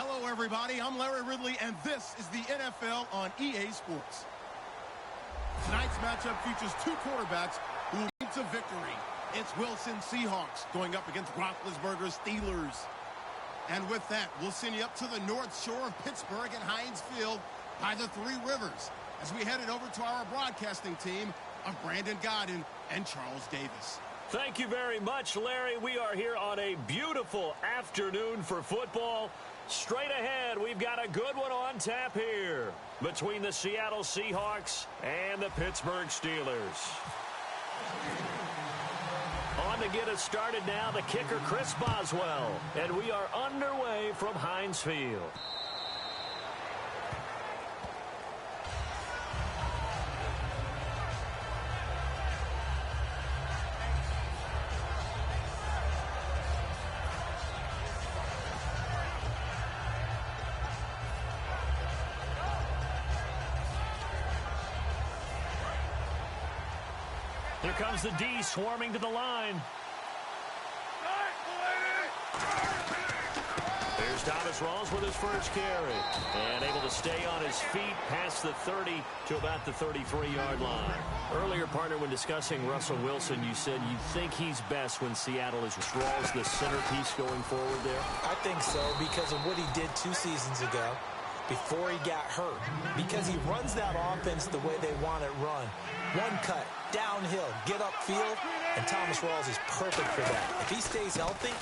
Hello, everybody. I'm Larry Ridley, and this is the NFL on EA Sports. Tonight's matchup features two quarterbacks who will lead to victory. It's Wilson Seahawks going up against Roethlisberger Steelers. And with that, we'll send you up to the North Shore of Pittsburgh at Heinz Field by the Three Rivers as we head it over to our broadcasting team of Brandon Godden and Charles Davis. Thank you very much, Larry. We are here on a beautiful afternoon for football. Straight ahead, we've got a good one on tap here between the Seattle Seahawks and the Pittsburgh Steelers. On to get us started now, the kicker, Chris Boswell. And we are underway from Heinz Field. Here comes the D swarming to the line. Here's Thomas Rawls with his first carry. And able to stay on his feet past the 30 to about the 33-yard line. Earlier, partner, when discussing Russell Wilson, you said you think he's best when Seattle is Rawls the centerpiece going forward there? I think so because of what he did 2 seasons ago before he got hurt. Because he runs that offense the way they want it run. One cut, downhill, get upfield, and Thomas Rawls is perfect for that. If he stays healthy,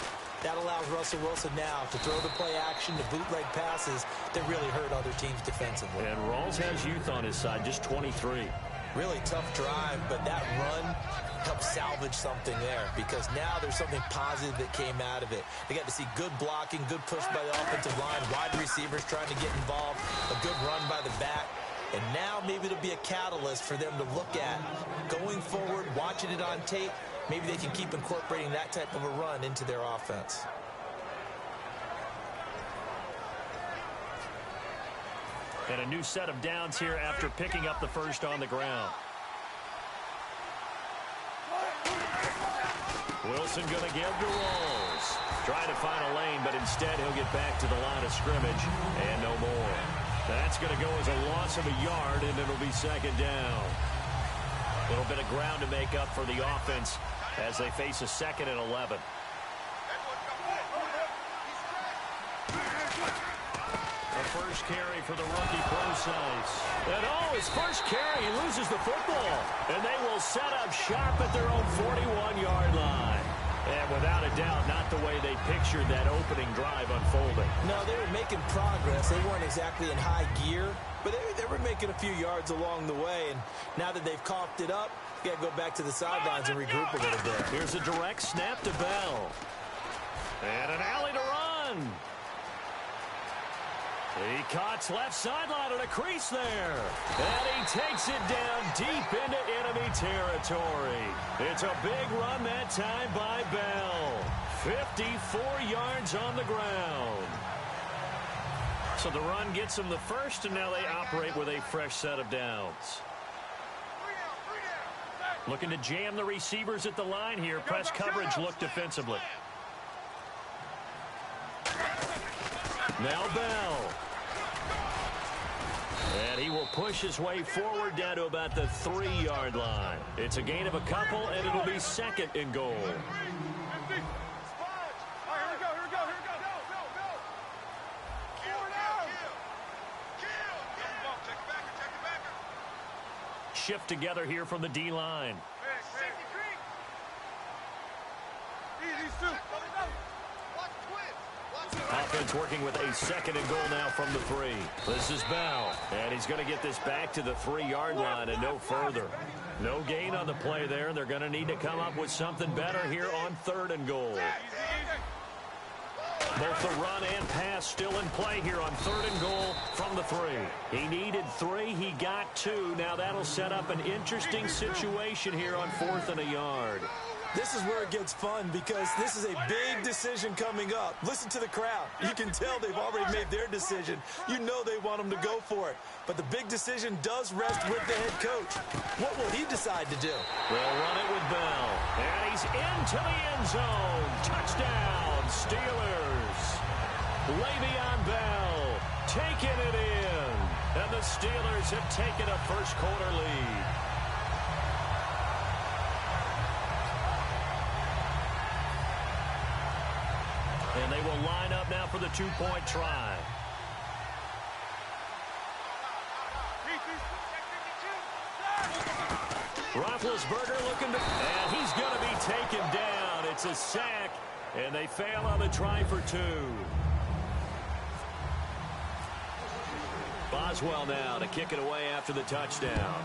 that allows Russell Wilson now to throw the play action, to bootleg passes that really hurt other teams defensively. And Rawls has youth on his side, just 23. Really tough drive, but that run helped salvage something there because now there's something positive that came out of it. They got to see good blocking, good push by the offensive line, wide receivers trying to get involved, a good run by the back. And now maybe it'll be a catalyst for them to look at going forward, watching it on tape. Maybe they can keep incorporating that type of a run into their offense. And a new set of downs here after picking up the first on the ground. Wilson going to give to Rawls. Trying to find a lane, but instead he'll get back to the line of scrimmage and no more. That's going to go as a loss of a yard, and it'll be second down. A little bit of ground to make up for the offense as they face a 2nd and 11. The first carry for the rookie Procise. And his first carry, he loses the football. And they will set up shop at their own 41-yard line. And without a doubt, not the way they pictured that opening drive unfolding. No, they were making progress. They weren't exactly in high gear, but they were making a few yards along the way. And now that they've coughed it up, you got to go back to the sidelines and regroup a little bit. Here's a direct snap to Bell. And an alley to run. He cuts left sideline and a crease there. And he takes it down deep into enemy territory. It's a big run that time by Bell. 54 yards on the ground. So the run gets them the first, and now they operate with a fresh set of downs. Looking to jam the receivers at the line here. Press coverage look defensively. Now Bell. And he will push his way forward down to about the 3-yard line. It's a gain of a couple, and it'll be 2nd and goal. Shift together here from the D-line. Offense working with a 2nd and goal now from the 3. This is Bell, and he's going to get this back to the 3-yard line and no further. No gain on the play there, and they're going to need to come up with something better here on 3rd and goal. Both the run and pass still in play here on 3rd and goal from the 3. He needed 3. He got 2. Now that'll set up an interesting situation here on 4th and a yard. This is where it gets fun because this is a big decision coming up. Listen to the crowd. You can tell they've already made their decision. You know they want them to go for it. But the big decision does rest with the head coach. What will he decide to do? They'll run it with Bell. And he's into the end zone. Touchdown, Steelers. Le'Veon Bell taking it in. And the Steelers have taken a first-quarter lead. And they will line up now for the two-point try. Roethlisberger looking to... And he's going to be taken down. It's a sack. And they fail on the try for two. Boswell now to kick it away after the touchdown.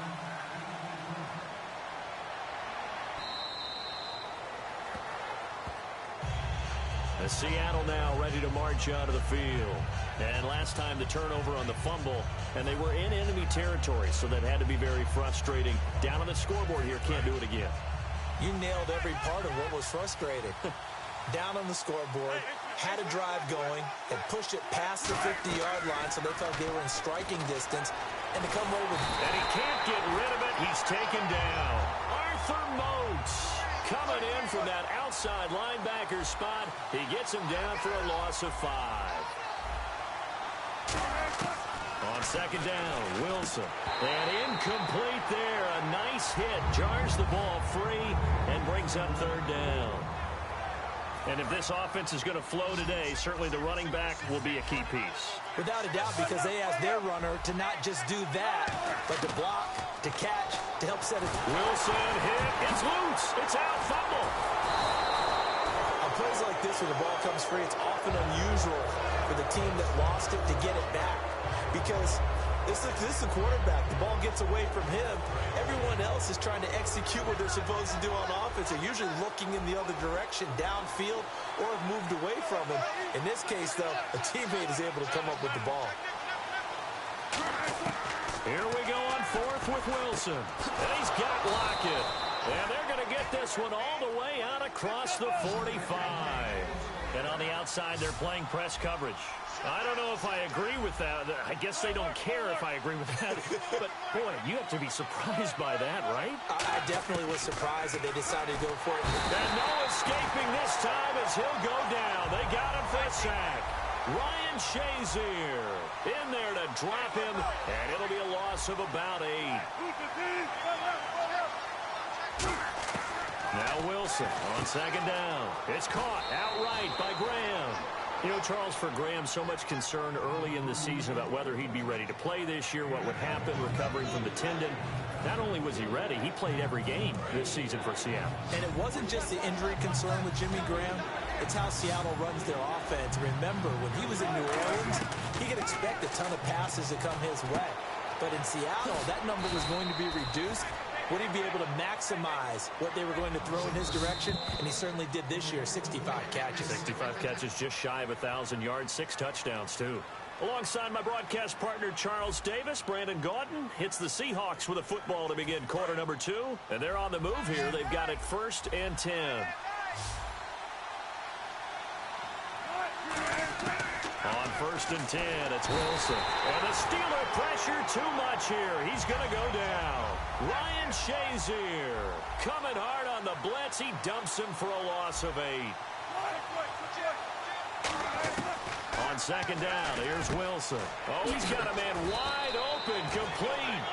Seattle now ready to march out of the field. And last time the turnover on the fumble, and they were in enemy territory, so that had to be very frustrating. Down on the scoreboard here, can't do it again. You nailed every part of what was frustrating. Down on the scoreboard, had a drive going, had pushed it past the 50-yard line, so they thought they were in striking distance, and to come over. And he can't get rid of it. He's taken down. Arthur Moats coming in from that outside linebacker spot. He gets him down for a loss of 5. On second down, Wilson. And incomplete there. A nice hit. Jars the ball free and brings up third down. And if this offense is going to flow today, certainly the running back will be a key piece. Without a doubt, because they asked their runner to not just do that, but to block, to catch, to help set it. Wilson hit. It's loose. It's out. Fumble. On plays like this where the ball comes free, it's often unusual for the team that lost it to get it back. Because this is a quarterback. The ball gets away from him. Everyone else is trying to execute what they're supposed to do on offense. They're usually looking in the other direction, downfield, or have moved away from him. In this case, though, a teammate is able to come up with the ball. Here we go on fourth with Wilson. And he's got Lockett. And they're going to get this one all the way out across the 45. And on the outside, they're playing press coverage. I don't know if I agree with that. I guess they don't care if I agree with that. But, boy, you have to be surprised by that, right? I definitely was surprised that they decided to go for it. And no escaping this time as he'll go down. They got him for a sack. Ryan Shazier in there to drop him, and it'll be a loss of about 8. Now Wilson on second down. It's caught outright by Graham. You know, Charles, for Graham, so much concern early in the season about whether he'd be ready to play this year, what would happen recovering from the tendon. Not only was he ready, he played every game this season for Seattle. And it wasn't just the injury concern with Jimmy Graham. It's how Seattle runs their offense. Remember, when he was in New Orleans, he could expect a ton of passes to come his way. But in Seattle, that number was going to be reduced. Would he be able to maximize what they were going to throw in his direction? And he certainly did this year, 65 catches. 65 catches, just shy of 1,000 yards, 6 touchdowns, too. Alongside my broadcast partner, Charles Davis, Brandon Gaudin hits the Seahawks with a football to begin quarter number 2. And they're on the move here. They've got it 1st and 10. On 1st and 10, it's Wilson. And the Steeler pressure too much here. He's going to go down. Ryan Shazier coming hard on the blitz. He dumps him for a loss of 8. On second down, here's Wilson. Oh, he's got a man wide open, complete.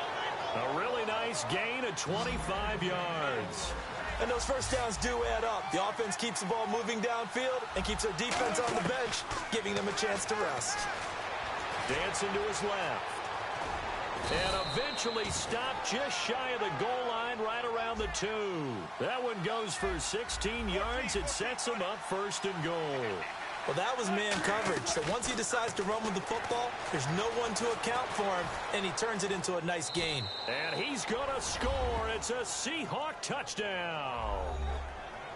A really nice gain of 25 yards. And those first downs do add up. The offense keeps the ball moving downfield and keeps their defense on the bench, giving them a chance to rest. Dancing to his left. And eventually stopped just shy of the goal line right around the 2. That one goes for 16 yards. It sets him up 1st and goal. Well, that was man coverage. So once he decides to run with the football, there's no one to account for him, and he turns it into a nice gain. And he's going to score. It's a Seahawk touchdown.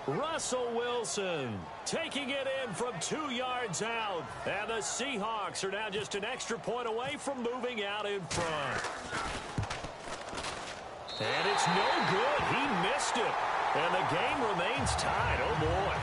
Russell Wilson taking it in from 2 yards out. And the Seahawks are now just an extra point away from moving out in front. And it's no good. He missed it. And the game remains tied. Oh, boy.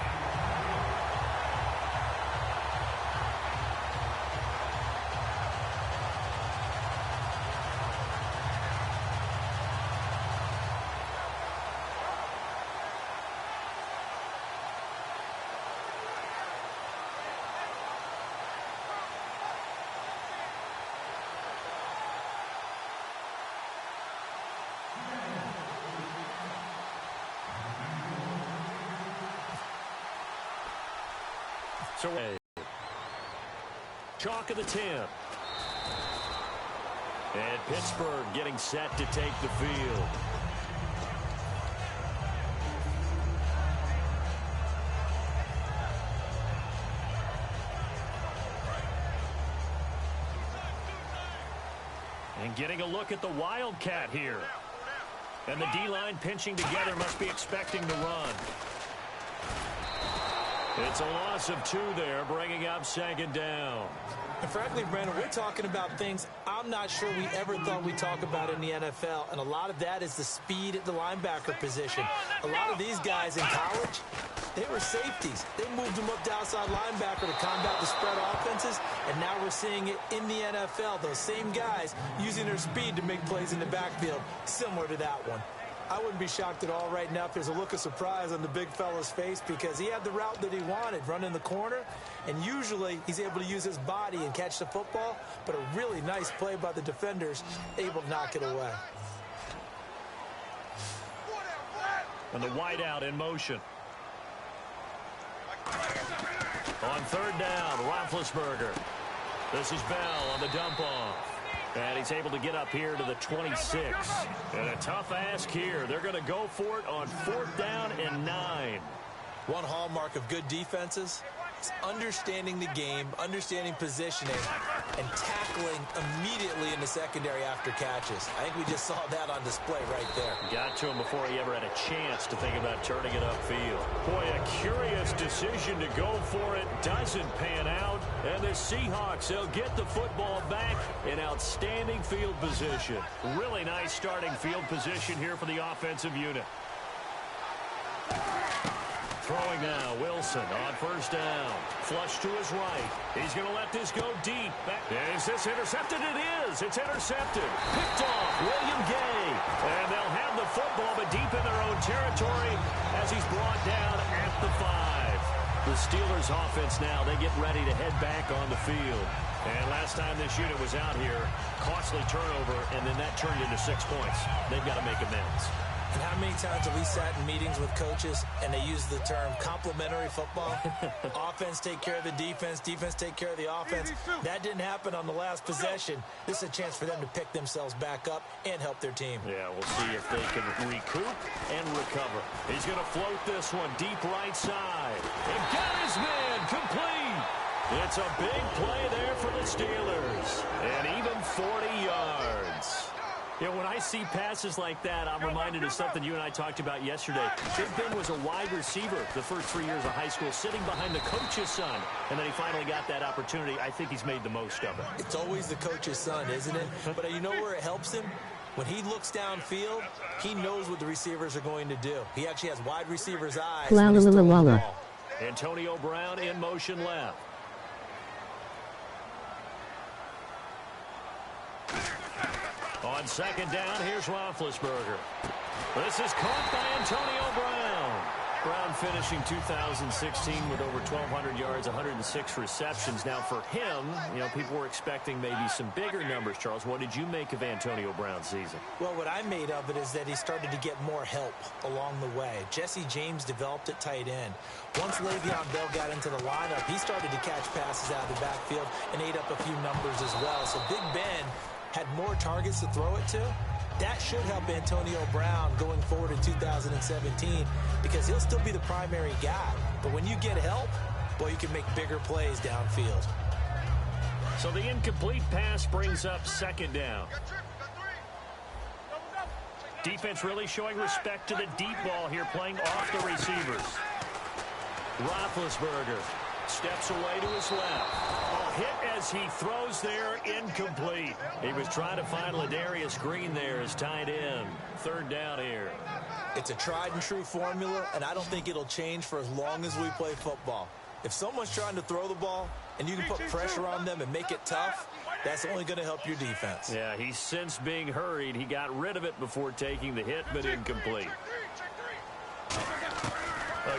So, chalk of the 10. And Pittsburgh getting set to take the field. And getting a look at the Wildcat here. And the D-line pinching together, must be expecting to run. It's a loss of 2 there, bringing up 2nd down. And frankly, Brandon, we're talking about things I'm not sure we ever thought we'd talk about in the NFL, and a lot of that is the speed at the linebacker position. A lot of these guys in college, they were safeties. They moved them up to outside linebacker to combat the spread offenses, and now we're seeing it in the NFL. Those same guys using their speed to make plays in the backfield, similar to that one. I wouldn't be shocked at all right now if there's a look of surprise on the big fella's face, because he had the route that he wanted, running the corner, and usually he's able to use his body and catch the football, but a really nice play by the defenders, able to knock it away. And the wideout in motion. On 3rd down, Roethlisberger. This is Bell on the dump-off. And he's able to get up here to the 26. And a tough ask here. They're going to go for it on 4th down and 9. One hallmark of good defenses is understanding the game, understanding positioning, and tackling immediately in the secondary after catches. I think we just saw that on display right there. Got to him before he ever had a chance to think about turning it upfield. Boy, a curious decision to go for it. Doesn't pan out. And the Seahawks, they'll get the football back in outstanding field position. Really nice starting field position here for the offensive unit. Throwing now, Wilson on 1st down. Flush to his right. He's going to let this go deep. Is this intercepted? It is. It's intercepted. Picked off, William Gay. And they'll have the football, but deep in their own territory as he's brought down at the 5. The Steelers offense now, they get ready to head back on the field. And last time this unit was out here, costly turnover, and then that turned into 6 points. They've got to make amends. And how many times have we sat in meetings with coaches and they use the term complementary football? Offense take care of the defense, defense take care of the offense. That didn't happen on the last possession. This is a chance for them to pick themselves back up and help their team. Yeah, we'll see if they can recoup and recover. He's going to float this one deep right side. And got his man complete. It's a big play there for the Steelers. And even 40 yards. You know, when I see passes like that, I'm reminded of something you and I talked about yesterday. Big Ben was a wide receiver the first 3 years of high school, sitting behind the coach's son, and then he finally got that opportunity. I think he's made the most of it. It's always the coach's son, isn't it? But you know where it helps him? When he looks downfield, he knows what the receivers are going to do. He actually has wide receivers' eyes. Antonio Brown in motion left. On 2nd down, here's Roethlisberger. This is caught by Antonio Brown. Brown finishing 2016 with over 1,200 yards, 106 receptions. Now for him, you know, people were expecting maybe some bigger numbers, Charles. What did you make of Antonio Brown's season? Well, what I made of it is that he started to get more help along the way. Jesse James developed at tight end. Once Le'Veon Bell got into the lineup, he started to catch passes out of the backfield and ate up a few numbers as well. So Big Ben had more targets to throw it to. That should help Antonio Brown going forward in 2017 because he'll still be the primary guy. But when you get help, boy, you can make bigger plays downfield. So the incomplete pass brings up 2nd down. Defense really showing respect to the deep ball here, playing off the receivers. Roethlisberger steps away to his left. A hit as he throws there, incomplete. He was trying to find Ladarius Green there as tight end. 3rd down here. It's a tried and true formula, and I don't think it'll change for as long as we play football. If someone's trying to throw the ball and you can put pressure on them and make it tough, that's only going to help your defense. Yeah, he's since being hurried. He got rid of it before taking the hit, but incomplete.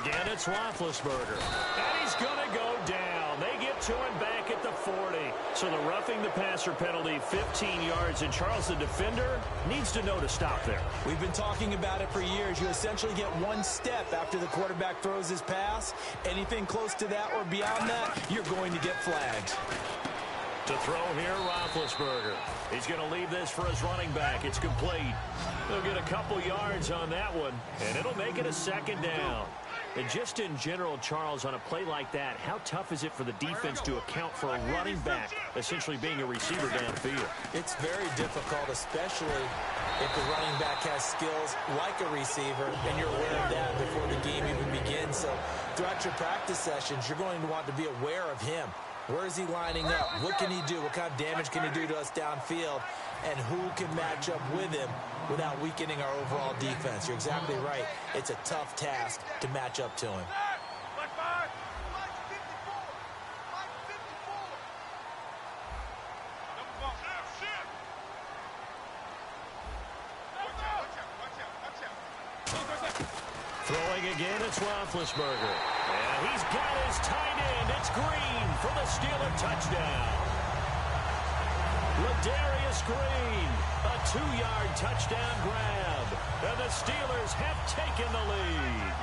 Again, it's Roethlisberger. And he's going to go down. They get to him back at the 40. So the roughing the passer penalty, 15 yards. And Charles, the defender, needs to know to stop there. We've been talking about it for years. You essentially get one step after the quarterback throws his pass. Anything close to that or beyond that, you're going to get flagged. To throw here, Roethlisberger. He's going to leave this for his running back. It's complete. They'll get a couple yards on that one, and it'll make it a second down. And just in general, Charles, on a play like that, how tough is it for the defense to account for a running back essentially being a receiver downfield? It's very difficult, especially if the running back has skills like a receiver, and you're aware of that before the game even begins. So throughout your practice sessions, you're going to want to be aware of him. Where is he lining up? What can he do? What kind of damage can he do to us downfield? And who can match up with him without weakening our overall defense? You're exactly right. It's a tough task to match up to him. Throwing again, it's Roethlisberger. And he's got his tight end. It's Green for the Steeler touchdown. Ladarius Green, a 2-yard touchdown grab. And the Steelers have taken the lead.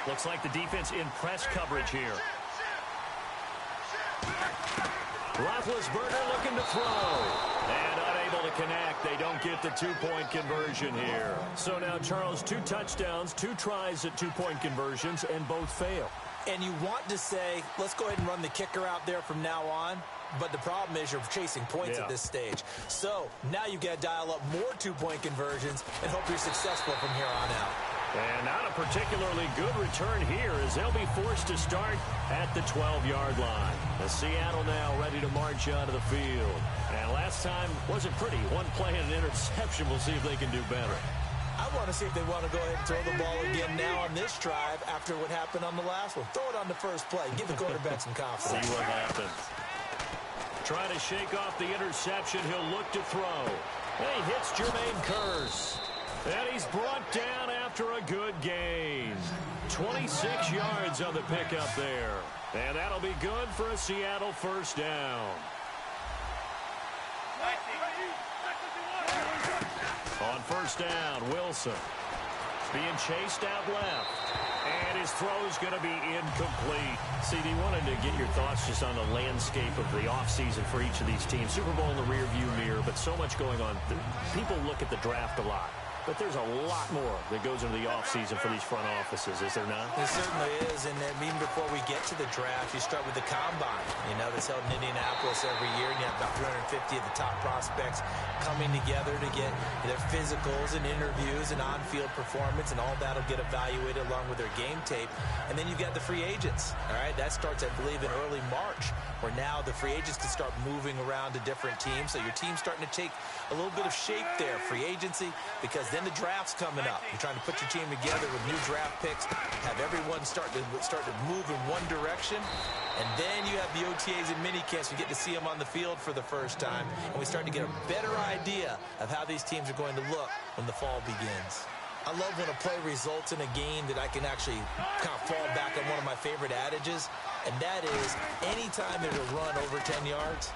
Looks like the defense in press coverage here. Roethlisberger looking to throw. And unable to connect. They don't get the 2-point conversion here. So now, Charles, 2 touchdowns, 2 tries at 2-point conversions, and both fail. And you want to say, let's go ahead and run the kicker out there from now on. But the problem is you're chasing points at this stage. So now you've got to dial up more 2-point conversions and hope you're successful from here on out. And not a particularly good return here as they'll be forced to start at the 12-yard line. The Seattle now ready to march onto the field. And last time wasn't pretty. One play and an interception. We'll see if they can do better. I want to see if they want to go ahead and throw the ball again now on this drive after what happened on the last one. Throw it on the first play. Give the quarterback some confidence. See what happens. Trying to shake off the interception. He'll look to throw. And he hits Jermaine Kearse. And he's brought down after a good gain. 26 yards on the pickup there. And that'll be good for a Seattle first down. On first down, Wilson being chased out left. And his throw is going to be incomplete. CD, wanted to get your thoughts just on the landscape of the offseason for each of these teams. Super Bowl in the rearview mirror, but so much going on. People look at the draft a lot. But there's a lot more that goes into the offseason for these front offices, is there not? There certainly is, and even before we get to the draft, you start with the combine. You know, that's held in Indianapolis every year, and you have about 350 of the top prospects coming together to get their physicals and interviews and on-field performance, and all that will get evaluated along with their game tape. And then you've got the free agents, all right? That starts, I believe, in early March, where now the free agents can start moving around to different teams, so your team's starting to take a little bit of shape there, free agency, because then the draft's coming up. You're trying to put your team together with new draft picks, have everyone start to move in one direction, and then you have the OTAs and minicamps. We get to see them on the field for the first time, and we start to get a better idea of how these teams are going to look when the fall begins. I love when a play results in a game that I can actually kind of fall back on one of my favorite adages, and that is anytime there's a run over 10 yards,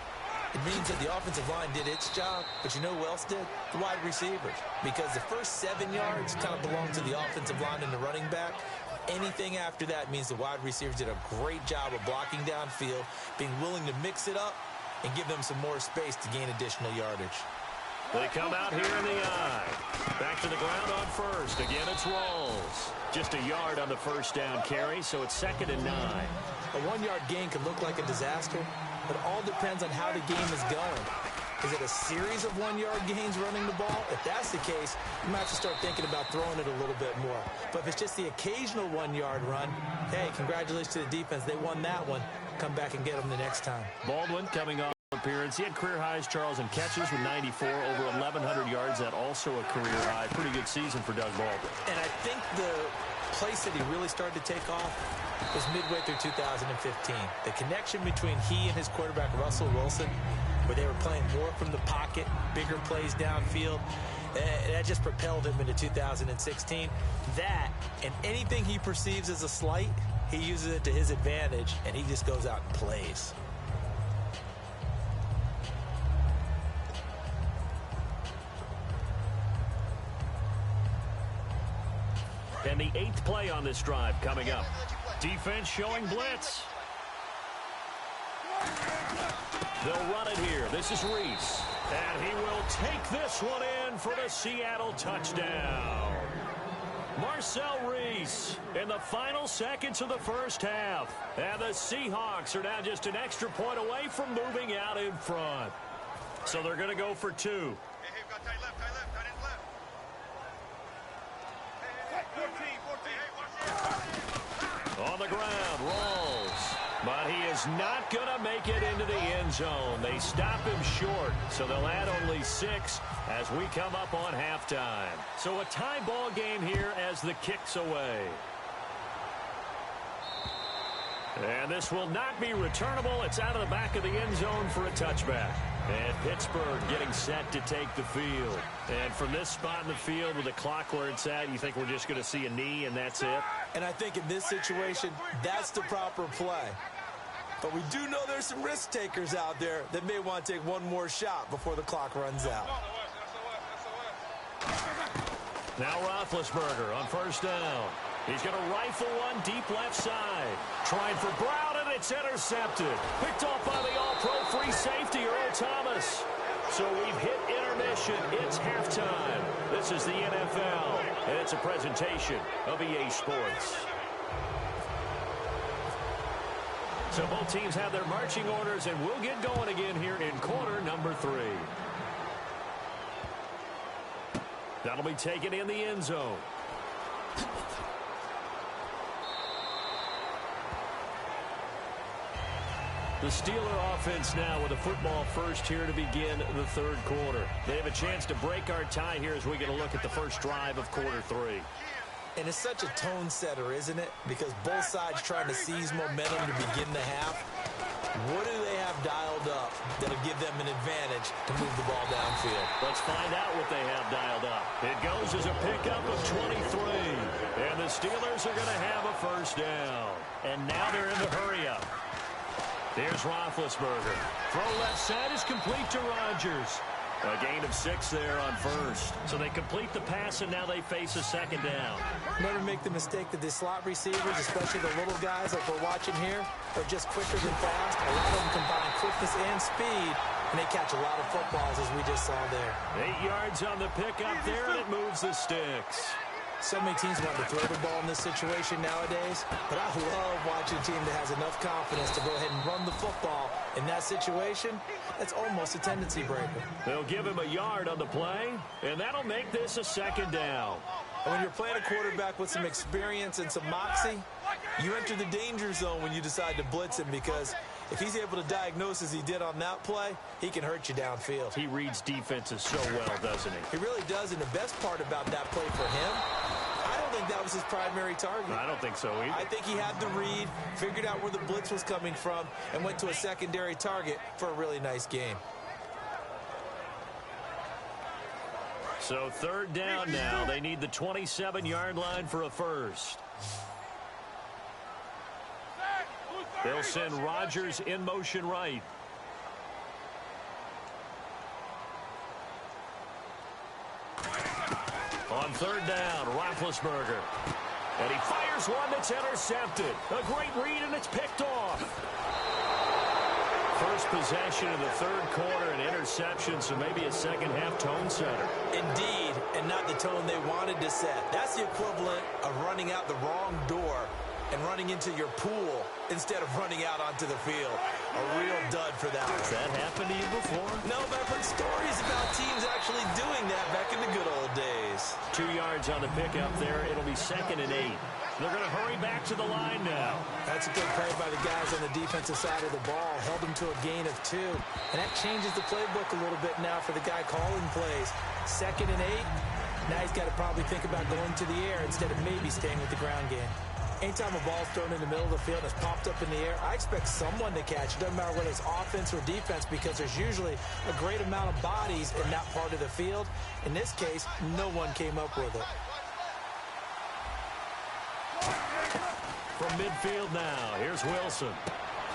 it means that the offensive line did its job, but you know who else did? The wide receivers. Because the first 7 yards kind of belong to the offensive line and the running back. Anything after that means the wide receivers did a great job of blocking downfield, being willing to mix it up, and give them some more space to gain additional yardage. They come out here in the eye. Back to the ground on first. Again, it's Rawls. Just a yard on the first down carry, so it's 2nd and 9. A 1-yard gain can look like a disaster, but it all depends on how the game is going. Is it a series of 1-yard gains running the ball? If that's the case, you might have to start thinking about throwing it a little bit more. But if it's just the occasional 1-yard run, hey, congratulations to the defense. They won that one. Come back and get them the next time. Baldwin coming off appearance. He had career highs, Charles, in catches with 94, over 1,100 yards. That also a career high. Pretty good season for Doug Baldwin. And I think the place that he really started to take off was midway through 2015. The connection between he and his quarterback, Russell Wilson, where they were playing more from the pocket, bigger plays downfield. And that just propelled him into 2016. That, and anything he perceives as a slight, he uses it to his advantage, and he just goes out and plays. And the 8th play on this drive coming up. Defense showing blitz. They'll run it here. This is Reese. And he will take this one in for the Seattle touchdown. Marcel Reese in the final seconds of the first half. And the Seahawks are now just an extra point away from moving out in front. So they're going to go for 2. Hey, we've got tight left, tight left, tight end left. Hey, 14. On the ground, rolls. But he is not going to make it into the end zone. They stop him short, so they'll add only 6 as we come up on halftime. So a tie ball game here as the kick's away. And this will not be returnable. It's out of the back of the end zone for a touchback. And Pittsburgh getting set to take the field. And from this spot in the field with the clock where it's at, you think we're just going to see a knee and that's it? And I think in this situation, that's the proper play. But we do know there's some risk takers out there that may want to take one more shot before the clock runs out. Now Roethlisberger on first down. He's going to rifle one deep left side. Trying for Brown, and it's intercepted. Picked off by the all-pro free safety, Earl Thomas. So we've hit intermission. It's halftime. This is the NFL, and it's a presentation of EA Sports. So both teams have their marching orders, and we'll get going again here in quarter number 3. That'll be taken in the end zone. The Steeler offense now with a football first here to begin the third quarter. They have a chance to break our tie here as we get a look at the first drive of quarter 3. And it's such a tone setter, isn't it? Because both sides trying to seize momentum to begin the half. What do they have dialed up that'll give them an advantage to move the ball downfield? Let's find out what they have dialed up. It goes as a pickup of 23. And the Steelers are going to have a first down. And now they're in the hurry-up. There's Roethlisberger. Throw left side is complete to Rodgers. A gain of 6 there on first. So they complete the pass, and now they face a second down. Never make the mistake that the slot receivers, especially the little guys like we're watching here, are just quicker than fast. A lot of them combine quickness and speed, and they catch a lot of footballs, as we just saw there. 8 yards on the pickup there, and it moves the sticks. So many teams want to throw the ball in this situation nowadays, but I love watching a team that has enough confidence to go ahead and run the football. In that situation, that's almost a tendency breaker. They'll give him a yard on the play, and that'll make this a second down. And when you're playing a quarterback with some experience and some moxie, you enter the danger zone when you decide to blitz him, because if he's able to diagnose as he did on that play, he can hurt you downfield. He reads defenses so well, doesn't he? He really does, and the best part about that play for him, I don't think that was his primary target. I don't think so either. I think he had the read, figured out where the blitz was coming from, and went to a secondary target for a really nice game. So third down now. They need the 27-yard line for a first. They'll send Rodgers in motion right. On third down, Roethlisberger. And he fires one that's intercepted. A great read, and it's picked off. First possession of the third quarter, an interception, so maybe a second-half tone setter. Indeed, and not the tone they wanted to set. That's the equivalent of running out the wrong door and running into your pool instead of running out onto the field. A real dud for that one. Has that happened to you before? No, but I've heard stories about teams actually doing that back in the good old days. 2 yards on the pickup there. It'll be 2nd and 8. They're going to hurry back to the line now. That's a good play by the guys on the defensive side of the ball. Held them to a gain of 2. And that changes the playbook a little bit now for the guy calling plays. 2nd and 8. Now he's got to probably think about going to the air instead of maybe staying with the ground game. Anytime a ball's thrown in the middle of the field and it's popped up in the air, I expect someone to catch it. Doesn't matter whether it's offense or defense, because there's usually a great amount of bodies in that part of the field. In this case, no one came up with it. From midfield now, here's Wilson.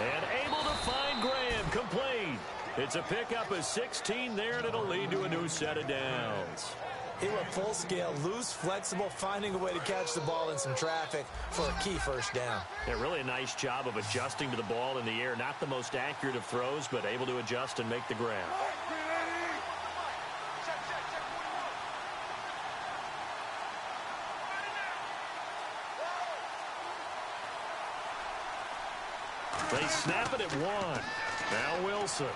And able to find Graham, complete. It's a pickup of 16 there, and it'll lead to a new set of downs. He went full scale, loose, flexible, finding a way to catch the ball in some traffic for a key first down. Yeah, really a nice job of adjusting to the ball in the air. Not the most accurate of throws, but able to adjust and make the grab. They snap it at 1. Now Wilson.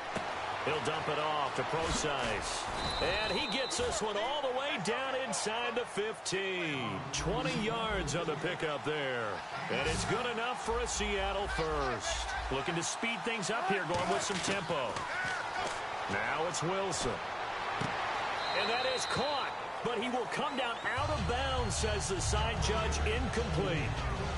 He'll dump it off to Procise. And he gets this one all the way down inside the 15. 20 yards on the pickup there. And it's good enough for a Seattle first. Looking to speed things up here, going with some tempo. Now it's Wilson. And that is caught. But he will come down out of bounds, says the side judge, incomplete.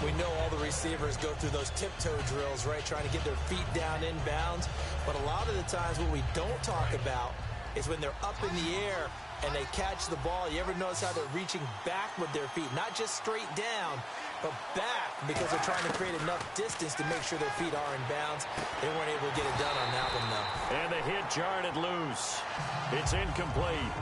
We know all the receivers go through those tiptoe drills, right, trying to get their feet down inbounds. But a lot of the times what we don't talk about is when they're up in the air and they catch the ball. You ever notice how they're reaching back with their feet? Not just straight down, but back, because they're trying to create enough distance to make sure their feet are in bounds. They weren't able to get it done on that one, though. And the hit jarred it loose. It's incomplete.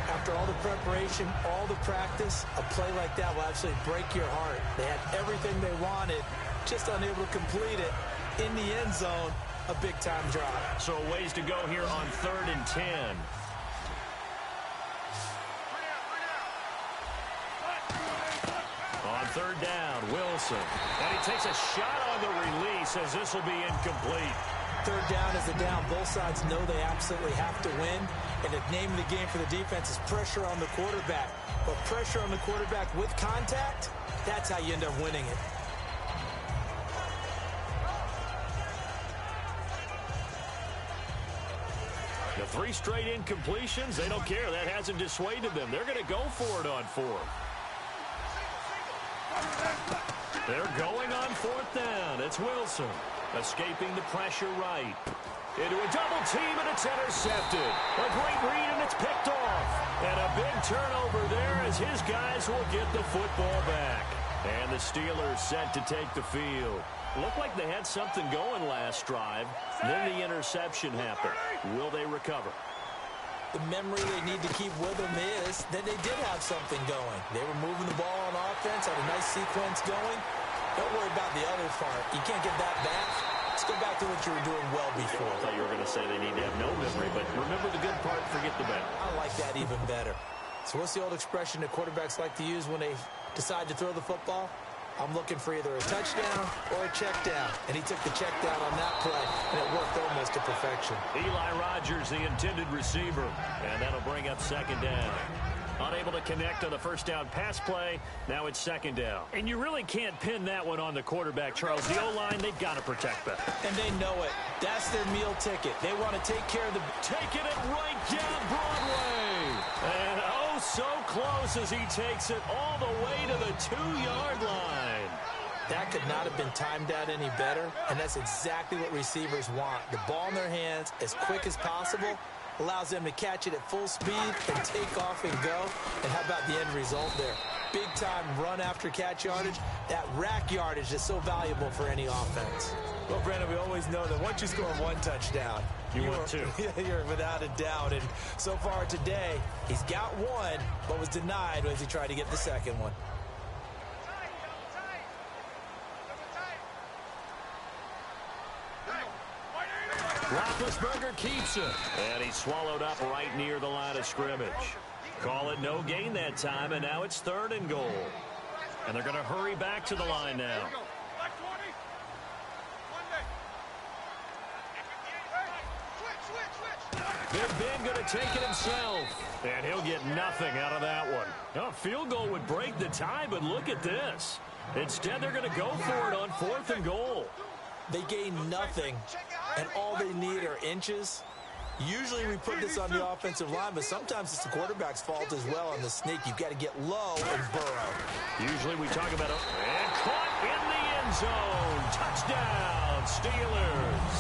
After all the preparation, all the practice, a play like that will absolutely break your heart. They had everything they wanted, just unable to complete it. In the end zone, a big-time drop. So a ways to go here on 3rd and 10. On 3rd down, Wilson. And he takes a shot on the release as this will be incomplete. 3rd down is a down. Both sides know they absolutely have to win. And the name of the game for the defense is pressure on the quarterback. But pressure on the quarterback with contact, that's how you end up winning it. The 3 straight incompletions, they don't care. That hasn't dissuaded them. They're going to go for it on 4th. They're going on 4th down. It's Wilson. Escaping the pressure right. Into a double team, and it's intercepted. A great read, and it's picked off. And a big turnover there as his guys will get the football back. And the Steelers set to take the field. Looked like they had something going last drive. Then the interception happened. Will they recover? The memory they need to keep with them is that they did have something going. They were moving the ball on offense, had a nice sequence going. Don't worry about the other part. You can't get that back. Let's go back to what you were doing well before. I thought you were going to say they need to have no memory, but remember the good part, forget the bad. I like that even better. So what's the old expression that quarterbacks like to use when they decide to throw the football? I'm looking for either a touchdown or a check down. And he took the check down on that play, and it worked almost to perfection. Eli Rogers, the intended receiver, and that'll bring up 2nd down. Unable to connect on the first down pass play. Now it's 2nd down. And you really can't pin that one on the quarterback, Charles. The O-line, they've got to protect that. And they know it. That's their meal ticket. They want to take care of the... Taking it right down Broadway. And oh, so close as he takes it all the way to the 2-yard line. That could not have been timed out any better, and that's exactly what receivers want. The ball in their hands as quick as possible, allows them to catch it at full speed and take off and go. And how about the end result there? Big-time run after catch yardage. That rack yardage is so valuable for any offense. Well, Brandon, we always know that once you score 1 touchdown, you want 2. You're without a doubt. And so far today, he's got 1, but was denied as he tried to get the 2nd one. Roethlisberger keeps it. And he's swallowed up right near the line of scrimmage. Call it no gain that time, and now it's 3rd and goal. And they're going to hurry back to the line now. Big Ben going to take it himself. And he'll get nothing out of that one. A field goal would break the tie, but look at this. Instead, they're going to go for it on 4th and goal. They gain nothing, and all they need are inches. Usually we put this on the offensive line, but sometimes it's the quarterback's fault as well on the sneak. You've got to get low and burrow. Usually we talk about it. And caught in the end zone. Touchdown, Steelers.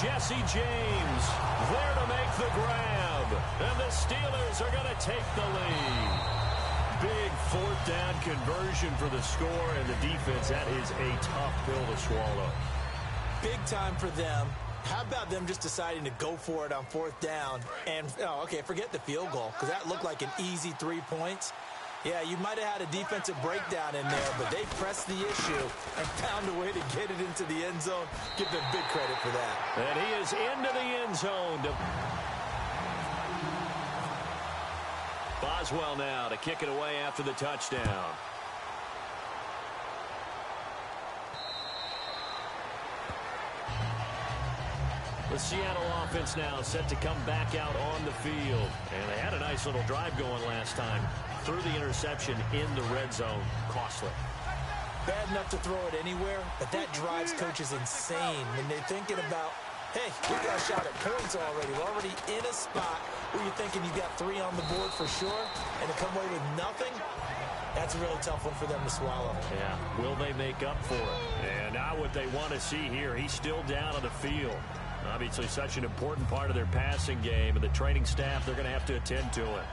Jesse James there to make the grab. And the Steelers are going to take the lead. Big fourth down conversion for the score, and the defense, that is a tough pill to swallow. Big time for them. How about them just deciding to go for it on fourth down? And, okay, forget the field goal, because that looked like an easy 3 points. Yeah, you might have had a defensive breakdown in there, but they pressed the issue and found a way to get it into the end zone. Give them big credit for that. And he is into the end zone. Boswell now to kick it away after the touchdown. The Seattle offense now set to come back out on the field. And they had a nice little drive going last time. Threw the interception in the red zone. Costly. Bad enough to throw it anywhere, but that drives coaches insane when they're thinking about, hey, we got a shot at points already. We're already in a spot where you're thinking you got 3 on the board for sure, and to come away with nothing, that's a really tough one for them to swallow. Yeah, will they make up for it? And now what they want to see here, he's still down on the field. Obviously such an important part of their passing game, and the training staff, they're going to have to attend to it.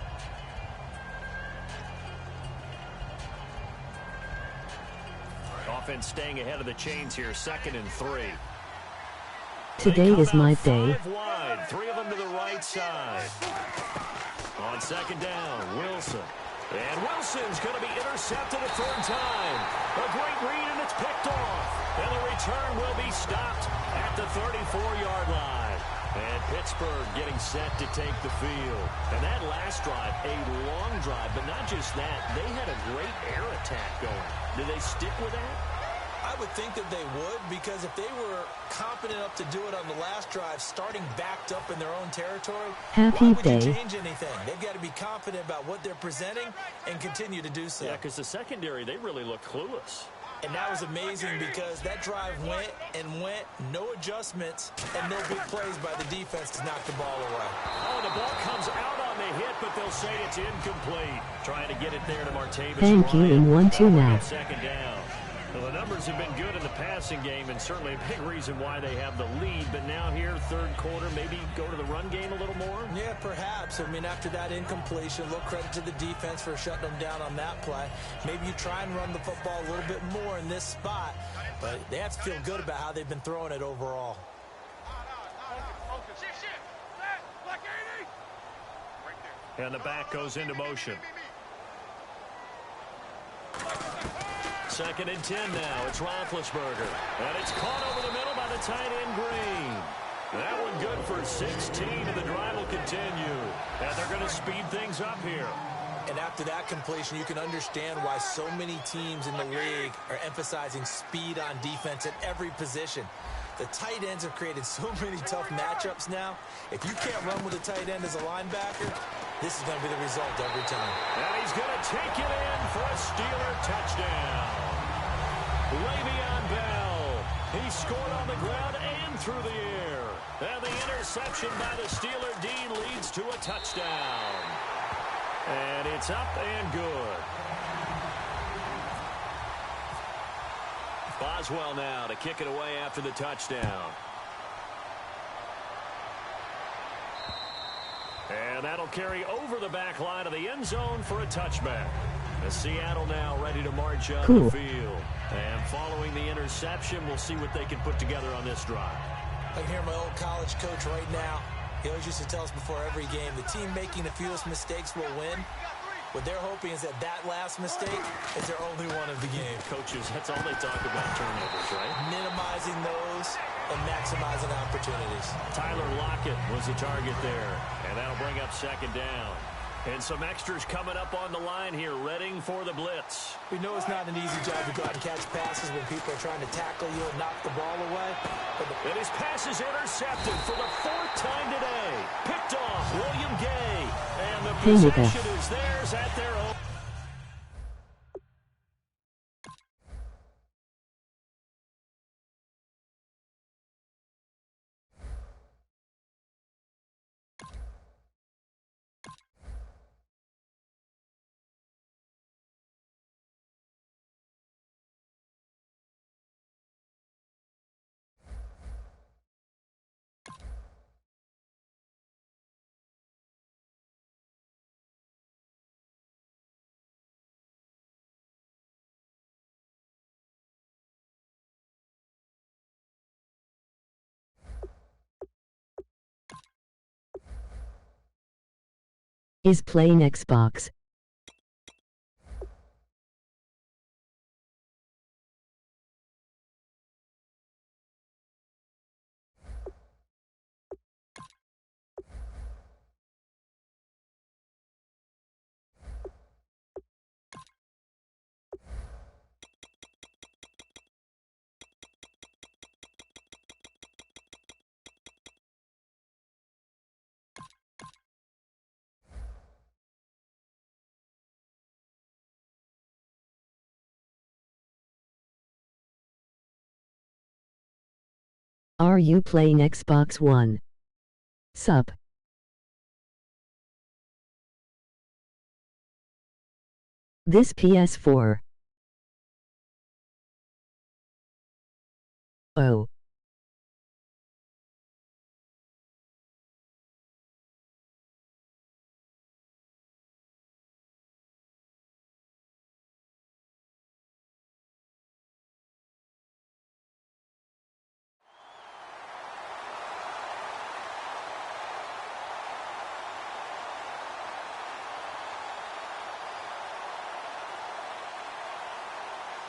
Offense staying ahead of the chains here, 2nd and 3. Today is my day. 5 wide, 3 of them to the right side. On 2nd down, Wilson. And Wilson's going to be intercepted a 3rd time. A great read, and it's picked off. And the return will be stopped at the 34-yard line. And Pittsburgh getting set to take the field. And that last drive, a long drive, but not just that. They had a great air attack going. Did they stick with that? I would think that they would, because if they were confident enough to do it on the last drive, starting backed up in their own territory, why would you change anything? They've got to be confident about what they're presenting and continue to do so. Yeah, because the secondary, they really look clueless. And that was amazing because that drive went and went, no adjustments, and no big plays by the defense to knock the ball away. Oh, the ball comes out on the hit, but they'll say it's incomplete. Trying to get it there to Martavis. Thank you in 1-2 now. 2nd down. Well, the numbers have been good in the passing game, and certainly a big reason why they have the lead. But now here, 3rd quarter, maybe go to the run game a little more? Yeah, perhaps. I mean, after that incompletion, a little credit to the defense for shutting them down on that play. Maybe you try and run the football a little bit more in this spot. But they have to feel good about how they've been throwing it overall. And the back goes into motion. 2nd and 10 now. It's Roethlisberger. And it's caught over the middle by the tight end Green. That one good for 16, and the drive will continue. And they're going to speed things up here. And after that completion, you can understand why so many teams in the league are emphasizing speed on defense at every position. The tight ends have created so many tough matchups now. If you can't run with a tight end as a linebacker, this is going to be the result every time. And he's going to take it in for a Steeler touchdown. Le'Veon Bell. He scored on the ground and through the air. And the interception by the Steeler D leads to a touchdown. And it's up and good. Boswell now to kick it away after the touchdown. And that'll carry over the back line of the end zone for a touchback. As Seattle now ready to march up the field. And following the interception, we'll see what they can put together on this drive. I can hear my old college coach right now. He always used to tell us before every game, the team making the fewest mistakes will win. What they're hoping is that last mistake is their only one of the game. Coaches, that's all they talk about, turnovers, right? Minimizing those and maximizing opportunities. Tyler Lockett was the target there, and that'll bring up 2nd down. And some extras coming up on the line here, readying for the blitz. We know it's not an easy job to go out and catch passes when people are trying to tackle you and knock the ball away. And his pass is intercepted for the 4th time today. Picked off William Gay. And the possession is theirs at their own. Is playing Xbox. Are you playing Xbox One? Sup. This PS4. Oh.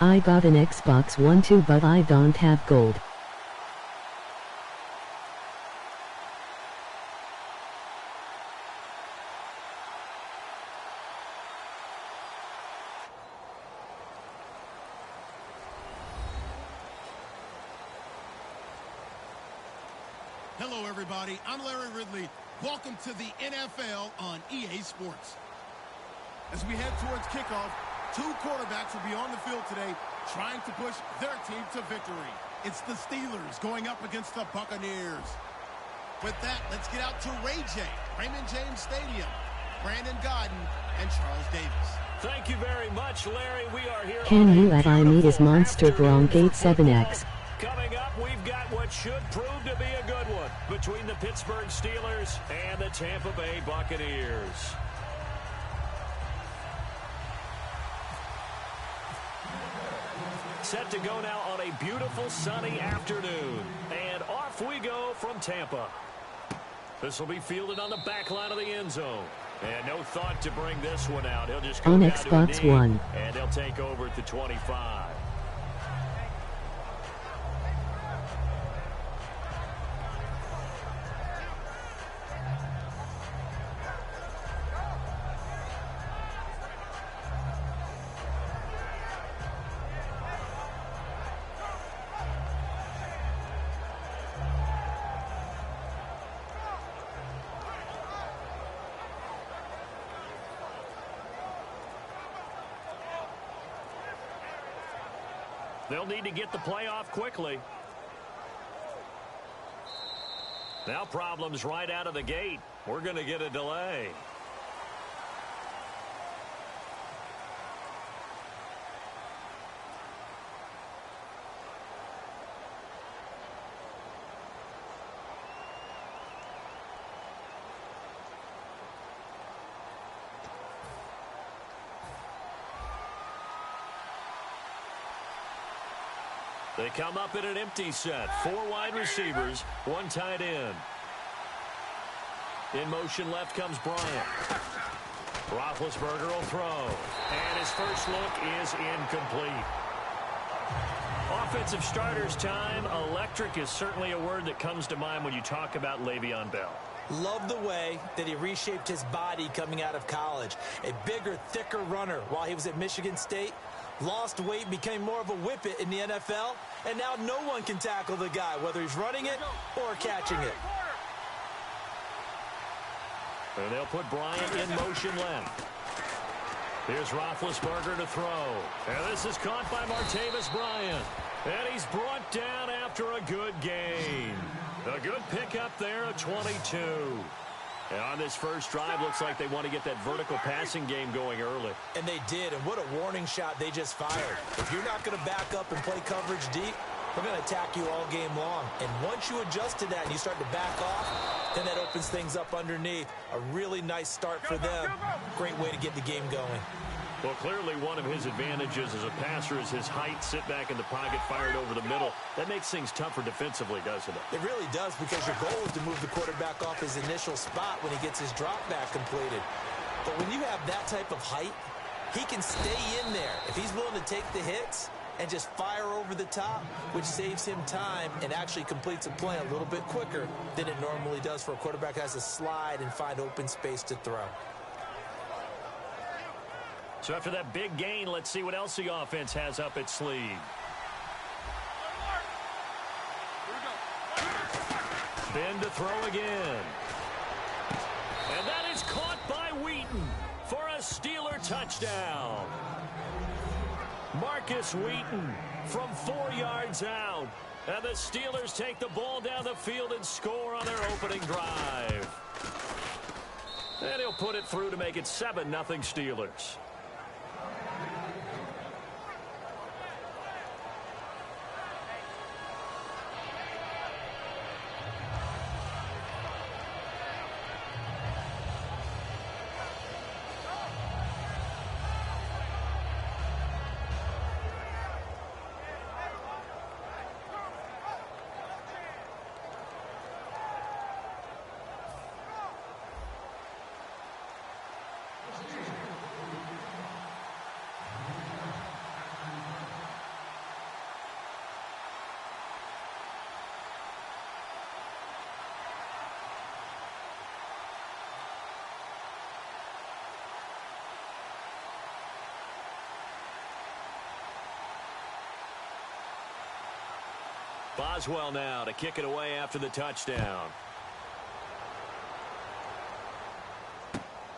I got an Xbox One too, but I don't have gold. Hello, everybody. I'm Larry Ridley. Welcome to the NFL on EA Sports. As we head towards kickoff, two quarterbacks will be on the field today trying to push their team to victory. It's the Steelers going up against the Buccaneers. With that, let's get out to Ray J, Raymond James Stadium, Brandon Godden, and Charles Davis. Thank you very much, Larry. We are here. Can you at I need his monster Brongate 7X? Coming up, we've got what should prove to be a good one between the Pittsburgh Steelers and the Tampa Bay Buccaneers. Set to go now on a beautiful sunny afternoon. And off we go from Tampa. This will be fielded on the back line of the end zone. And no thought to bring this one out. He'll just go on down Xbox to a knee, One. and they'll take over at the 25. They'll need to get the play off quickly. Now problems right out of the gate. We're going to get a delay. They come up in an empty set. 4 wide receivers, 1 tight end. In motion left comes Bryant. Roethlisberger will throw. And his first look is incomplete. Offensive starters time. Electric is certainly a word that comes to mind when you talk about Le'Veon Bell. Love the way that he reshaped his body coming out of college. A bigger, thicker runner while he was at Michigan State. Lost weight, became more of a whippet in the NFL, and now no one can tackle the guy, whether he's running it or catching it. And they'll put Bryant in motion left. Here's Roethlisberger to throw. And this is caught by Martavis Bryant. And he's brought down after a good gain. A good pickup there at 22. And on this first drive, looks like they want to get that vertical passing game going early. And they did, and what a warning shot they just fired. If you're not going to back up and play coverage deep, we're going to attack you all game long. And once you adjust to that and you start to back off, then that opens things up underneath. A really nice start for them. Great way to get the game going. Well, clearly one of his advantages as a passer is his height. Sit back in the pocket, fired over the middle. That makes things tougher defensively, doesn't it? It really does, because your goal is to move the quarterback off his initial spot when he gets his drop back completed. But when you have that type of height, he can stay in there. If he's willing to take the hits and just fire over the top, which saves him time and actually completes a play a little bit quicker than it normally does for a quarterback that has to slide and find open space to throw. So after that big gain, let's see what else the offense has up its sleeve. Ben to throw again. And that is caught by Wheaton for a Steeler touchdown. Marcus Wheaton from 4 yards out. And the Steelers take the ball down the field and score on their opening drive. And he'll put it through to make it 7-0 Steelers. Boswell now to kick it away after the touchdown.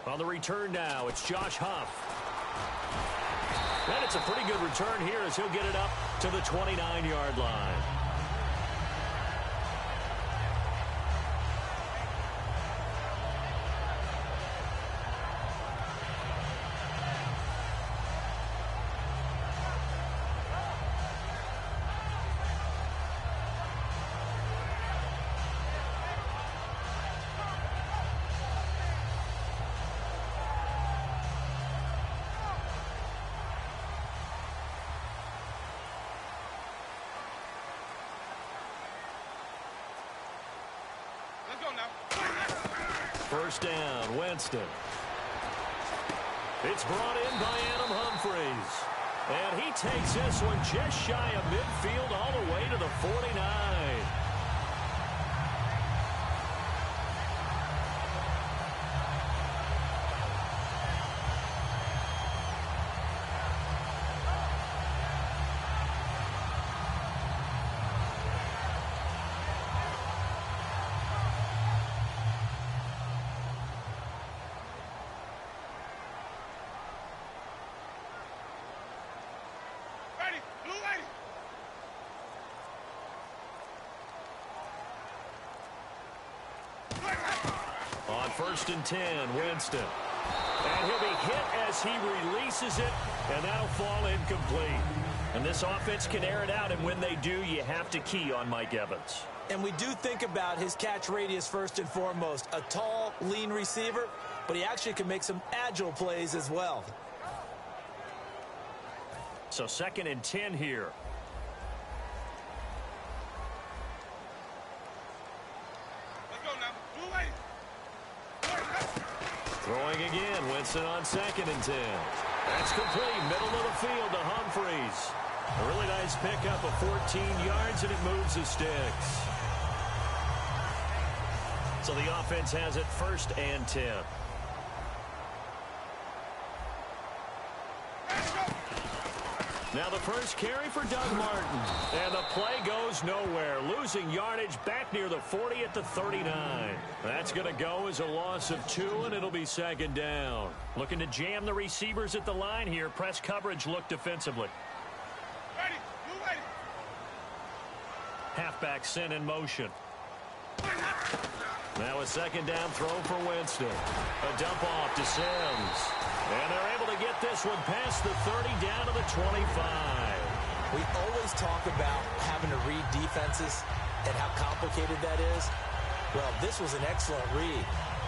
On the return now, it's Josh Huff. And it's a pretty good return here as he'll get it up to the 29-yard line. First down, Winston. It's brought in by Adam Humphries. And he takes this one just shy of midfield all the way to the 49. On 1st and 10, Winston. And he'll be hit as he releases it, and that'll fall incomplete. And this offense can air it out, and when they do, you have to key on Mike Evans. And we do think about his catch radius first and foremost. A tall, lean receiver, but he actually can make some agile plays as well. So 2nd and 10 here. Throwing again, Winston on 2nd and 10. That's complete, middle of the field to Humphries. A really nice pickup of 14 yards, and it moves the sticks. So the offense has it 1st and 10. Now the first carry for Doug Martin. And the play goes nowhere. Losing yardage back near the 40 at the 39. That's going to go as a loss of 2, and it'll be 2nd down. Looking to jam the receivers at the line here. Press coverage look defensively. Ready, move ready. Halfback sent in motion. Now a 2nd down throw for Winston. A dump off to Sims. And they're able to get this one past the 30 down to the 25. We always talk about having to read defenses and how complicated that is. Well, this was an excellent read.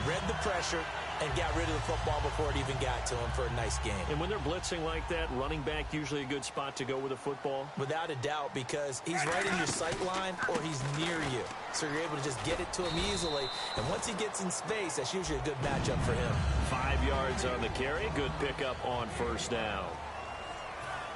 Read the pressure and got rid of the football before it even got to him for a nice game. And when they're blitzing like that, running back usually a good spot to go with the football? Without a doubt, because he's right in your sight line or he's near you. So you're able to just get it to him easily. And once he gets in space, that's usually a good matchup for him. 5 5 yards on the carry. Good pickup on first down.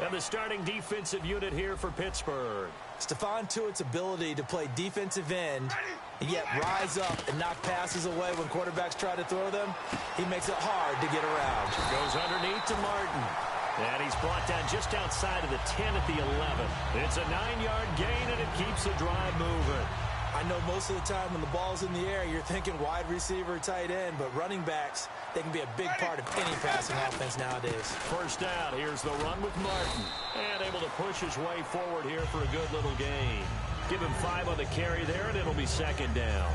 And the starting defensive unit here for Pittsburgh. Stephon Tuitt's ability to play defensive end and yet rise up and knock passes away when quarterbacks try to throw them, he makes it hard to get around. Goes underneath to Martin. And he's brought down just outside of the 10 at the 11. It's a 9-yard gain, and it keeps the drive moving. I know most of the time when the ball's in the air, you're thinking wide receiver, tight end, but running backs, they can be a big part of any passing offense nowadays. First down, here's the run with Martin. And able to push his way forward here for a good little gain. Give him 5 on the carry there, and it'll be second down.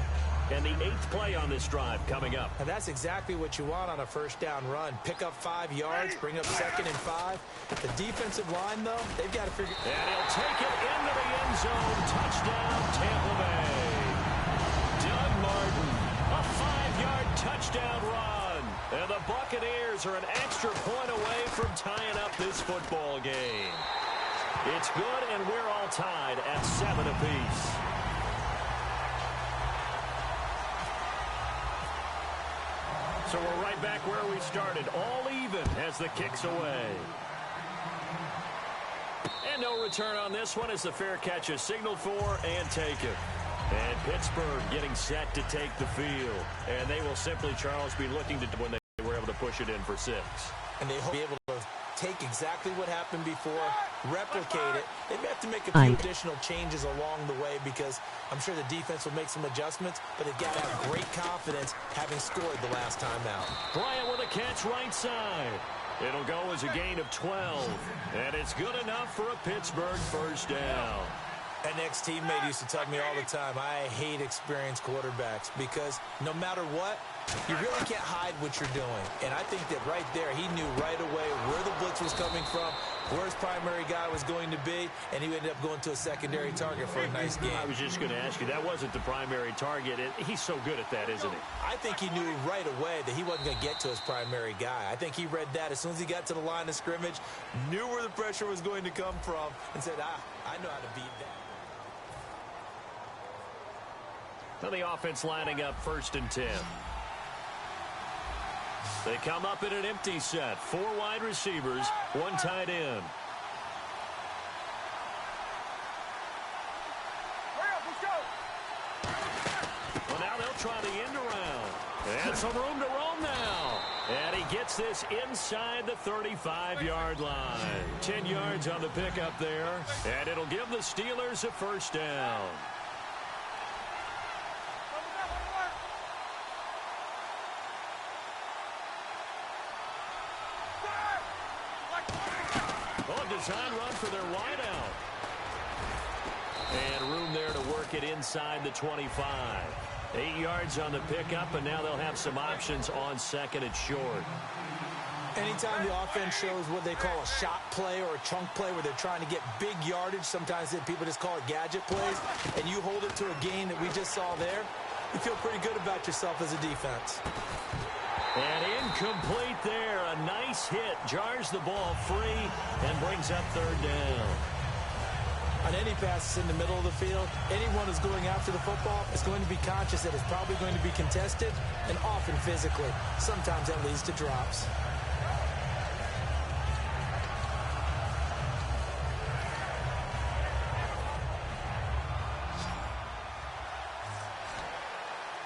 And the 8th play on this drive coming up. And that's exactly what you want on a first down run. Pick up 5 yards, bring up 2nd and 5. The defensive line, though, they've got to figure... And he'll take it into the end zone. Touchdown, Tampa Bay. Doug Martin, a 5-yard touchdown run. And the Buccaneers are an extra point away from tying up this football game. It's good, and we're all tied at 7 apiece. So we're right back where we started, all even as the kick's away. And no return on this one as the fair catch is signaled for and taken. And Pittsburgh getting set to take the field. And they will simply, Charles, be looking to when they were able to push it in for 6. And they hope to be able to take exactly what happened before, replicate it. They may have to make a few additional changes along the way because I'm sure the defense will make some adjustments, but they've got to have great confidence having scored the last time out. Bryant with a catch right side. It'll go as a gain of 12, and it's good enough for a Pittsburgh first down. An ex-teammate used to tell me all the time, I hate experienced quarterbacks because no matter what, you really can't hide what you're doing. And I think that right there, he knew right away where the blitz was coming from, where his primary guy was going to be, and he ended up going to a secondary target for a nice game. I was just going to ask you, that wasn't the primary target. He's so good at that, isn't he? I think he knew right away that he wasn't going to get to his primary guy. I think he read that as soon as he got to the line of scrimmage, knew where the pressure was going to come from, and said, I know how to beat that. Now the offense lining up 1st and 10. They come up in an empty set. 4 wide receivers, 1 tight end. Well, now they'll try the end around. And some room to roam now. And he gets this inside the 35-yard line. 10 yards on the pickup there. And it'll give the Steelers a first down. Design run for their wideout. And room there to work it inside the 25. 8 yards on the pickup, and now they'll have some options on 2nd and short. Anytime the offense shows what they call a shot play or a chunk play where they're trying to get big yardage, sometimes people just call it gadget plays, and you hold it to a gain that we just saw there, you feel pretty good about yourself as a defense. And incomplete there. A nice hit. Jars the ball free and brings up 3rd down. On any passes in the middle of the field, anyone who's going after the football is going to be conscious that it's probably going to be contested and often physically. Sometimes that leads to drops.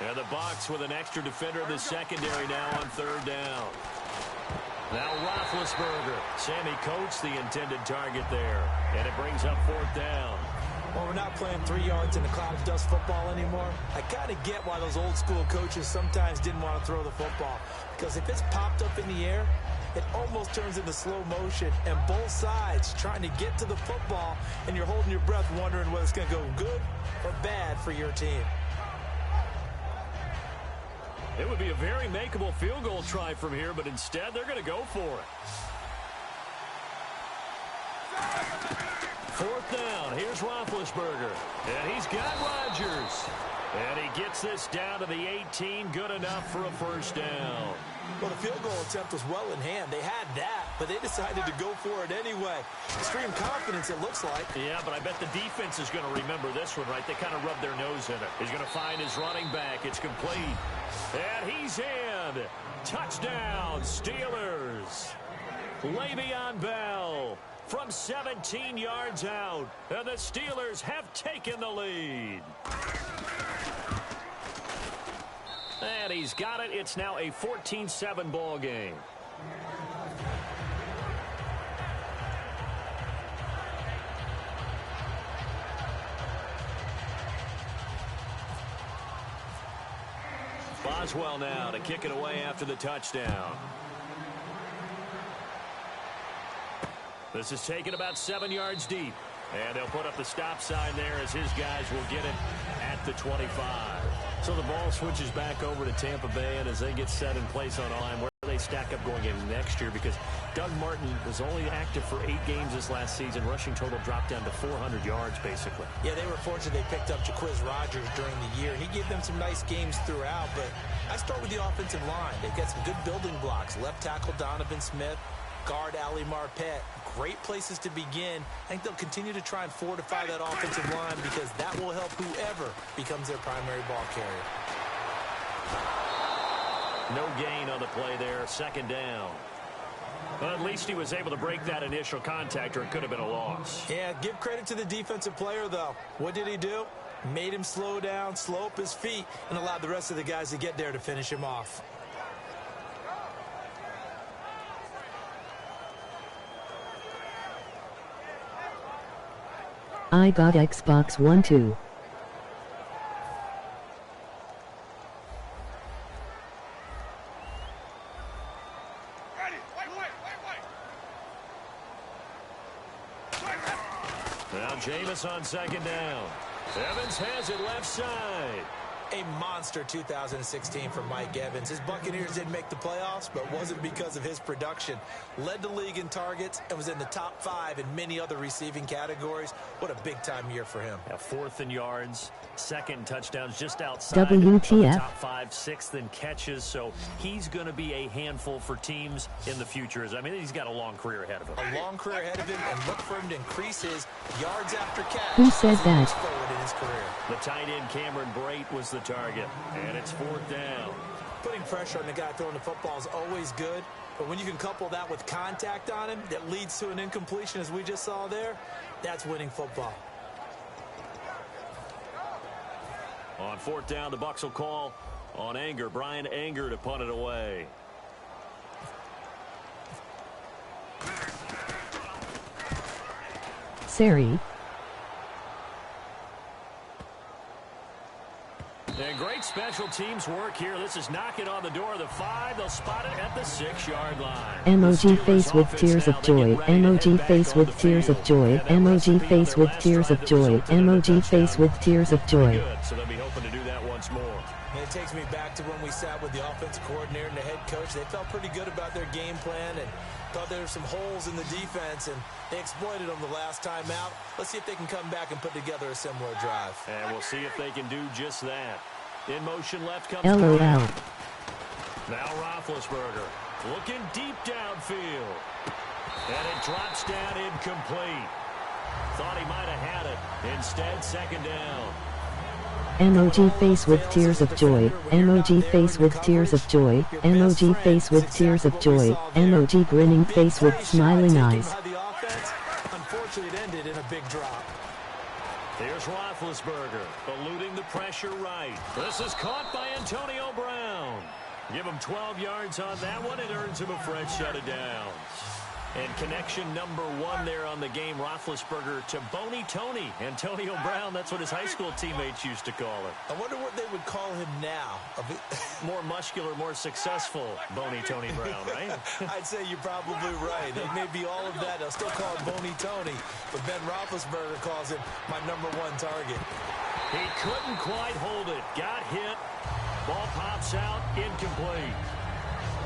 And the Bucs with an extra defender in the secondary now on 3rd down. Now Roethlisberger. Sammy Coates the intended target there. And it brings up 4th down. Well, we're not playing 3 yards in a cloud of dust football anymore. I kind of get why those old school coaches sometimes didn't want to throw the football. Because if it's popped up in the air, it almost turns into slow motion. And both sides trying to get to the football, and you're holding your breath wondering whether it's going to go good or bad for your team. It would be a very makeable field goal try from here, but instead they're going to go for it. 4th down. Here's Roethlisberger. And he's got Rodgers. And he gets this down to the 18. Good enough for a first down. Well, the field goal attempt was well in hand. They had that, but they decided to go for it anyway. Extreme confidence, it looks like. Yeah, but I bet the defense is going to remember this one, right? They kind of rubbed their nose in it. He's going to find his running back. It's complete. And he's in. good. Touchdown, Steelers. Le'Veon Bell from 17 yards out. And the Steelers have taken the lead. And he's got it. It's now a 14-7 ball game. Boswell now to kick it away after the touchdown. This is taken about 7 yards deep. And they'll put up the stop sign there as his guys will get it at the 25. So the ball switches back over to Tampa Bay, and as they get set in place on line, where they stack up going into next year, because Doug Martin was only active for 8 games this last season. Rushing total dropped down to 400 yards, basically. Yeah, they were fortunate they picked up Jaquiz Rogers during the year. He gave them some nice games throughout, but I start with the offensive line. They've got some good building blocks. Left tackle Donovan Smith, guard Ali Marpet. Great places to begin. I think they'll continue to try and fortify that offensive line because that will help whoever becomes their primary ball carrier. No gain on the play there. Second down. Well, at least he was able to break that initial contact, or it could have been a loss. Yeah, give credit to the defensive player, though. What did he do? Made him slow down, slow up his feet, and allowed the rest of the guys to get there to finish him off. I got Xbox One too. Now Jameis on second down. Evans has it left side. A monster 2016 for Mike Evans. His Buccaneers didn't make the playoffs, but wasn't because of his production. Led the league in targets and was in the top 5 in many other receiving categories. What a big-time year for him. 4th in yards, 2nd in touchdowns, just outside WTF. of the top 5, 6th in catches. So he's going to be a handful for teams in the future. I mean, he's got a long career ahead of him. A long career ahead of him, and look for him to increase his yards after catch. Who said as he that? moves forward in his career. The tight end Cameron Brate was the target, and it's 4th down. Putting pressure on the guy throwing the football is always good, but when you can couple that with contact on him that leads to an incompletion, as we just saw there, that's winning football. On 4th down, the Bucs will call on Anger. Brian Anger to punt it away. Sari. And great special teams work here. This is knocking on the door of the 5. They'll spot it at the 6-yard line. Emoji face with tears of joy. Emoji face with tears of joy. Emoji face with tears of joy. Emoji face with tears of joy. Good, so they'll be hoping to do that once more. And it takes me back to when we sat with the offensive coordinator and the head coach. They felt pretty good about their game plan and thought there were some holes in the defense, and they exploited them the last time out. Let's see if they can come back and put together a similar drive. And we'll see if they can do just that. In motion left comes LOL. Brown. Now Roethlisberger looking deep downfield. And it drops down incomplete. Thought he might have had it. Instead, second down. Emoji face with tears of joy. Emoji face with tears of joy. Emoji face with tears of joy. Emoji grinning face with smiling eyes. Unfortunately, it ended in a big drop. Here's Roethlisberger, eluding the pressure right. This is caught by Antonio Brown. Give him 12 yards on that one. It earns him a fresh set of downs. And connection number 1 there on the game, Roethlisberger to Boney Tony. Antonio Brown, that's what his high school teammates used to call him. I wonder what they would call him now. More muscular, more successful Boney Tony Brown, right? I'd say you're probably right. They may be all of that. They'll still call him Boney Tony, but Ben Roethlisberger calls him my number 1 target. He couldn't quite hold it. Got hit. Ball pops out. Incomplete.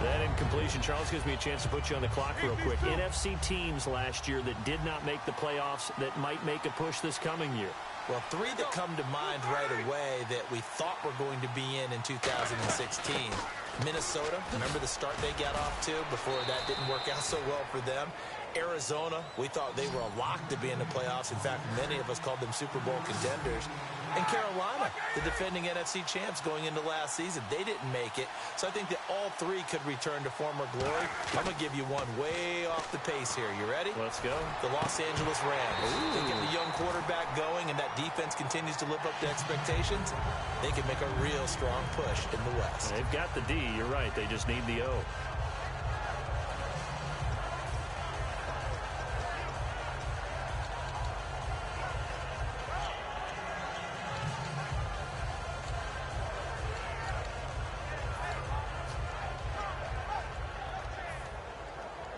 That incompletion, Charles, gives me a chance to put you on the clock real quick. NFC teams last year that did not make the playoffs that might make a push this coming year. Well, 3 that come to mind right away that we thought were going to be in 2016. Minnesota, remember the start they got off to before that didn't work out so well for them. Arizona, we thought they were a lock to be in the playoffs. In fact, many of us called them Super Bowl contenders. And Carolina, the defending NFC champs going into last season, they didn't make it. So I think that all three could return to former glory. I'm going to give you one way off the pace here. You ready? Let's go. The Los Angeles Rams. They get the young quarterback going, and that defense continues to live up to expectations. They can make a real strong push in the West. They've got the D. You're right. They just need the O.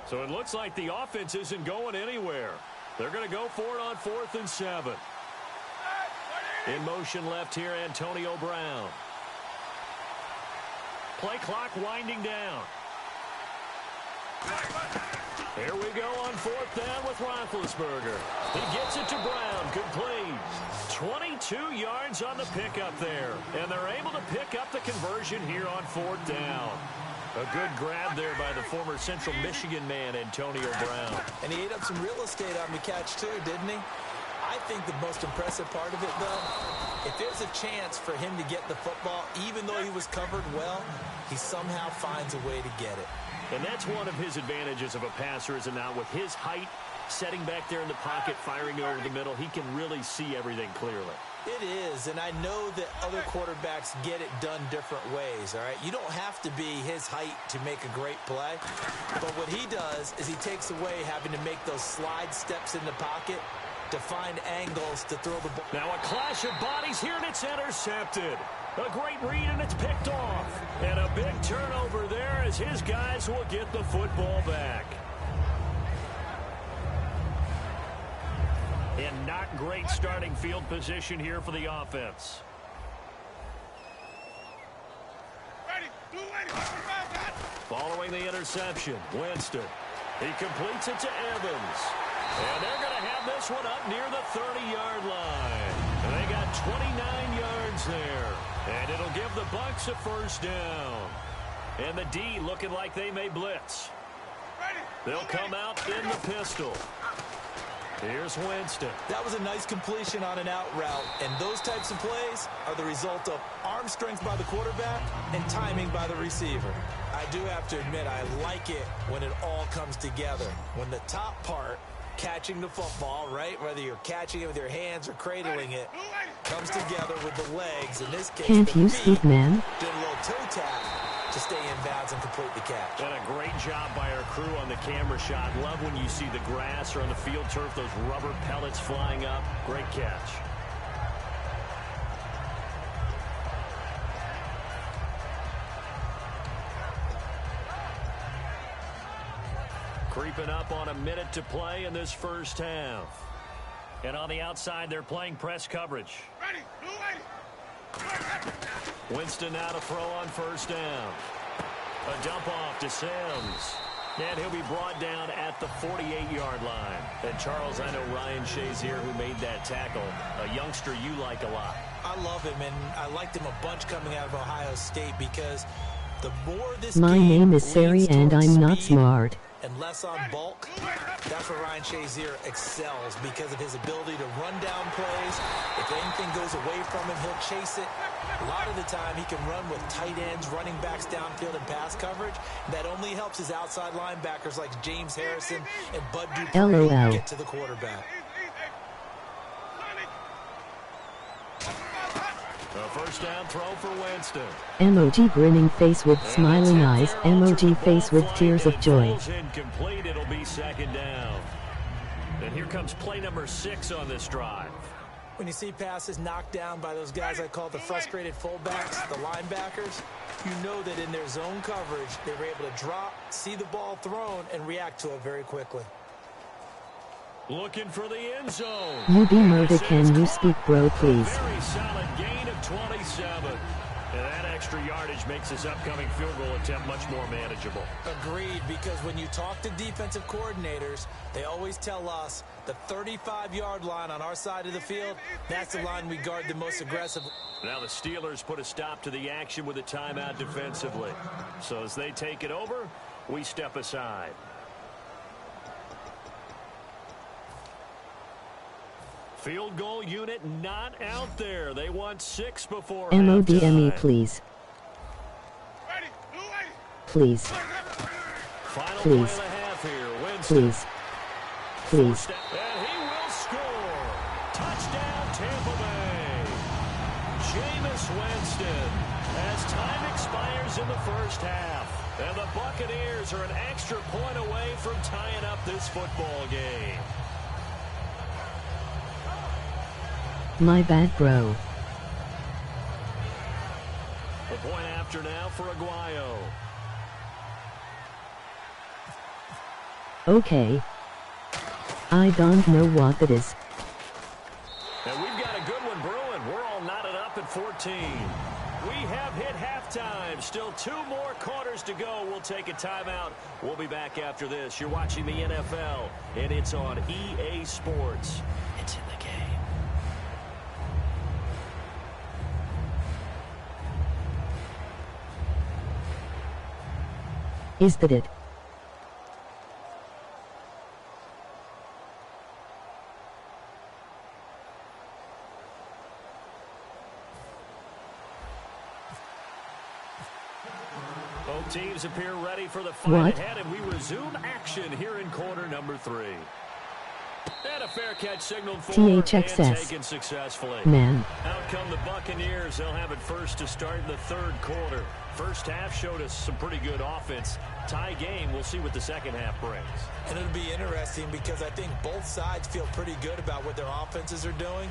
So it looks like the offense isn't going anywhere. They're going to go for it on 4th and 7. In motion left here, Antonio Brown. Play clock winding down. Here we go on 4th down with Roethlisberger. He gets it to Brown. Complete. 22 yards on the pickup there. And they're able to pick up the conversion here on 4th down. A good grab there by the former Central Michigan man, Antonio Brown. And he ate up some real estate on the catch, too, didn't he? I think the most impressive part of it, though, if there's a chance for him to get the football, even though he was covered well, he somehow finds a way to get it. And that's one of his advantages of a passer, is it not? With his height, setting back there in the pocket, firing over the middle, he can really see everything clearly. It is, and I know that other quarterbacks get it done different ways, all right? You don't have to be his height to make a great play, but what he does is he takes away having to make those slide steps in the pocket to find angles to throw the ball. Now a clash of bodies here, and it's intercepted. A great read, and it's picked off. And a big turnover there as his guys will get the football back. And not great starting field position here for the offense. Following the interception, Winston. He completes it to Evans. And they're going to have this one up near the 30-yard line. And they got 29 yards there. And it'll give the Bucs a first down. And the D looking like they may blitz. They'll come out in the pistol. Here's Winston. That was a nice completion on an out route, and those types of plays are the result of arm strength by the quarterback and timing by the receiver. I do have to admit, I like it when it all comes together. When the top part, catching the football, right, whether you're catching it with your hands or cradling it, comes together with the legs. In this case, can't you speak, man? Doing a little toe tap to stay in bounds and complete the catch. And a great job by our crew on the camera shot. Love when you see the grass or on the field turf, those rubber pellets flying up. Great catch. Creeping up on a minute to play in this first half. And on the outside, they're playing press coverage. Winston now to throw on first down. A dump off to Sims. And he'll be brought down at the 48-yard line. And Charles, I know Ryan Shazier, who made that tackle, a youngster you like a lot. I love him, and I liked him a bunch coming out of Ohio State because the more this My name is Sari and I'm not smart. And less on bulk, that's where Ryan Shazier excels because of his ability to run down plays. If anything goes away from him, he'll chase it. A lot of the time, he can run with tight ends, running backs downfield and pass coverage. That only helps his outside linebackers like James Harrison and Bud Dupree get to the quarterback. A first down throw for Winston. Emoji grinning face with smiling eyes. Emoji face with tears of joy. Incomplete. It'll be second down. And here comes play number 6 on this drive. When you see passes knocked down by those guys I call the frustrated fullbacks, the linebackers, you know that in their zone coverage, they were able to drop, see the ball thrown, and react to it very quickly. Looking for the end zone. You be murder, can you speak, bro, please? Very solid gain of 27. And that extra yardage makes this upcoming field goal attempt much more manageable. Agreed, because when you talk to defensive coordinators, they always tell us the 35-yard line on our side of the field, that's the line we guard the most aggressively. Now the Steelers put a stop to the action with a timeout defensively. So as they take it over, we step aside. Field goal unit not out there. They want 6 before MODME, halftime. please. Ready, blue ready. Please. Final Please. play and a half here. Winston. Please. Please. And he will score. Touchdown, Tampa Bay. Jameis Winston. As time expires in the first half. And the Buccaneers are an extra point away from tying up this football game. My bad, bro. The point after now for Aguayo. Okay. I don't know what it is. And we've got a good one brewing. We're all knotted up at 14. We have hit halftime. Still 2 more quarters to go. We'll take a timeout. We'll be back after this. You're watching the NFL, and it's on EA Sports. It's in the game. Is that it? Both teams appear ready for the fight What? ahead, and we resume action here in quarter number 3. And a fair catch signaled for THXS. and taken successfully. Man. Out come the Buccaneers. They'll have it first to start in the 3rd quarter. First half showed us some pretty good offense. Tie game. We'll see what the second half brings. And it'll be interesting because I think both sides feel pretty good about what their offenses are doing.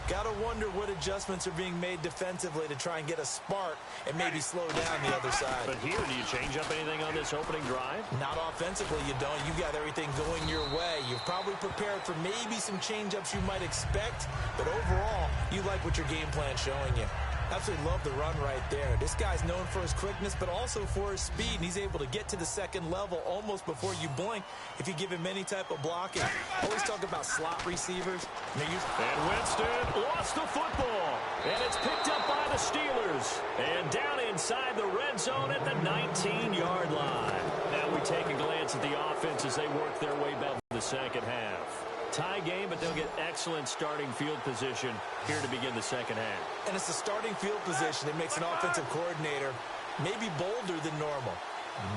Got to wonder what adjustments are being made defensively to try and get a spark and maybe slow down the other side. But here, do you change up anything on this opening drive? Not offensively, you don't. You've got everything going your way. You've probably prepared for maybe some change-ups you might expect, but overall, you like what your game plan's showing you. Absolutely love the run right there. This guy's known for his quickness, but also for his speed, and he's able to get to the second level almost before you blink if you give him any type of blocking. Always talk about slot receivers. And Winston lost the football, and it's picked up by the Steelers. And down inside the red zone at the 19-yard line. Now we take a glance at the offense as they work their way back to the second half. Tie game, but they'll get excellent starting field position here to begin the second half. And it's the starting field position that makes an offensive coordinator maybe bolder than normal.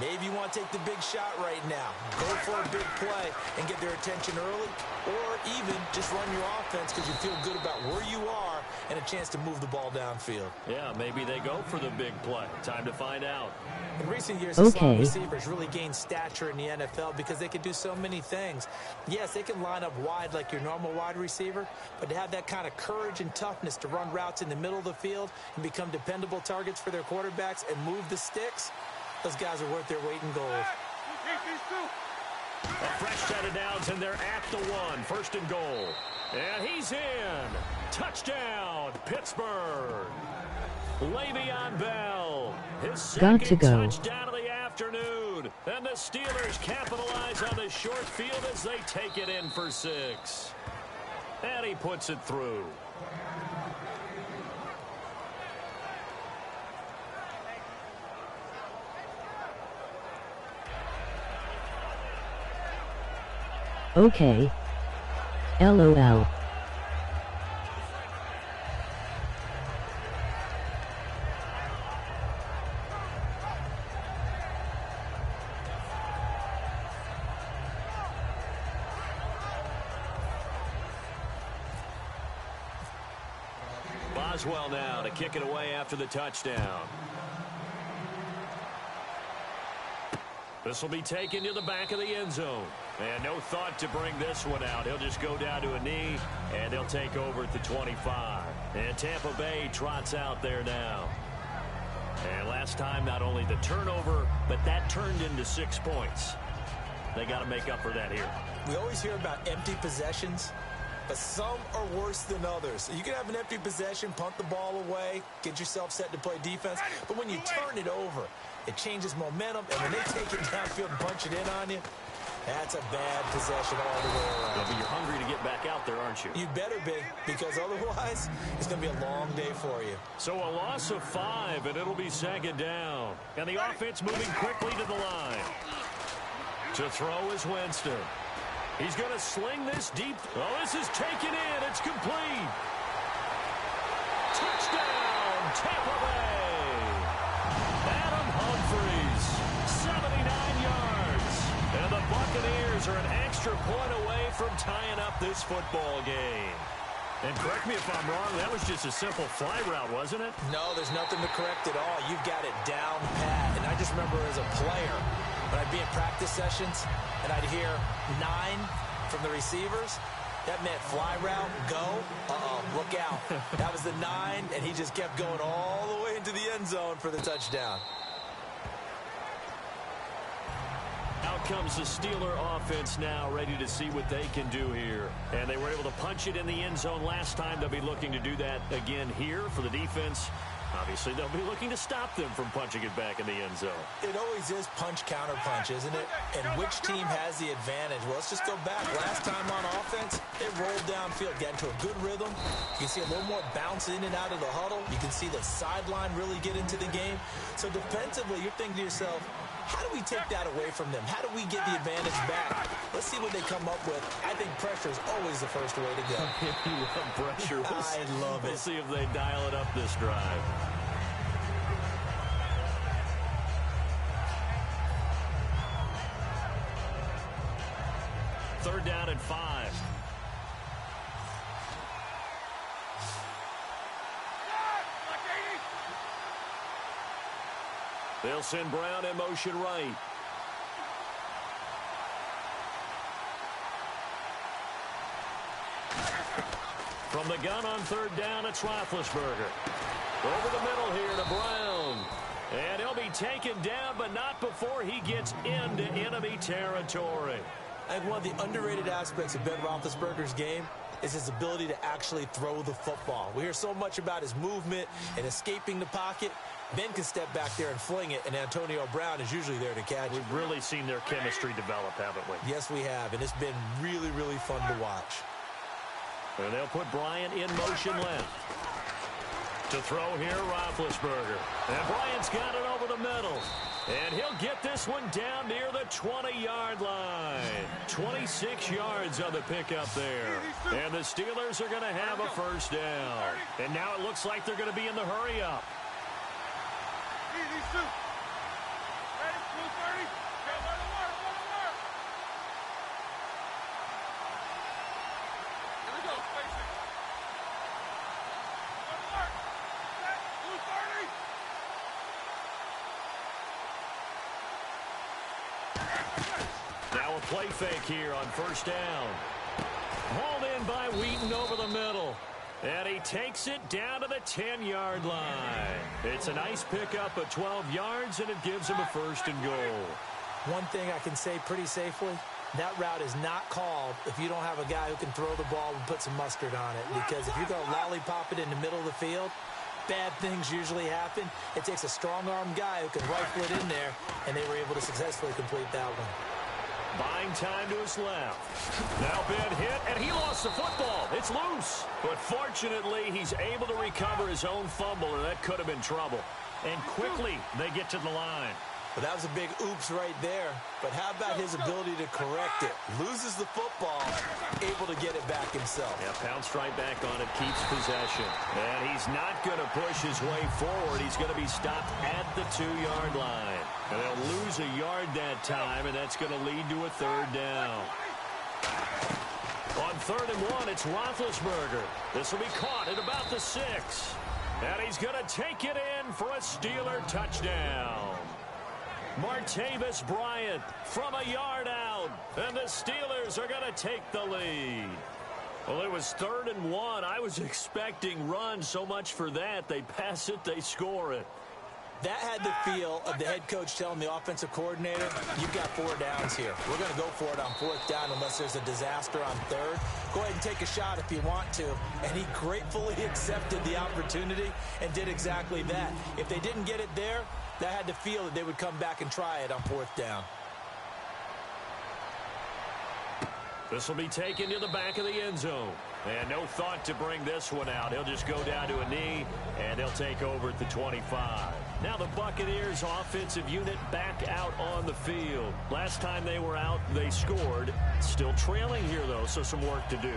Maybe you want to take the big shot right now. Go for a big play and get their attention early, or even just run your offense because you feel good about where you are and a chance to move the ball downfield. Yeah, maybe they go for the big play. Time to find out. In recent years, the slot receivers really gained stature in the NFL because they can do so many things. Yes, they can line up wide like your normal wide receiver, but to have that kind of courage and toughness to run routes in the middle of the field and become dependable targets for their quarterbacks and move the sticks, those guys are worth their weight in gold. A fresh set of downs, and they're at the 1. First and goal. And he's in. Touchdown, Pittsburgh. Le'Veon Bell. His second touchdown of the afternoon. And the Steelers capitalize on the short field as they take it in for 6. And he puts it through. Okay. LOL. Boswell now to kick it away after the touchdown. This will be taken to the back of the end zone. And no thought to bring this one out. He'll just go down to a knee, and they'll take over at the 25. And Tampa Bay trots out there now. And last time, not only the turnover, but that turned into 6 points. They got to make up for that here. We always hear about empty possessions, but some are worse than others. You can have an empty possession, punt the ball away, get yourself set to play defense, but when you turn it over, it changes momentum, and when they take it downfield and punch it in on you, that's a bad possession all the way around. Yeah, but you're hungry to get back out there, aren't you? You better be, because otherwise, it's going to be a long day for you. So a loss of 5, and it'll be second down. And the offense moving quickly to the line. To throw is Winston. He's going to sling this deep. Oh, this is taken in. It's complete. Touchdown, Tampa Bay. Adam Humphries, 79 yards. And the Buccaneers are an extra point away from tying up this football game. And correct me if I'm wrong, that was just a simple fly route, wasn't it? No, there's nothing to correct at all. You've got it down pat. And I just remember as a player, when I'd be in practice sessions and I'd hear 9 from the receivers, that meant fly route, go, look out. That was the 9, and he just kept going all the way into the end zone for the touchdown. Out comes the Steeler offense now, ready to see what they can do here. And they were able to punch it in the end zone last time. They'll be looking to do that again here for the defense. Obviously, they'll be looking to stop them from punching it back in the end zone. It always is punch, counter punch, isn't it? And which team has the advantage? Well, let's just go back. Last time on offense, they rolled downfield, got into a good rhythm. You can see a little more bounce in and out of the huddle. You can see the sideline really get into the game. So defensively, you're thinking to yourself, how do we take that away from them? How do we get the advantage back? Let's see what they come up with. I think pressure is always the first way to go. You love pressure. I love it. We'll see if they dial it up this drive. Third down and 5. They'll send Brown in motion right. From the gun on third down, it's Roethlisberger. Over the middle here to Brown. And he'll be taken down, but not before he gets into enemy territory. I think one of the underrated aspects of Ben Roethlisberger's game is his ability to actually throw the football. We hear so much about his movement and escaping the pocket. Ben can step back there and fling it, and Antonio Brown is usually there to catch it. We've really seen their chemistry develop, haven't we? Yes, we have, and it's been really, really fun to watch. And they'll put Bryant in motion left. To throw here, Roethlisberger. And Bryant's got it over the middle. And he'll get this one down near the 20-yard line. 26 yards on the pickup there. And the Steelers are going to have a first down. And now it looks like they're going to be in the hurry-up. These two. Ready? 230. Go by the mark. Here we go. Face it. By the mark. Set. 230. Now a play fake here on first down. Hauled in by Wheaton over the middle. And he takes it down to the 10-yard line. It's a nice pickup of 12 yards, and it gives him a first and goal. One thing I can say pretty safely, that route is not called if you don't have a guy who can throw the ball and put some mustard on it. Because if you're going to lollipop it in the middle of the field, bad things usually happen. It takes a strong-armed guy who can rifle it in there, and they were able to successfully complete that one. Buying time to his left. Now Ben hit, and he lost the football. It's loose. But fortunately, he's able to recover his own fumble, or that could have been trouble. And quickly, they get to the line. But that was a big oops right there. But how about his ability to correct it? Loses the football, able to get it back himself. Yeah, pounced right back on it, keeps possession. And he's not going to push his way forward. He's going to be stopped at the 2-yard line. And they'll lose a yard that time, and that's going to lead to a third down. On 3rd and 1, it's Roethlisberger. This will be caught at about the 6. And he's going to take it in for a Steeler touchdown. Martavis Bryant from a yard out, and the Steelers are going to take the lead. Well, it was 3rd and 1. I was expecting run, so much for that. They pass it, they score it. That had the feel of the head coach telling the offensive coordinator, you've got 4 downs here. We're going to go for it on 4th down unless there's a disaster on 3rd. Go ahead and take a shot if you want to. And he gratefully accepted the opportunity and did exactly that. If they didn't get it there, that had the feel that they would come back and try it on 4th down. This will be taken to the back of the end zone. And no thought to bring this one out. He'll just go down to a knee, and they'll take over at the 25. Now the Buccaneers offensive unit back out on the field. Last time they were out, they scored. Still trailing here, though, so some work to do.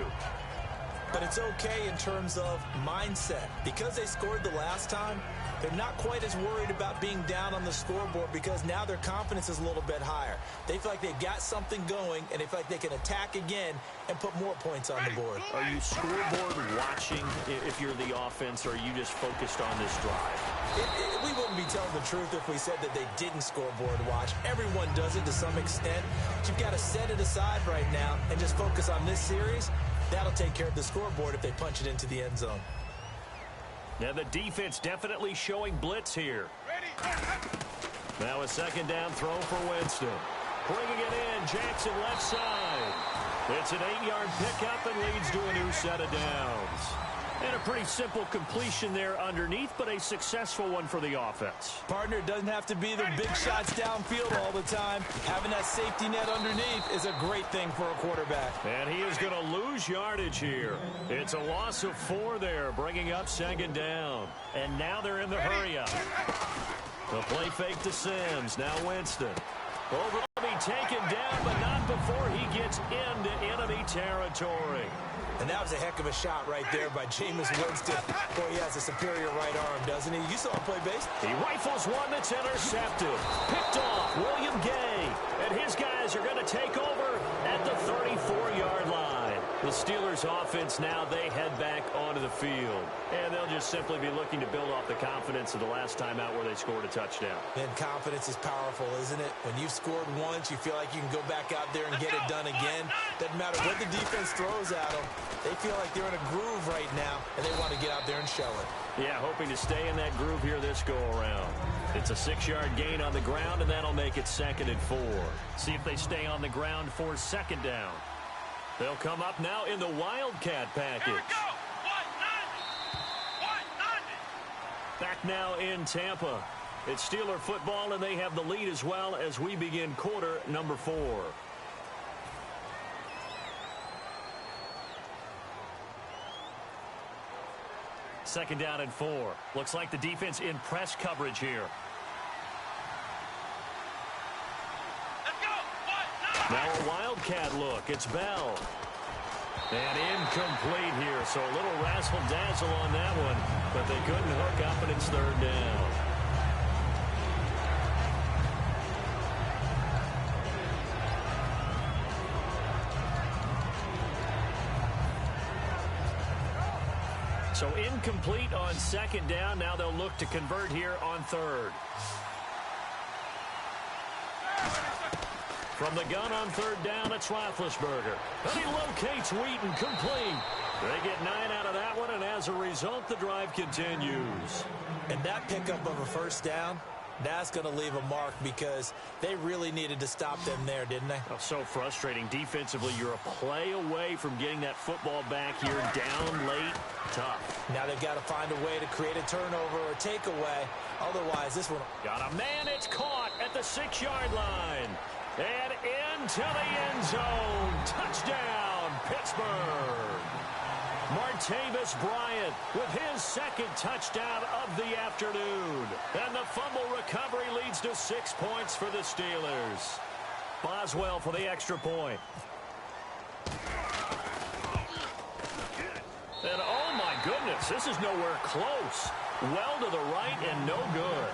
But it's okay in terms of mindset. Because they scored the last time, they're not quite as worried about being down on the scoreboard because now their confidence is a little bit higher. They feel like they've got something going, and they feel like they can attack again and put more points on the board. Are you scoreboard watching if you're the offense, or are you just focused on this drive? We wouldn't be telling the truth if we said that they didn't scoreboard watch. Everyone does it to some extent. But you've got to set it aside right now and just focus on this series. That'll take care of the scoreboard if they punch it into the end zone. Now the defense definitely showing blitz here. Now a second down throw for Winston. Bringing it in, Jackson left side. It's an 8-yard pickup and leads to a new set of downs. And a pretty simple completion there underneath, but a successful one for the offense. Partner, it doesn't have to be the big shots downfield all the time. Having that safety net underneath is a great thing for a quarterback. And he is going to lose yardage here. It's a loss of 4 there, bringing up second down. And now they're in the hurry-up. The play fake to Sims. Now Winston. Over to be taken down, but not before he gets into enemy territory. And that was a heck of a shot right there by Jameis Winston. Boy, he has a superior right arm, doesn't he? You saw him play base. He rifles one that's intercepted. Picked off William Gay. And his guys are going to take over at the 34-yard line. The Steelers offense now, they head back onto the field. And they'll just simply be looking to build off the confidence of the last time out where they scored a touchdown. And confidence is powerful, isn't it? When you've scored once, you feel like you can go back out there and get it done again. Doesn't matter what the defense throws at them. They feel like they're in a groove right now, and they want to get out there and show it. Yeah, hoping to stay in that groove here this go-around. It's a 6-yard gain on the ground, and that'll make it 2nd and 4. See if they stay on the ground for second down. They'll come up now in the Wildcat package. Here we go. 1-9. Back now in Tampa. It's Steeler football, and they have the lead as well as we begin quarter number 4. Second down and 4. Looks like the defense in press coverage here. Let's go. 1-9. Now a Wildcat look. It's Bell. And incomplete here. So a little razzle-dazzle on that one. But they couldn't hook up, and it's 3rd down. So incomplete on second down. Now they'll look to convert here on 3rd. From the gun on 3rd down, it's Roethlisberger. And he locates Wheaton, complete. They get 9 out of that one, and as a result, the drive continues. And that pickup of a first down, that's going to leave a mark because they really needed to stop them there, didn't they? Oh, so frustrating. Defensively, you're a play away from getting that football back here, down late. Tough. Now they've got to find a way to create a turnover or takeaway. Otherwise, this one... Got a man. It's caught at the 6-yard line. And into the end zone. Touchdown, Pittsburgh. Martavis Bryant with his 2nd touchdown of the afternoon. And the fumble recovery leads to 6 points for the Steelers. Boswell for the extra point. And oh my goodness, this is nowhere close. Well to the right and no good.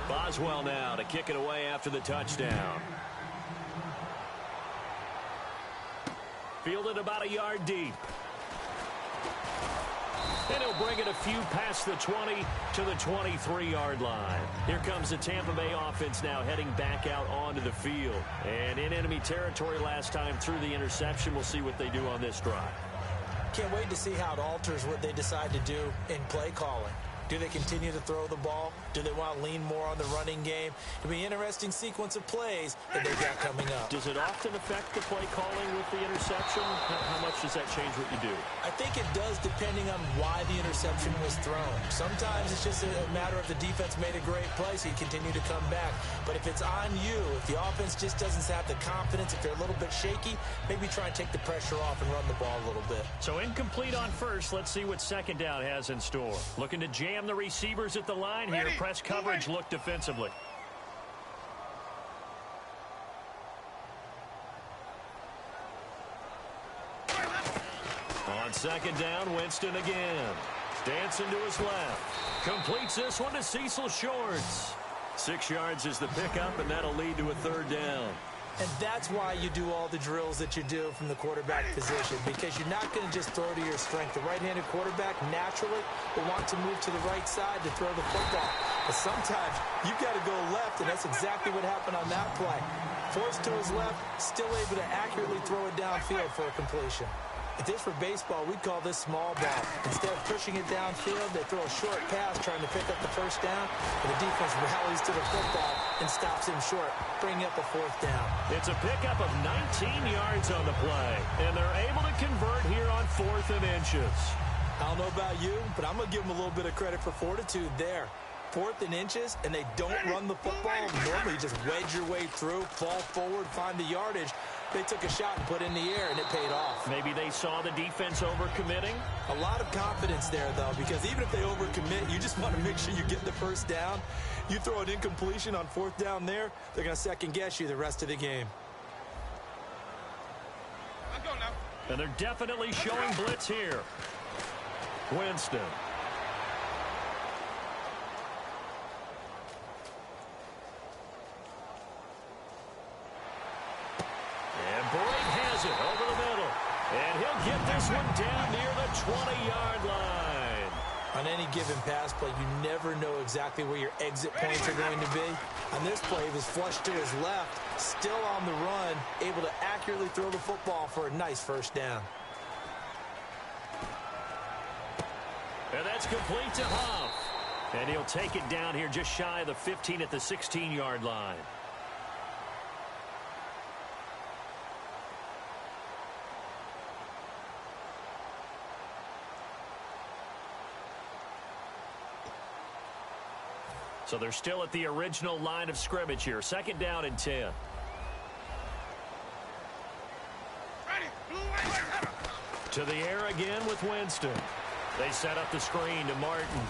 Boswell now to kick it away after the touchdown. Fielded about a yard deep. And he'll bring it a few past the 20 to the 23-yard line. Here comes the Tampa Bay offense now heading back out onto the field. And in enemy territory last time through the interception. We'll see what they do on this drive. Can't wait to see how it alters what they decide to do in play calling. Do they continue to throw the ball? Do they want to lean more on the running game? It'll be an interesting sequence of plays that they've got coming up. Does it often affect the play calling with the interception? How much does that change what you do? I think it does, depending on why the interception was thrown. Sometimes it's just a matter of the defense made a great play, so you continue to come back. But if it's on you, if the offense just doesn't have the confidence, if they're a little bit shaky, maybe try and take the pressure off and run the ball a little bit. So incomplete on first. Let's see what second down has in store. Looking to jam the receivers at the line here. Press coverage, look defensively. On second down, Winston again. Dancing to his left. Completes this one to Cecil Shorts. 6 yards is the pickup, and that'll lead to a third down. And that's why you do all the drills that you do from the quarterback position, because you're not going to just throw to your strength. The right-handed quarterback naturally will want to move to the right side to throw the football. But sometimes you've got to go left, and that's exactly what happened on that play. Forced to his left, still able to accurately throw it downfield for a completion. If this were baseball, we'd call this small ball. Instead of pushing it downfield, they throw a short pass trying to pick up the first down, and the defense rallies to the football and stops him short, bringing up a fourth down. It's a pickup of 19 yards on the play, and they're able to convert here on 4th and inches. I don't know about you, but I'm going to give them a little bit of credit for fortitude there. 4th and inches, and they don't run the football. Normally, you just wedge your way through, fall forward, find the yardage. They took a shot and put it in the air, and it paid off. Maybe they saw the defense overcommitting. A lot of confidence there, though, because even if they overcommit, you just want to make sure you get the first down. You throw an incompletion on 4th down there, they're going to second-guess you the rest of the game. Let's go now. And they're definitely showing blitz here. Winston. Boyd has it over the middle. And he'll get this one down near the 20-yard line. On any given pass play, you never know exactly where your exit points are going to be. On this play, he was flushed to his left, still on the run, able to accurately throw the football for a nice first down. And that's complete to Huff. And he'll take it down here just shy of the 15 at the 16-yard line. So they're still at the original line of scrimmage here. 2nd down and 10. To the air again with Winston. They set up the screen to Martin.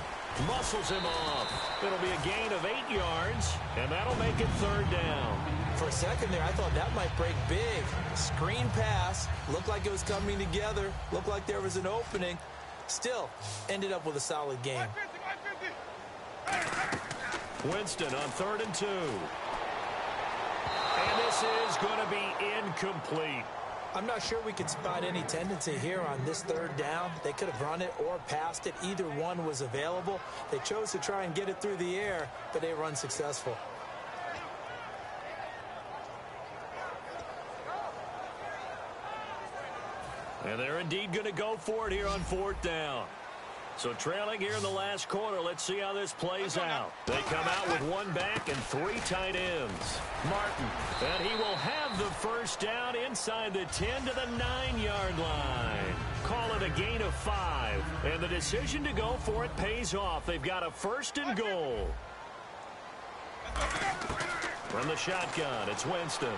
Muscles him off. It'll be a gain of 8 yards, and that'll make it 3rd down. For a second there, I thought that might break big. Screen pass. Looked like it was coming together. Looked like there was an opening. Still, ended up with a solid game. Winston on 3rd and 2. And this is going to be incomplete. I'm not sure we could spot any tendency here on this 3rd down. They could have run it or passed it. Either one was available. They chose to try and get it through the air, but they were unsuccessful. And they're indeed going to go for it here on 4th down. So trailing here in the last quarter, let's see how this plays out. They come out with 1 back and 3 tight ends. Martin, and he will have the first down inside the 10 to the 9-yard line. Call it a gain of 5, and the decision to go for it pays off. They've got a 1st and goal. From the shotgun, it's Winston.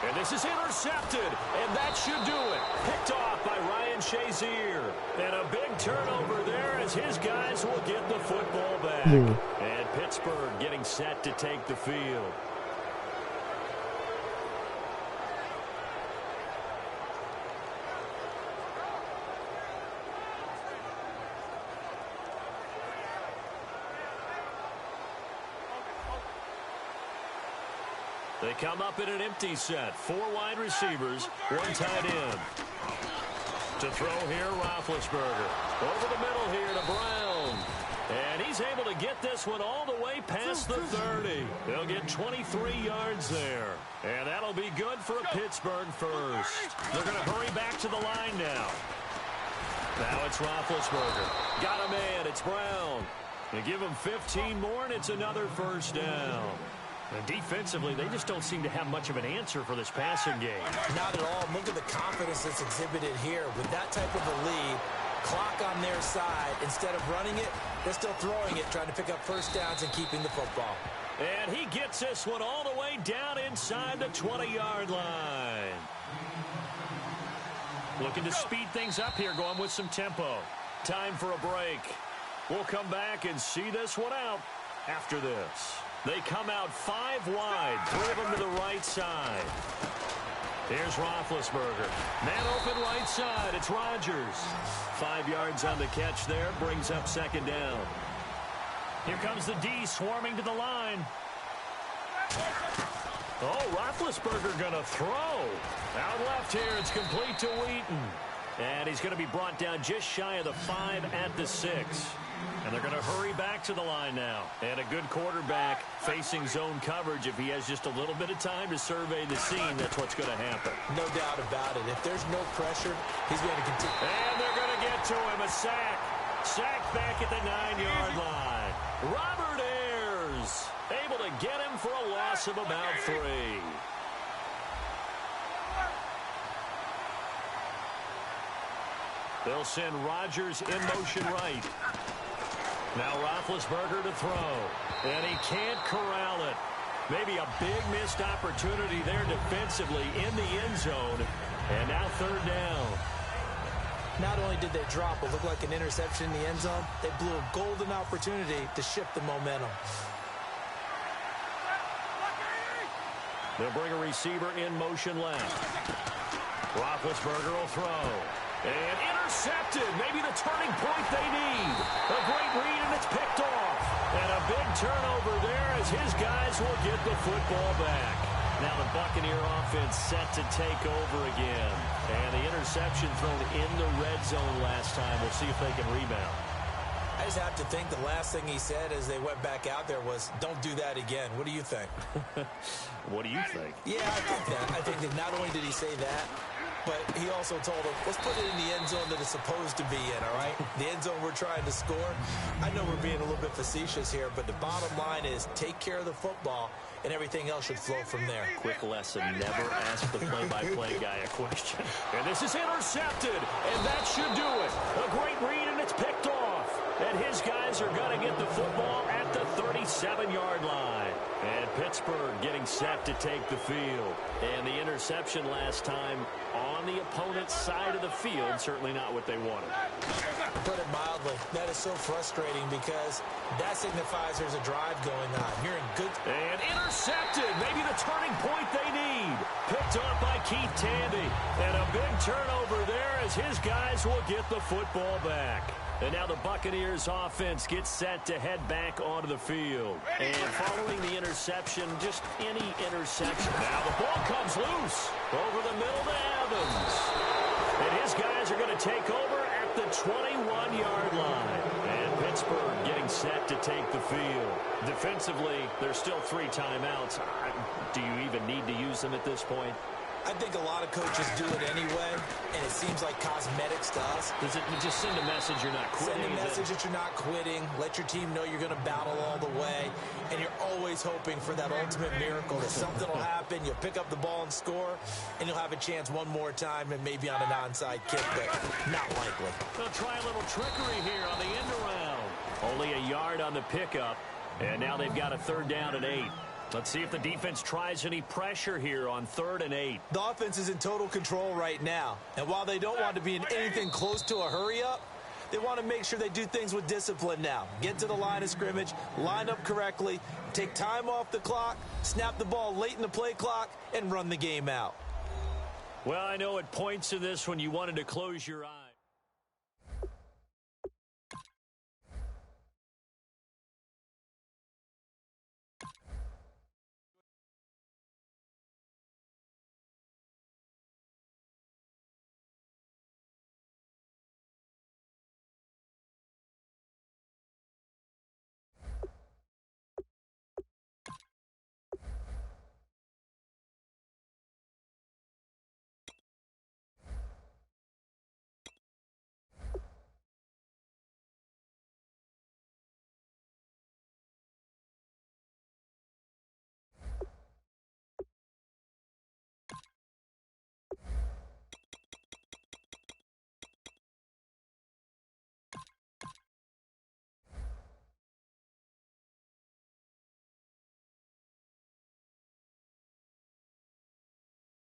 And this is intercepted, and that should do it. Picked off by Ryan Shazier. And a big turnover there as his guys will get the football back. And Pittsburgh getting set to take the field. They come up in an empty set. 4 wide receivers, 1 tight end. To throw here, Roethlisberger. Over the middle here to Brown. And he's able to get this one all the way past the 30. They'll get 23 yards there. And that'll be good for a Pittsburgh first. They're going to hurry back to the line now. Now it's Roethlisberger. Got a man. It's Brown. They give him 15 more, and it's another first down. And defensively, they just don't seem to have much of an answer for this passing game. Not at all. Look at the confidence that's exhibited here. With that type of a lead, clock on their side, instead of running it, they're still throwing it, trying to pick up first downs and keeping the football. And he gets this one all the way down inside the 20-yard line. Looking to speed things up here, going with some tempo. Time for a break. We'll come back and see this one out after this. They come out 5 wide, 3 of them to the right side. Here's Roethlisberger. Man open right side. It's Rodgers. 5 yards on the catch there. Brings up second down. Here comes the D swarming to the line. Oh, Roethlisberger going to throw. Out left here, it's complete to Wheaton. And he's going to be brought down just shy of the 5 at the 6. And they're going to hurry back to the line now. And a good quarterback facing zone coverage. If he has just a little bit of time to survey the scene, that's what's going to happen. No doubt about it. If there's no pressure, he's going to continue. And they're going to get to him. A sack. Sack back at the 9-yard line. Robert Ayers able to get him for a loss of about 3. They'll send Rodgers in motion right. Now Roethlisberger to throw. And he can't corral it. Maybe a big missed opportunity there defensively in the end zone. And now third down. Not only did they drop what looked like an interception in the end zone, they blew a golden opportunity to shift the momentum. They'll bring a receiver in motion left. Roethlisberger will throw. And intercepted. Maybe the turning point they need. A great read, and it's picked off. And a big turnover there as his guys will get the football back. Now the Buccaneer offense set to take over again. And the interception thrown in the red zone last time. We'll see if they can rebound. I just have to think the last thing he said as they went back out there was, don't do that again. What do you think? What do you think? Yeah, I think that. I think that not only did he say that, but he also told them, let's put it in the end zone that it's supposed to be in, all right? The end zone we're trying to score. I know we're being a little bit facetious here, but the bottom line is take care of the football, and everything else should flow from there. Quick lesson, never ask the play-by-play guy a question. And this is intercepted, and that should do it. A great read, and it's picked off. And his guys are going to get the football at the 37-yard line. And Pittsburgh getting set to take the field. And the interception last time on the opponent's side of the field, certainly not what they wanted. Put it mildly, that is so frustrating because that signifies there's a drive going on. You're in good... And intercepted, maybe the turning point they need. Picked off by Keith Tandy. And a big turnover there as his guys will get the football back. And now the Buccaneers offense gets set to head back onto the field. And following the interception, just any interception. Now the ball comes loose over the middle to Evans. And his guys are going to take over at the 21-yard line. And Pittsburgh getting set to take the field. Defensively, there's still 3 timeouts. Do you even need to use them at this point? I think a lot of coaches do it anyway, and it seems like cosmetics to us. Does it just send a message you're not quitting? Send a message that you're not quitting. Let your team know you're going to battle all the way, and you're always hoping for that ultimate miracle that something will happen, you'll pick up the ball and score, and you'll have a chance one more time and maybe on an onside kick, but not likely. They'll try a little trickery here on the end around. Only a yard on the pickup, and now they've got a third down and 8. Let's see if the defense tries any pressure here on 3rd and 8. The offense is in total control right now. And while they don't want to be in anything close to a hurry-up, they want to make sure they do things with discipline now. Get to the line of scrimmage, line up correctly, take time off the clock, snap the ball late in the play clock, and run the game out. Well, I know at points in this when you wanted to close your eyes.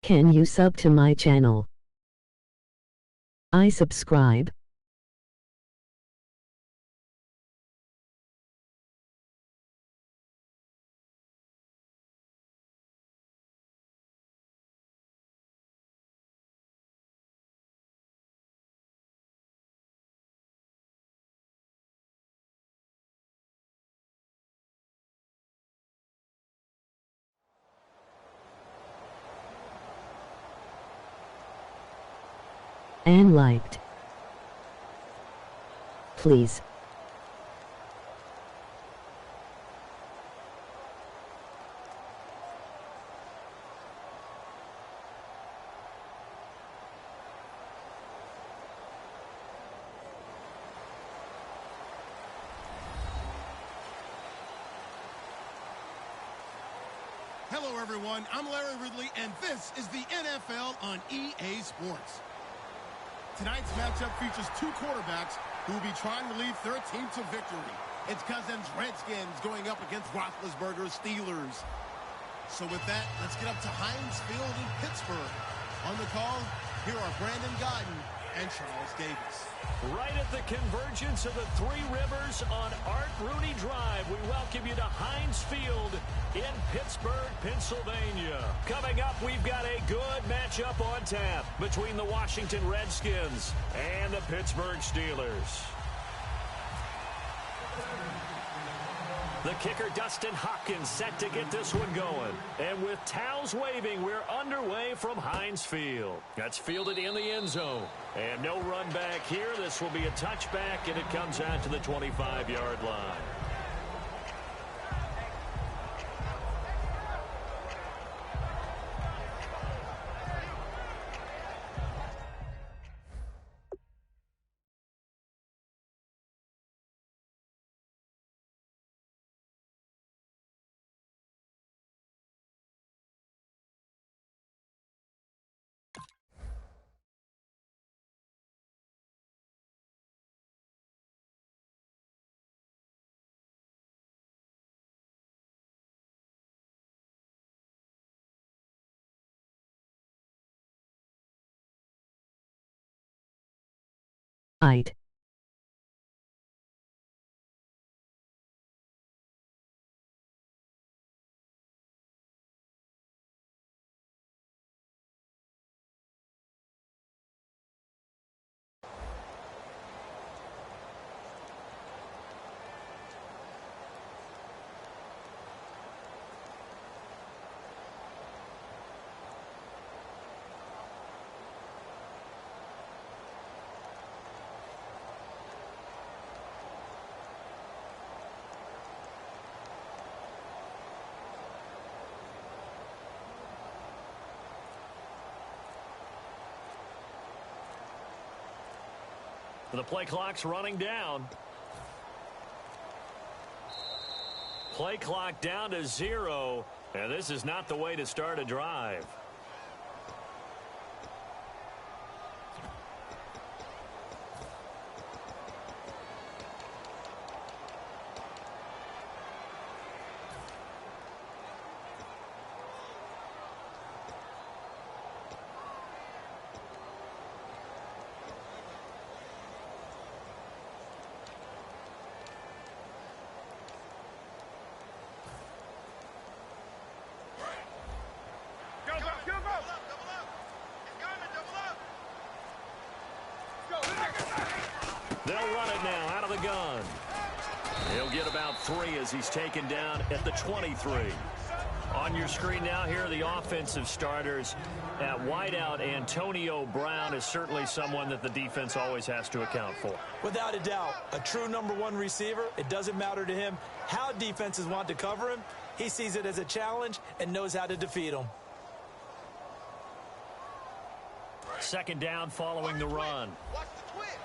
Can you sub to my channel? I subscribe. And liked. Please. Hello, everyone. I'm Larry Ridley, and this is the NFL on EA Sports. Tonight's matchup features two quarterbacks who will be trying to lead their team to victory. It's Cousins Redskins going up against Roethlisberger's Steelers. So with that, let's get up to Heinz Field in Pittsburgh. On the call, here are Brandon Guyton and Charles Davis. Right at the convergence of the Three Rivers on Art Rooney Drive, we welcome you to Heinz Field in Pittsburgh, Pennsylvania. Coming up, we've got a good matchup on tap between the Washington Redskins and the Pittsburgh Steelers. The kicker, Dustin Hopkins, set to get this one going. And with towels waving, we're underway from Heinz Field. That's fielded in the end zone. And no run back here. This will be a touchback, and it comes out to the 25-yard line. I'd. The play clock's running down. Play clock down to 0, and this is not the way to start a drive. They'll run it now out of the gun. He'll get about 3 as he's taken down at the 23. On your screen now, here are the offensive starters. At wideout, Antonio Brown is certainly someone that the defense always has to account for. Without a doubt, a true #1 receiver. It doesn't matter to him how defenses want to cover him. He sees it as a challenge and knows how to defeat them. Second down following the run. Watch the twist.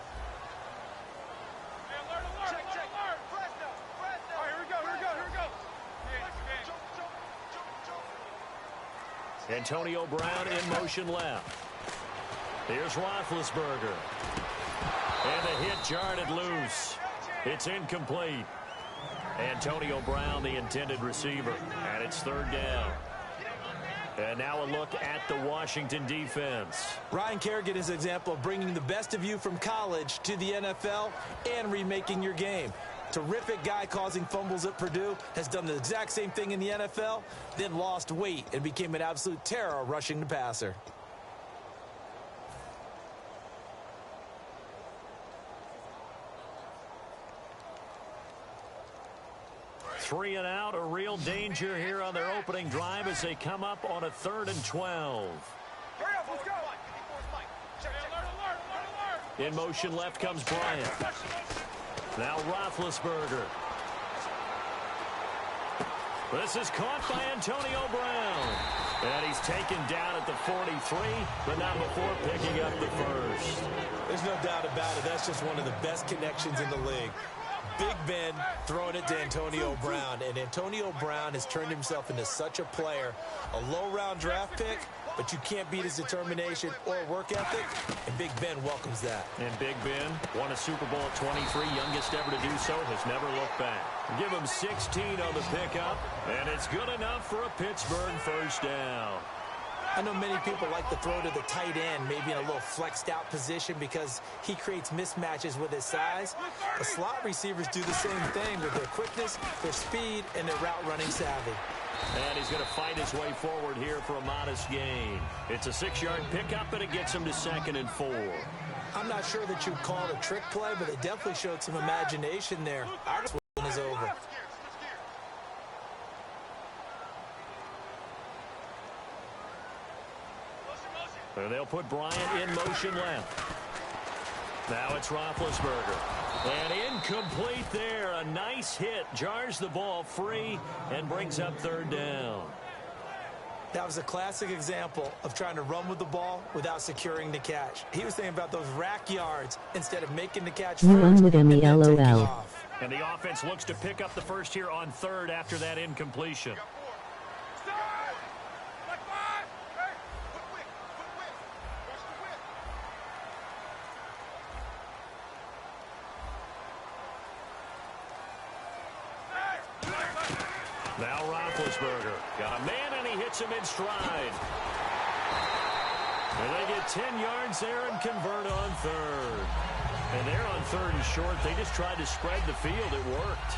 Hey, alert, alert, check, alert, alert. Press now, press now. All right, here we go, here we go, here we go. Antonio Brown in motion left. Here's Roethlisberger. And the hit jarred it loose. It's incomplete. Antonio Brown, the intended receiver, and it's third down. And now a look at the Washington defense. Ryan Kerrigan is an example of bringing the best of you from college to the NFL and remaking your game. Terrific guy causing fumbles at Purdue, has done the exact same thing in the NFL, then lost weight and became an absolute terror rushing the passer. Three and out, a real danger here on their opening drive as they come up on a 3rd and 12. Hurry up, let's go. In motion left comes Bryant. Now Roethlisberger. This is caught by Antonio Brown. And he's taken down at the 43, but not before picking up the first. There's no doubt about it. That's just one of the best connections in the league. Big Ben throwing it to Antonio Brown, and Antonio Brown has turned himself into such a player. A low-round draft pick, but you can't beat his determination or work ethic, and Big Ben welcomes that. And Big Ben won a Super Bowl at 23, youngest ever to do so, has never looked back. Give him 16 on the pickup, and it's good enough for a Pittsburgh first down. I know many people like to throw to the tight end, maybe in a little flexed out position because he creates mismatches with his size. The slot receivers do the same thing with their quickness, their speed, and their route running savvy. And he's going to fight his way forward here for a modest gain. It's a 6-yard pickup, and it gets him to 2nd and 4. I'm not sure that you'd call it a trick play, but it definitely showed some imagination there. Our one is over. And they'll put Bryant in motion left. Now it's Roethlisberger. And incomplete there. A nice hit. Jars the ball free and brings up 3rd down. That was a classic example of trying to run with the ball without securing the catch. He was thinking about those rack yards instead of making the catch You first won with and then taking MELOL. off. And the offense looks to pick up the first here on 3rd after that incompletion. Now Roethlisberger got a man, and he hits him in stride. And they get 10 yards there and convert on 3rd. And they're on 3rd and short. They just tried to spread the field. It worked.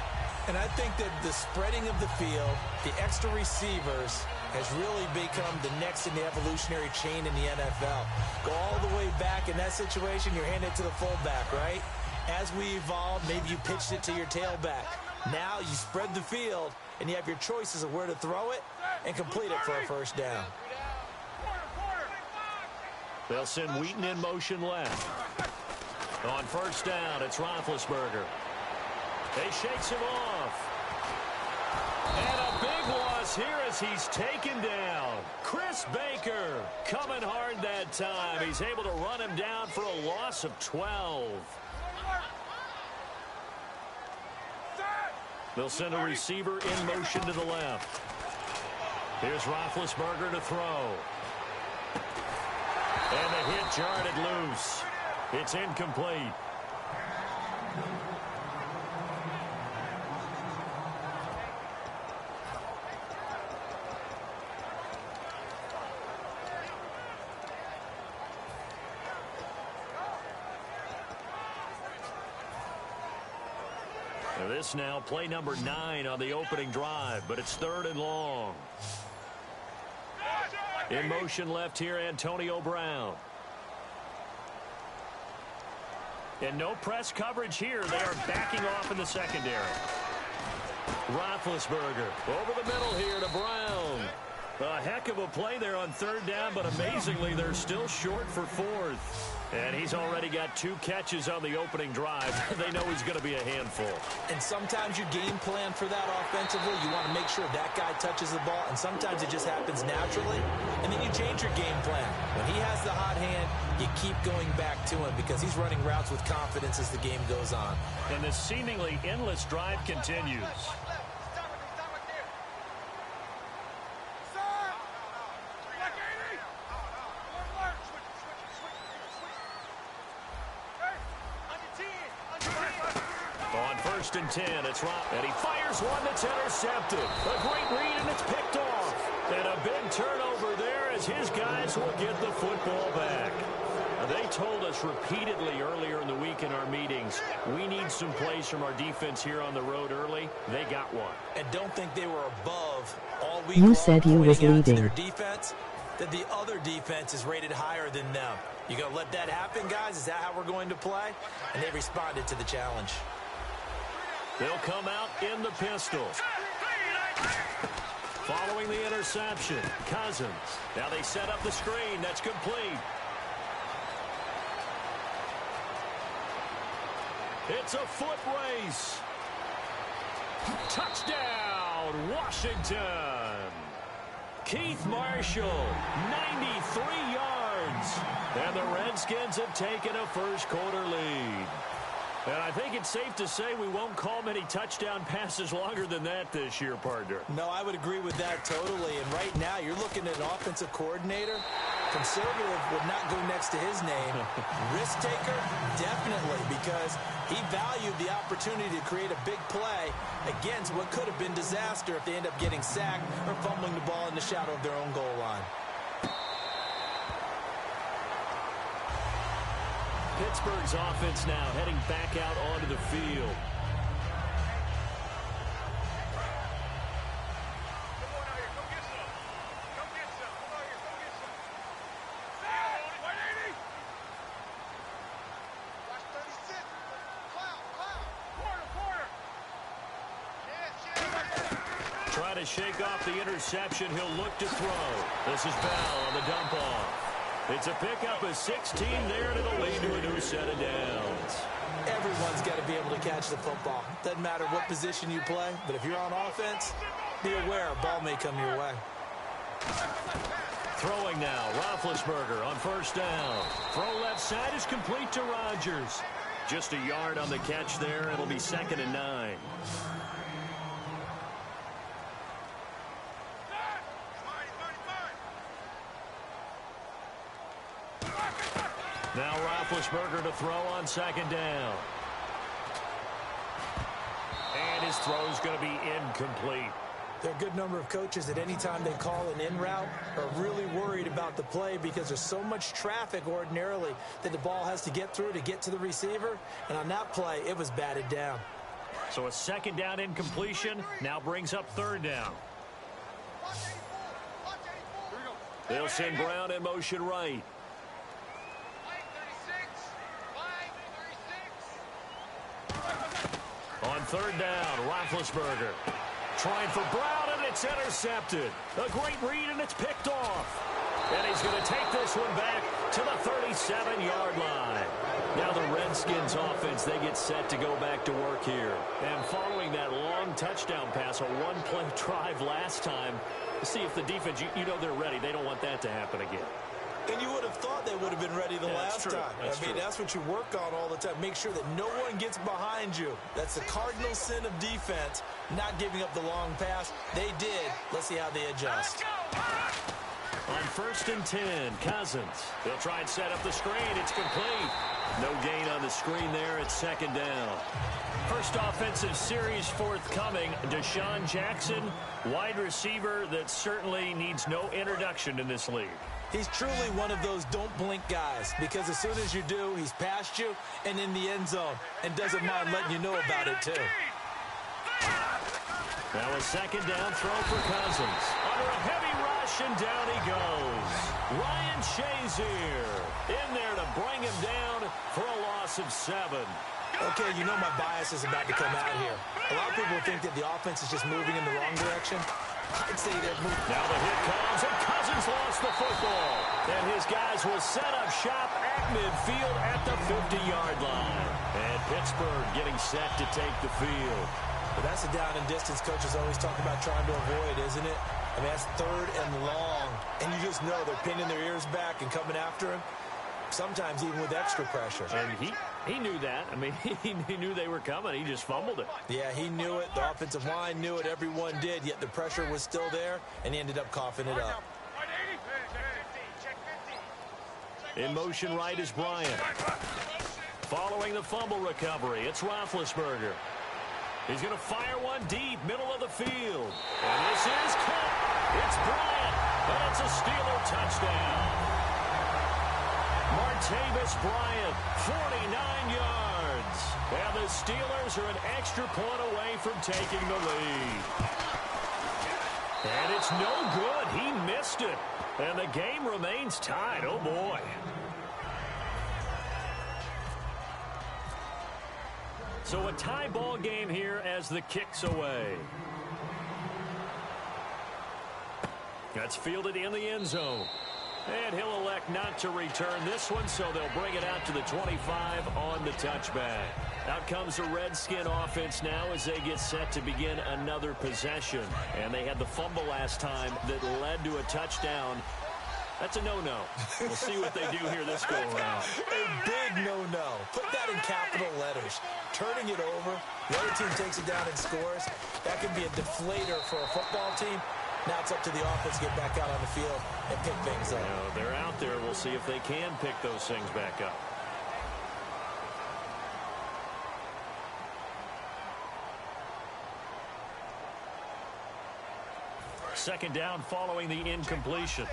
And I think that the spreading of the field, the extra receivers, has really become the next in the evolutionary chain in the NFL. Go all the way back in that situation, you're handing it to the fullback, right? As we evolved, maybe you pitched it to your tailback. Now you spread the field, and you have your choices of where to throw it and complete it for a first down. They'll send Wheaton in motion left. On first down, it's Roethlisberger. He shakes him off. And a big loss here as he's taken down. Chris Baker coming hard that time. He's able to run him down for a loss of 12. They'll send a receiver in motion to the left. Here's Roethlisberger to throw. And the hit jarred it loose. It's incomplete. This now play number 9 on the opening drive, but it's 3rd and long. In motion left here, Antonio Brown. And no press coverage here. They are backing off in the secondary. Roethlisberger over the middle here to Brown. A heck of a play there on 3rd down, but amazingly, they're still short for 4th. And he's already got 2 catches on the opening drive. They know he's going to be a handful. And sometimes you game plan for that offensively. You want to make sure that guy touches the ball, and sometimes it just happens naturally. And then you change your game plan. When he has the hot hand, you keep going back to him because he's running routes with confidence as the game goes on. And this seemingly endless drive continues. On 1st and 10, it's Rob, and he fires one that's intercepted. A great read, and it's picked off. And a big turnover there as his guys will get the football back. They told us repeatedly earlier in the week in our meetings, we need some plays from our defense here on the road early. They got one. And don't think they were above all week You long, said you was pointing out to leading. their defense, that the other defense is rated higher than them. You going to let that happen, guys? Is that how we're going to play? And they responded to the challenge. They'll come out in the pistol. Following the interception, Cousins. Now they set up the screen. That's complete. It's a foot race. Touchdown, Washington. Keith Marshall, 93 yards. And the Redskins have taken a first-quarter lead. And I think it's safe to say we won't call many touchdown passes longer than that this year, partner. No, I would agree with that totally. And right now, you're looking at an offensive coordinator. Conservative would not go next to his name. Risk taker, definitely, because he valued the opportunity to create a big play against what could have been disaster if they end up getting sacked or fumbling the ball in the shadow of their own goal line. Pittsburgh's offense now heading back out onto the field. Trying to shake off the interception. He'll look to throw. This is Bell on the dump off. It's a pickup of 16 there, and it'll lead to a new set of downs. Everyone's got to be able to catch the football. Doesn't matter what position you play, but if you're on offense, be aware a ball may come your way. Throwing now, Roethlisberger on first down. Throw left side is complete to Rodgers. Just a yard on the catch there. It'll be 2nd and 9. Now Roethlisberger to throw on 2nd down. And his throw is going to be incomplete. There are a good number of coaches that any time they call an in route are really worried about the play because there's so much traffic ordinarily that the ball has to get through to get to the receiver. And on that play, it was batted down. So a 2nd down incompletion now brings up 3rd down. They'll send Brown in motion right. On 3rd down, Roethlisberger trying for Brown, and it's intercepted. A great read, and it's picked off. And he's going to take this one back to the 37-yard line. Now the Redskins offense, they get set to go back to work here. And following that long touchdown pass, a one-play drive last time, to see if the defense, you know they're ready. They don't want that to happen again. And you would have thought they would have been ready the last time. That's what you work on all the time. Make sure that no one gets behind you. That's the cardinal sin of defense, not giving up the long pass. They did. Let's see how they adjust. On 1st and 10, Cousins. They'll try and set up the screen. It's complete. No gain on the screen there. It's 2nd down. First offensive series forthcoming. Deshaun Jackson, wide receiver that certainly needs no introduction in this league. He's truly one of those don't blink guys because as soon as you do, he's past you and in the end zone and doesn't mind letting you know about it too. Now a 2nd down throw for Cousins. Under a heavy rush and down he goes. Ryan Shazier in there to bring him down for a loss of 7. Okay, you know my bias is about to come out here. A lot of people think that the offense is just moving in the wrong direction. I'd say they're moving. Now the hit comes, and Cousins lost the football. And his guys will set up shop at midfield at the 50-yard line. And Pittsburgh getting set to take the field. But that's a down and distance coaches always talk about trying to avoid, isn't it? I mean, that's 3rd and long. And you just know they're pinning their ears back and coming after him. Sometimes even with extra pressure. And he knew that. I mean, he knew they were coming. He just fumbled it. Yeah, he knew it. The offensive line knew it. Everyone did. Yet the pressure was still there, and he ended up coughing it up. In motion right is Bryant. Following the fumble recovery, it's Roethlisberger. He's going to fire one deep, middle of the field. And this is caught. It's Bryant, and it's a Steeler touchdown. Martavis Bryant, 49 yards. And the Steelers are an extra point away from taking the lead. And it's no good. He missed it. And the game remains tied. Oh, boy. So a tie ball game here as the kick's away. That's fielded in the end zone. And he'll elect not to return this one, so they'll bring it out to the 25 on the touchback. Out comes the Redskin offense now as they get set to begin another possession. And they had the fumble last time that led to a touchdown. That's a no-no. We'll see what they do here this go-around. A big no-no. Put that in capital letters. Turning it over, the other team takes it down and scores. That can be a deflator for a football team. Now it's up to the offense to get back out on the field and pick things up. They're out there. We'll see if they can pick those things back up. Second down following the incompletion.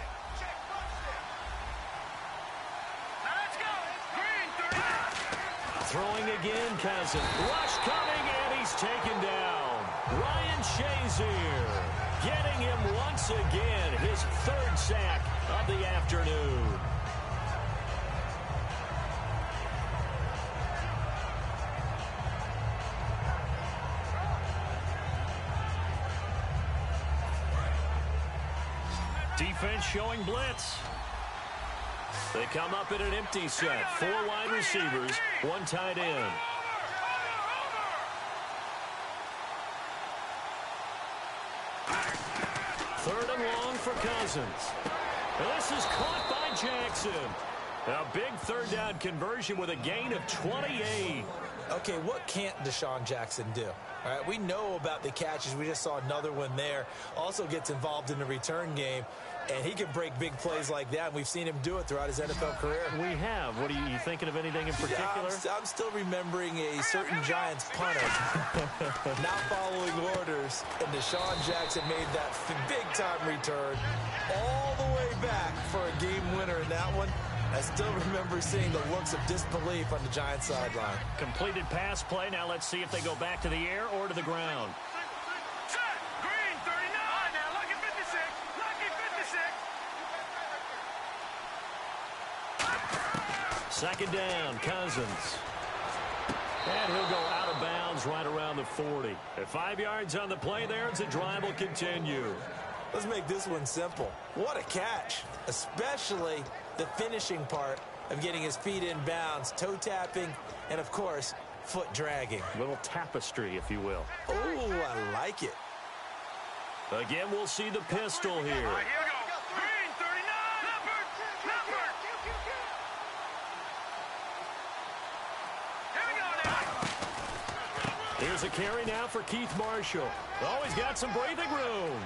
Throwing again, Cousin. Rush coming, and he's taken down. Ryan Shazier getting him once again, his third sack of the afternoon. Defense showing blitz. They come up in an empty set. 4 wide receivers, 1 tight end. Third and long for Cousins. And this is caught by Jackson. A big third down conversion with a gain of 28. Okay, what can't Deshaun Jackson do? All right, we know about the catches. We just saw another one there. Also gets involved in the return game, and he can break big plays like that. We've seen him do it throughout his NFL career. We have. What are you thinking of anything in particular? Yeah, I'm still remembering a certain Giants punter not following orders, and Deshaun Jackson made that big-time return all the way back for a game winner in that one. I still remember seeing the looks of disbelief on the Giants sideline. Completed pass play. Now let's see if they go back to the air or to the ground. Set. Green, 39. Now, lucky 56. Lucky 56. Second down, Cousins. And he'll go out of bounds right around the 40. At 5 yards on the play there, as the drive will continue. Let's make this one simple. What a catch, especially the finishing part of getting his feet in bounds, toe tapping, and, of course, foot dragging. A little tapestry, if you will. Oh, I like it. Again, we'll see the pistol here. Here we go. Green, 39. Number. Here we go now. Here's a carry now for Keith Marshall. Oh, he's got some breathing room.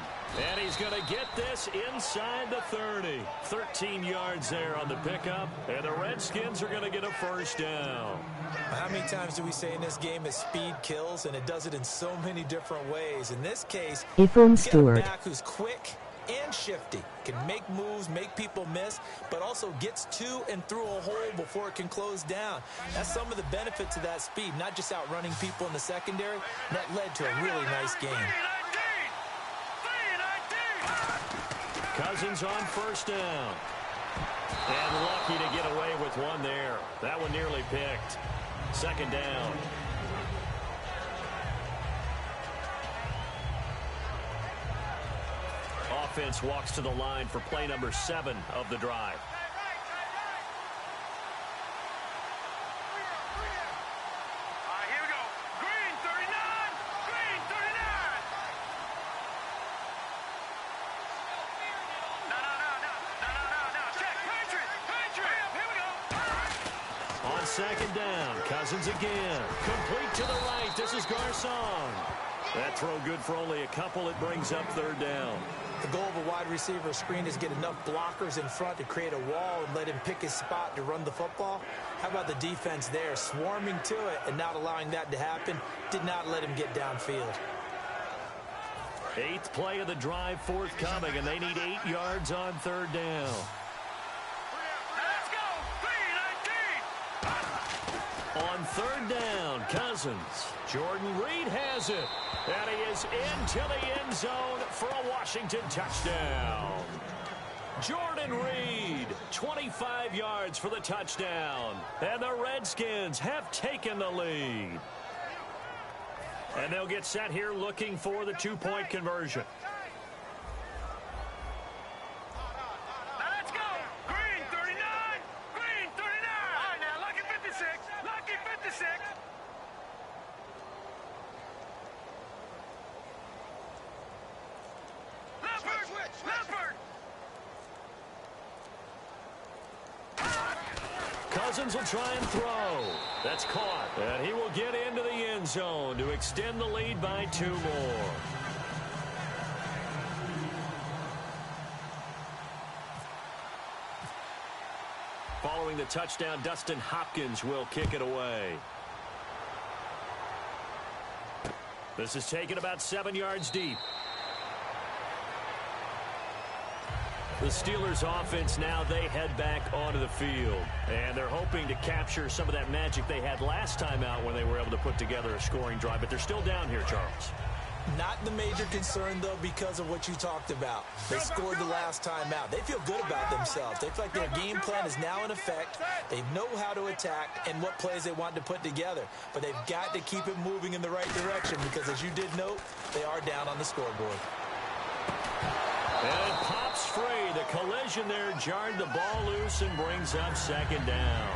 And he's going to get this inside the 30. 13 yards there on the pickup. And the Redskins are going to get a first down. How many times do we say in this game that speed kills? And it does it in so many different ways. In this case, Ephraim get a Stewart. back who's quick and shifty. Can make moves, make people miss, but also gets to and through a hole before it can close down. That's some of the benefits of that speed, not just outrunning people in the secondary. That led to a really nice game. Cousins on first down. And lucky to get away with one there. That one nearly picked. Second down. Offense walks to the line for play number 7 of the drive. Here we go. Green, 39. Green, 39. No. Check. Patriot. Here we go. On second down, Cousins again. Complete to the right. This is Garcon. That throw good for only a couple. It brings up third down. The goal of a wide receiver screen is get enough blockers in front to create a wall and let him pick his spot to run the football. How about the defense there, swarming to it and not allowing that to happen? Did not let him get downfield. 8th play of the drive forthcoming, and they need 8 yards on 3rd down. Let's go! 3-19! On 3rd down, Cousins. Jordan Reed has it. And he is into the end zone for a Washington touchdown. Jordan Reed, 25 yards for the touchdown. And the Redskins have taken the lead. And they'll get set here looking for the 2-point conversion. Let's go! Green 39! Green 39! All right, now, lucky 56! Lucky 56! Leopard! Cousins will try and throw. That's caught. And he will get into the end zone to extend the lead by 2 more. Following the touchdown, Dustin Hopkins will kick it away. This is taken about 7 yards deep. The Steelers offense now, they head back onto the field. And they're hoping to capture some of that magic they had last time out when they were able to put together a scoring drive. But they're still down here, Charles. Not the major concern, though, because of what you talked about. They scored the last time out. They feel good about themselves. They feel like their game plan is now in effect. They know how to attack and what plays they want to put together. But they've got to keep it moving in the right direction because, as you did note, they are down on the scoreboard. And it pops free. The collision there jarred the ball loose and brings up 2nd down.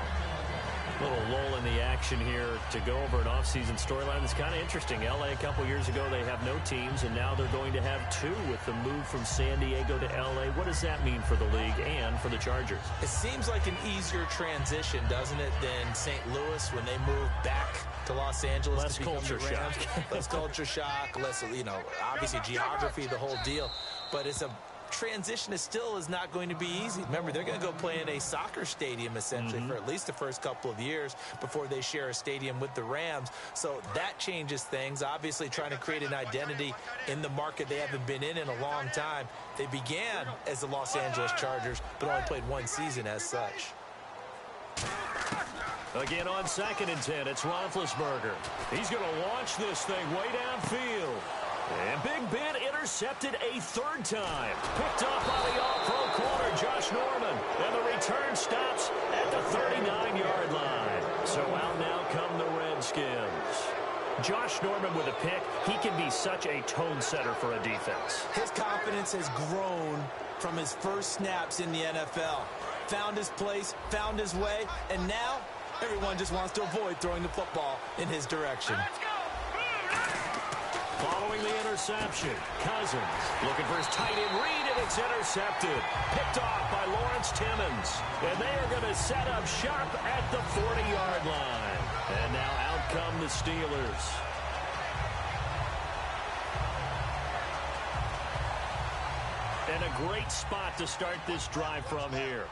A little lull in the action here to go over an offseason storyline that's kind of interesting. L.A. a couple years ago, they have no teams, and now they're going to have 2 with the move from San Diego to L.A. What does that mean for the league and for the Chargers? It seems like an easier transition, doesn't it, than St. Louis when they moved back to Los Angeles. Less culture shock. Less culture shock, less, obviously geography, the whole deal. But it's a transition is not going to be easy. Remember, they're going to go play in a soccer stadium essentially for at least the first couple of years before they share a stadium with the Rams. So that changes things. Obviously trying to create an identity in the market they haven't been in a long time. They began as the Los Angeles Chargers, but only played 1 season as such. Again on 2nd and 10, it's Roethlisberger. He's going to launch this thing way downfield. And Big Ben intercepted a 3rd time. Picked off by the all-pro corner, Josh Norman. And the return stops at the 39-yard line. So out now come the Redskins. Josh Norman with a pick. He can be such a tone setter for a defense. His confidence has grown from his first snaps in the NFL. Found his place, found his way, and now everyone just wants to avoid throwing the football in his direction. Let's go! Following the interception, Cousins looking for his tight end read, and it's intercepted. Picked off by Lawrence Timmons. And they are going to set up shop at the 40-yard line. And now out come the Steelers. And a great spot to start this drive from here.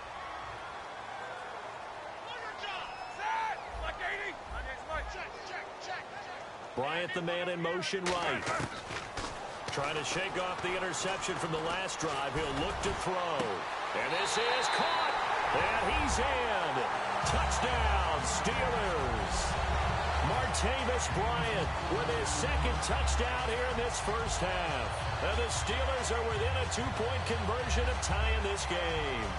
Bryant, the man in motion right. Trying to shake off the interception from the last drive. He'll look to throw. And this is caught. And he's in. Touchdown, Steelers. Martavis Bryant with his 2nd touchdown here in this first half. And the Steelers are within a 2-point conversion of tying this game.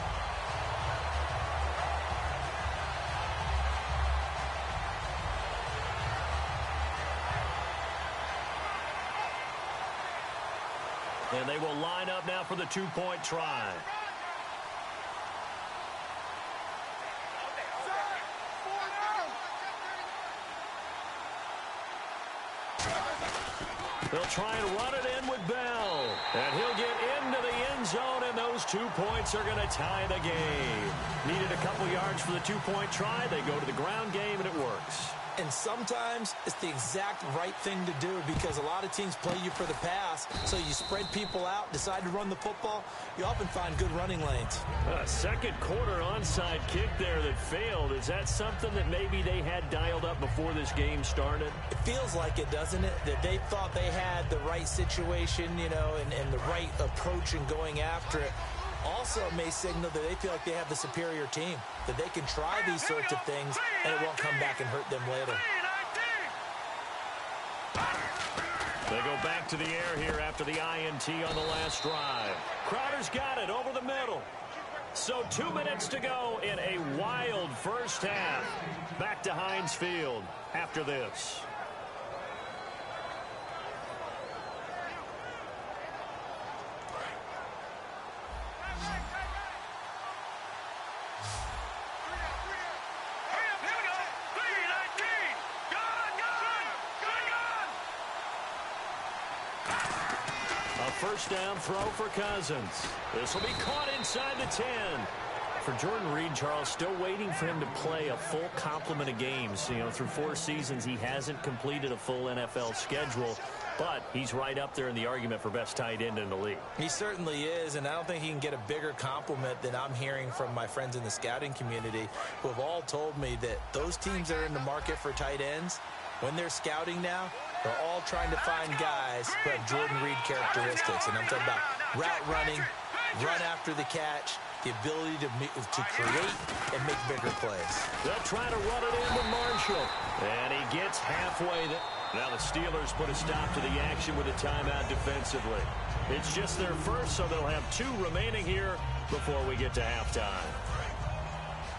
And they will line up now for the 2-point try. They'll try and run it in with Bell. And he'll get into the end zone, and those 2 points are going to tie the game. Needed a couple yards for the 2-point try. They go to the ground game, and it works. And sometimes it's the exact right thing to do because a lot of teams play you for the pass. So you spread people out, decide to run the football. You often find good running lanes. A second quarter onside kick there that failed. Is that something that maybe they had dialed up before this game started? It feels like it, doesn't it? That they thought they had the right situation, you know, and the right approach in going after it. Also may signal that they feel like they have the superior team, that they can try these sorts of things and it won't come back and hurt them later. They go back to the air here after the INT on the last drive. Crowder's got it over the middle. So 2 minutes to go in a wild first half. Back to Heinz Field after this. First down throw for Cousins. This will be caught inside the 10. For Jordan Reed, Charles, still waiting for him to play a full complement of games. You know, through 4 seasons, he hasn't completed a full NFL schedule, but he's right up there in the argument for best tight end in the league. He certainly is, and I don't think he can get a bigger compliment than I'm hearing from my friends in the scouting community who have all told me that those teams that are in the market for tight ends, when they're scouting now, they're all trying to find guys who have Jordan Reed characteristics. And I'm talking about route running, run after the catch, the ability to create and make bigger plays. They'll try to run it in with Marshall. And he gets halfway. Now the Steelers put a stop to the action with a timeout defensively. It's just their first, so they'll have 2 remaining here before we get to halftime.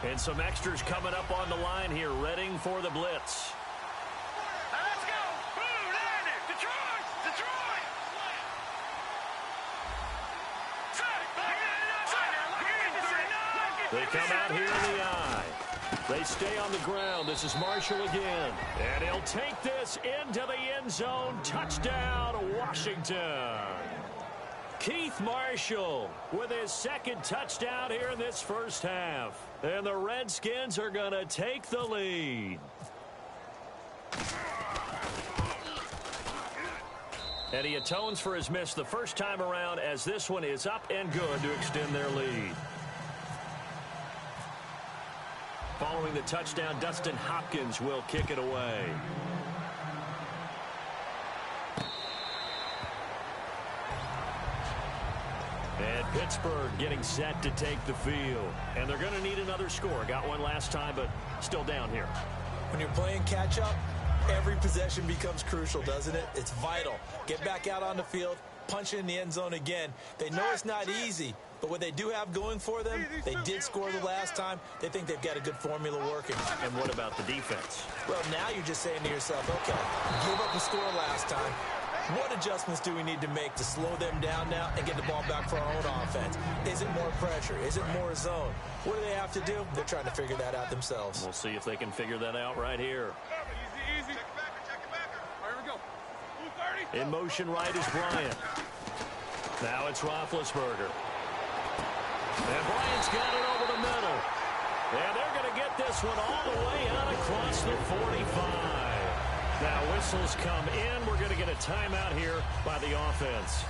And some extras coming up on the line here, readying for the blitz. They come out here in the eye. They stay on the ground. This is Marshall again. And he'll take this into the end zone. Touchdown, Washington. Keith Marshall with his second touchdown here in this first half. And the Redskins are going to take the lead. And he atones for his miss the first time around as this one is up and good to extend their lead. Following the touchdown, Dustin Hopkins will kick it away. And Pittsburgh getting set to take the field. And they're going to need another score. Got one last time, but still down here. When you're playing catch-up, every possession becomes crucial, doesn't it? It's vital. Get back out on the field, punch in the end zone again. They know it's not easy, but what they do have going for them, they did score the last time. They think they've got a good formula working. And what about the defense? Well, now you're just saying to yourself, okay, give up a score last time. What adjustments do we need to make to slow them down now and get the ball back for our own offense? Is it more pressure? Is it more zone? What do they have to do? They're trying to figure that out themselves. We'll see if they can figure that out right here. Easy. Check it back. All right, here we go. 230. In motion right is Bryant. Now it's Roethlisberger. And Bryant's got it over the middle. And they're going to get this one all the way out across the 45. Now whistles come in. We're going to get a timeout here by the offense.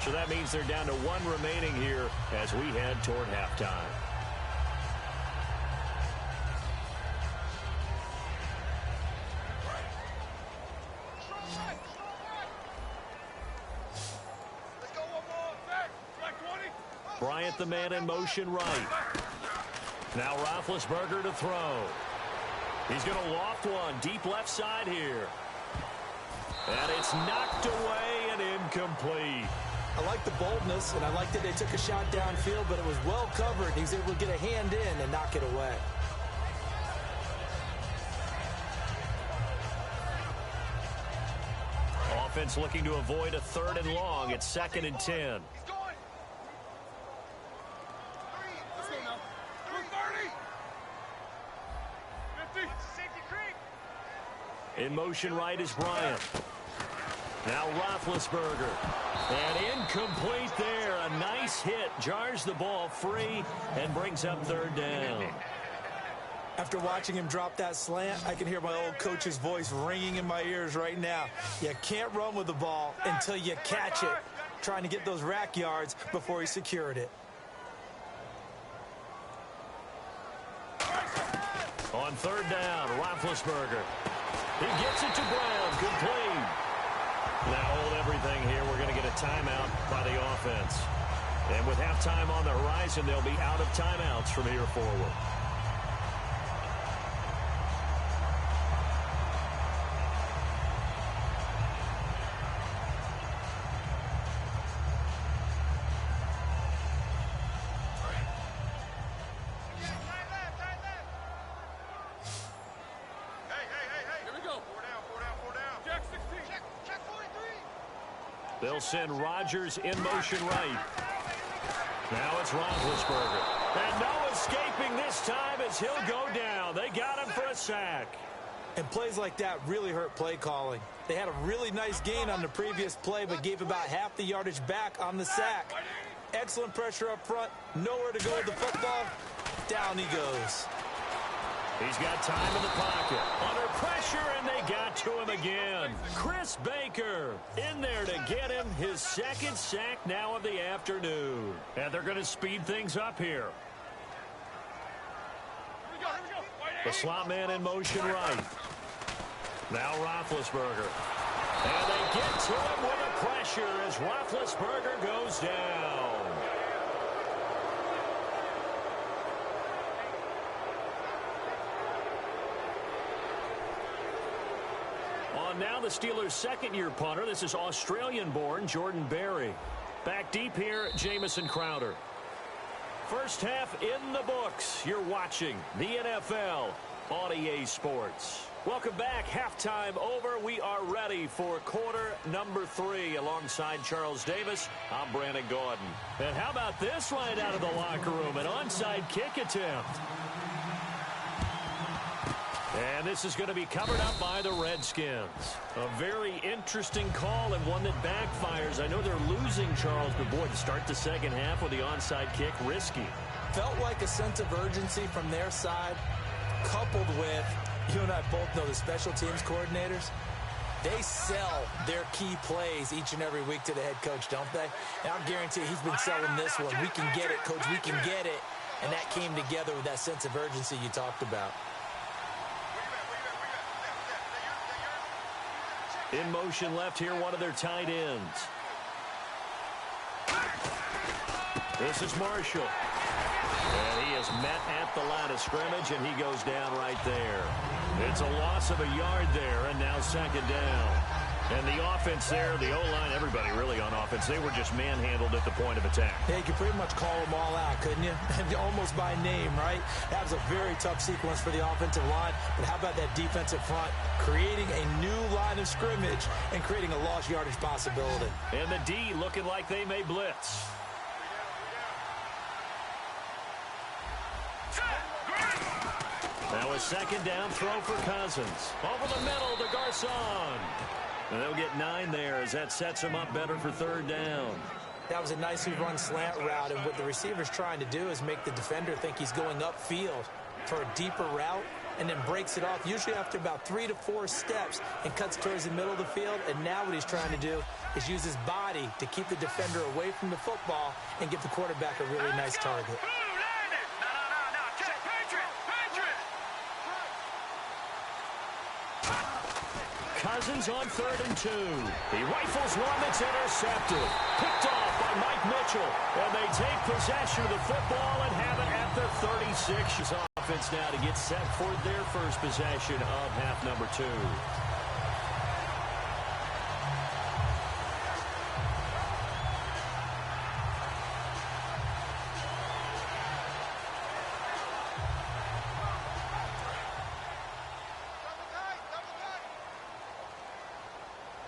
So that means they're down to 1 remaining here as we head toward halftime. Bryant, the man in motion right. Now Roethlisberger to throw. He's going to loft one deep left side here. And it's knocked away and incomplete. I like the boldness, and I like that they took a shot downfield, but it was well covered. He was able to get a hand in and knock it away. Offense looking to avoid a 3rd and long. It's 2nd and 10. In motion right is Bryant. Now Roethlisberger. And incomplete there. A nice hit. Jars the ball free and brings up 3rd down. After watching him drop that slant, I can hear my old coach's voice ringing in my ears right now. You can't run with the ball until you catch it. Trying to get those rack yards before he secured it. On third down, Roethlisberger. He gets it to Brown. Complete. Now hold everything here. We're going to get a timeout by the offense. And with halftime on the horizon, they'll be out of timeouts from here forward. They'll send Rodgers in motion right. Now it's Roethlisberger. And no escaping this time as he'll go down. They got him for a sack. And plays like that really hurt play calling. They had a really nice gain on the previous play, but gave about half the yardage back on the sack. Excellent pressure up front. Nowhere to go with the football. Down he goes. He's got time in the pocket. Under pressure, and they got to him again. Chris Baker in there to get him his second sack now of the afternoon. And they're going to speed things up here. The slot man in motion right. Now Roethlisberger. And they get to him with the pressure as Roethlisberger goes down. Now the Steelers' second-year punter. This is Australian-born Jordan Berry. Back deep here, Jamison Crowder. First half in the books. You're watching the NFL on EA Sports. Welcome back. Halftime over. We are ready for quarter number 3. Alongside Charles Davis, I'm Brandon Gordon. And how about this line out of the locker room? An onside kick attempt. And this is going to be covered up by the Redskins. A very interesting call and one that backfires. I know they're losing, Charles, but boy, to start the second half with the onside kick, risky. Felt like a sense of urgency from their side, coupled with, you and I both know the special teams coordinators. They sell their key plays each and every week to the head coach, don't they? And I'll guarantee he's been selling this one. We can get it, coach, we can get it. And that came together with that sense of urgency you talked about. In motion left here, one of their tight ends. This is Marshall. And he is met at the line of scrimmage, and he goes down right there. It's a loss of a yard there, and now second down. And the offense there, the O-line, everybody really on offense, they were just manhandled at the point of attack. Yeah, you could pretty much call them all out, couldn't you? Almost by name, right? That was a very tough sequence for the offensive line. But how about that defensive front? Creating a new line of scrimmage and creating a lost yardage possibility. And the D looking like they may blitz. Now a second down throw for Cousins. Over the middle to Garcon. And they'll get 9 there as that sets them up better for third down. That was a nicely run slant route, and what the receiver's trying to do is make the defender think he's going upfield for a deeper route and then breaks it off, usually after about 3 to 4 steps, and cuts towards the middle of the field. And now what he's trying to do is use his body to keep the defender away from the football and give the quarterback a really nice target. Cousins on 3rd and 2. He rifles one that's intercepted. Picked off by Mike Mitchell. And they take possession of the football and have it at the 36. Offense now to get set for their first possession of half number 2.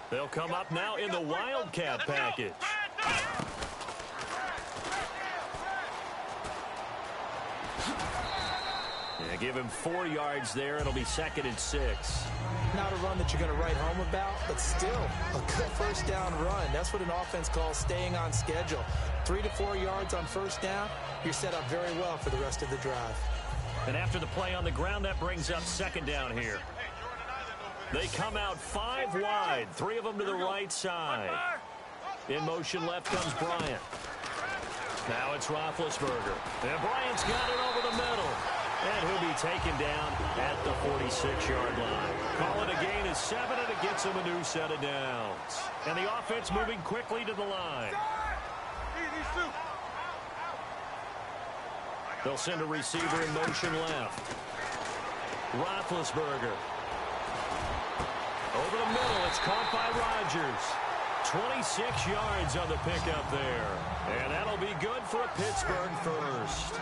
They'll come up now in the Wildcat package. Yeah, give him 4 yards there. It'll be 2nd and 6. Not a run that you're going to write home about, but still a good first down run. That's what an offense calls staying on schedule. 3 to 4 yards on first down, you're set up very well for the rest of the drive. And after the play on the ground, that brings up second down here. They come out 5 wide, 3 of them to the right side. In motion left comes Bryant. Now it's Roethlisberger. And Bryant's got it over the middle. And he'll be taken down at the 46-yard line. Call it a gain of 7, and it gets him a new set of downs. And the offense moving quickly to the line. They'll send a receiver in motion left. Roethlisberger. Over the middle, it's caught by Rodgers. 26 yards on the pickup there. And that'll be good for a Pittsburgh first.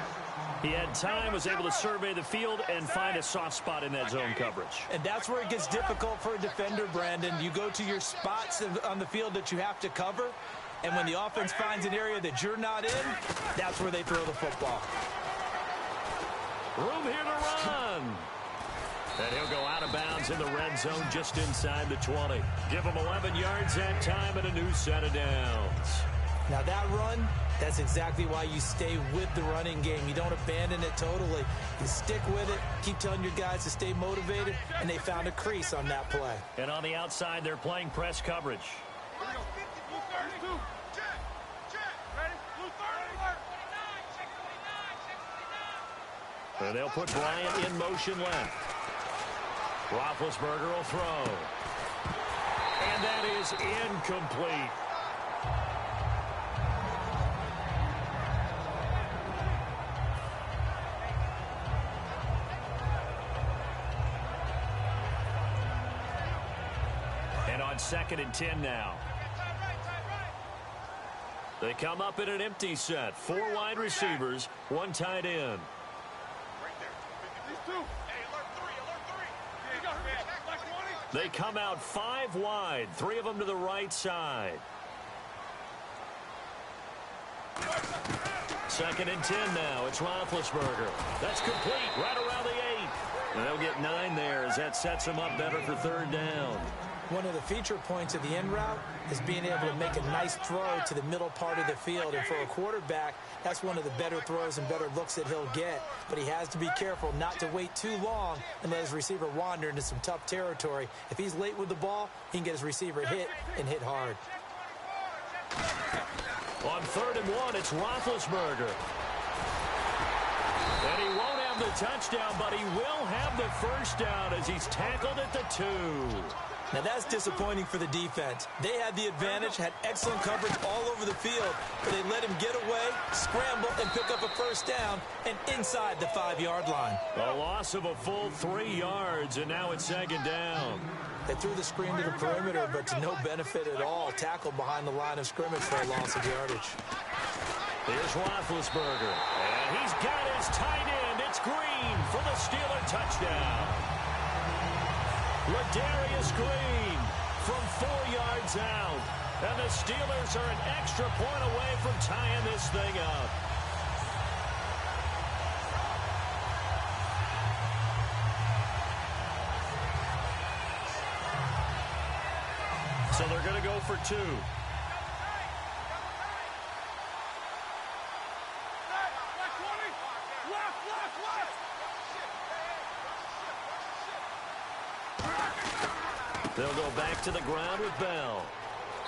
He had time, was able to survey the field and find a soft spot in that zone coverage. And that's where it gets difficult for a defender, Brandon. You go to your spots on the field that you have to cover, and when the offense finds an area that you're not in, that's where they throw the football. Room here to run. And he'll go out of bounds in the red zone just inside the 20. Give him 11 yards that time and a new set of downs. Now that run, that's exactly why you stay with the running game. You don't abandon it totally. You stick with it, keep telling your guys to stay motivated, and they found a crease on that play. And on the outside, they're playing press coverage. And they'll put Bryant in motion left. Roethlisberger will throw. And that is incomplete. And on 2nd and 10 now. They come up in an empty set. 4 wide receivers, 1 tight end. They come out 5 wide, 3 of them to the right side. 2nd and 10 now. It's Roethlisberger. That's complete right around the 8. And they'll get 9 there as that sets them up better for 3rd down. One of the feature points of the end route is being able to make a nice throw to the middle part of the field. And for a quarterback, that's one of the better throws and better looks that he'll get. But he has to be careful not to wait too long and let his receiver wander into some tough territory. If he's late with the ball, he can get his receiver hit and hit hard. On 3rd and 1, it's Roethlisberger. And he won't have the touchdown, but he will have the first down as he's tackled at the 2. Now that's disappointing for the defense. They had the advantage, had excellent coverage all over the field, but they let him get away, scramble, and pick up a first down, and inside the 5-yard line. A loss of a full 3 yards, and now it's 2nd down. They threw the screen to the perimeter, but to no benefit at all. Tackled behind the line of scrimmage for a loss of yardage. Here's Roethlisberger, and he's got his tight end. It's Green for the Steeler touchdown. Ladarius Green from 4 yards out. And the Steelers are an extra point away from tying this thing up. So they're going to go for 2. They'll go back to the ground with Bell.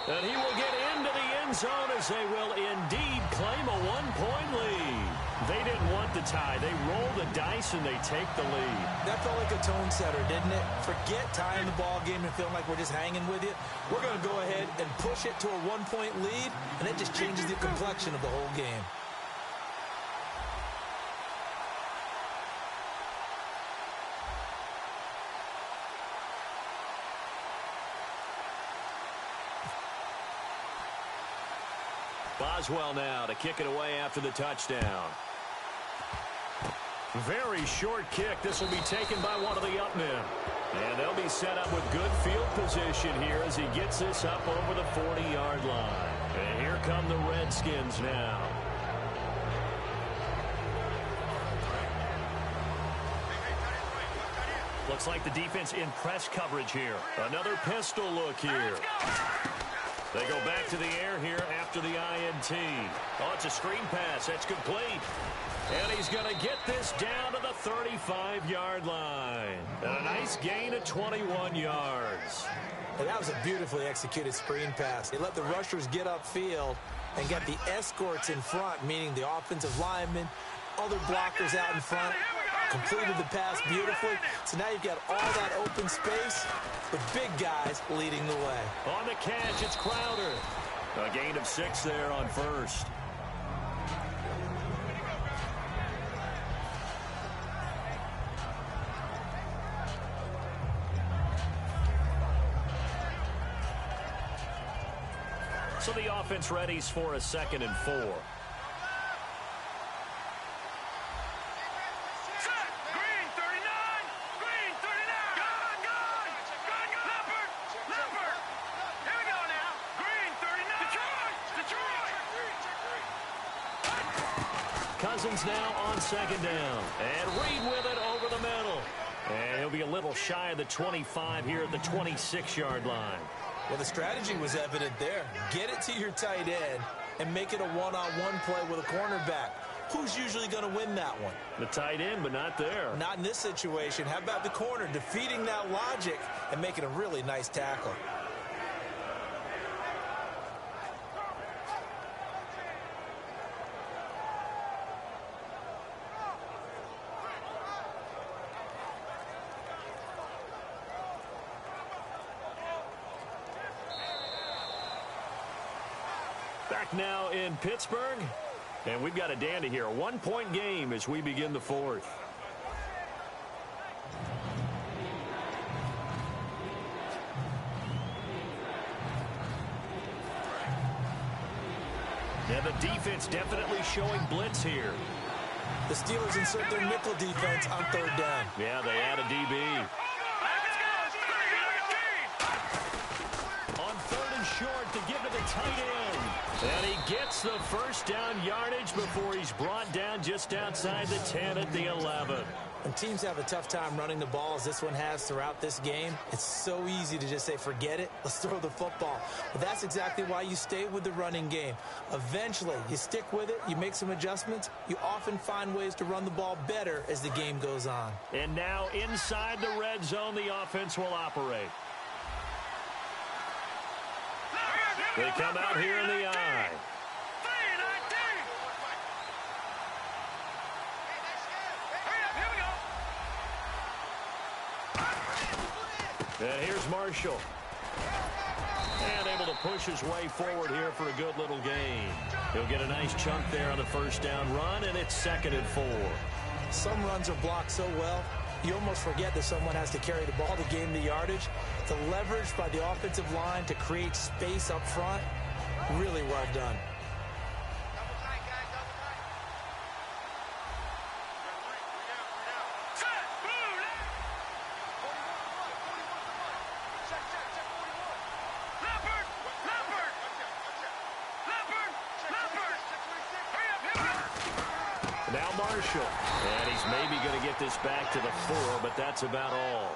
And he will get into the end zone as they will indeed claim a 1-point lead. They didn't want the tie. They roll the dice and they take the lead. That felt like a tone setter, didn't it? Forget tying the ball game and feeling like we're just hanging with you. We're going to go ahead and push it to a 1-point lead, and it just changes the complexion of the whole game. Boswell now to kick it away after the touchdown. Very short kick. This will be taken by one of the up men. And they'll be set up with good field position here as he gets this up over the 40-yard line. And here come the Redskins now. Looks like the defense in press coverage here. Another pistol look here. They go back to the air here after the INT. Oh, it's a screen pass. That's complete. And he's going to get this down to the 35-yard line. And a nice gain of 21 yards. And that was a beautifully executed screen pass. They let the rushers get upfield and get the escorts in front, meaning the offensive linemen, other blockers out in front, completed the pass beautifully. So now you've got all that open space with big guys leading the way. On the catch, it's Crowder. A gain of 6 there on first. So the offense readies for a 2nd and 4. Cousins now on 2nd down. And Reed with it over the middle. And he'll be a little shy of the 25 here at the 26-yard line. Well, the strategy was evident there. Get it to your tight end and make it a one-on-one play with a cornerback. Who's usually going to win that one? The tight end, but not there. Not in this situation. How about the corner defeating that logic and making a really nice tackle? Back now in Pittsburgh, and we've got a dandy here. A 1-point game as we begin the 4th. Yeah, the defense definitely showing blitz here. The Steelers insert their nickel defense on 3rd down. Yeah, they add a DB. On 3rd and short to give to the tight end. And he gets the first down yardage before he's brought down just outside the 10 at the 11. When teams have a tough time running the ball as this one has throughout this game, it's so easy to just say, forget it, let's throw the football. But that's exactly why you stay with the running game. Eventually, you stick with it, you make some adjustments, you often find ways to run the ball better as the game goes on. And now inside the red zone, the offense will operate. They come out here in the eye. And here's Marshall. And able to push his way forward here for a good little gain. He'll get a nice chunk there on the first down run, and it's 2nd and 4. Some runs are blocked so well, you almost forget that someone has to carry the ball to gain the yardage. The leverage by the offensive line to create space up front, really well done. Now Marshall. And he's maybe going to get this back to the 4, but that's about all.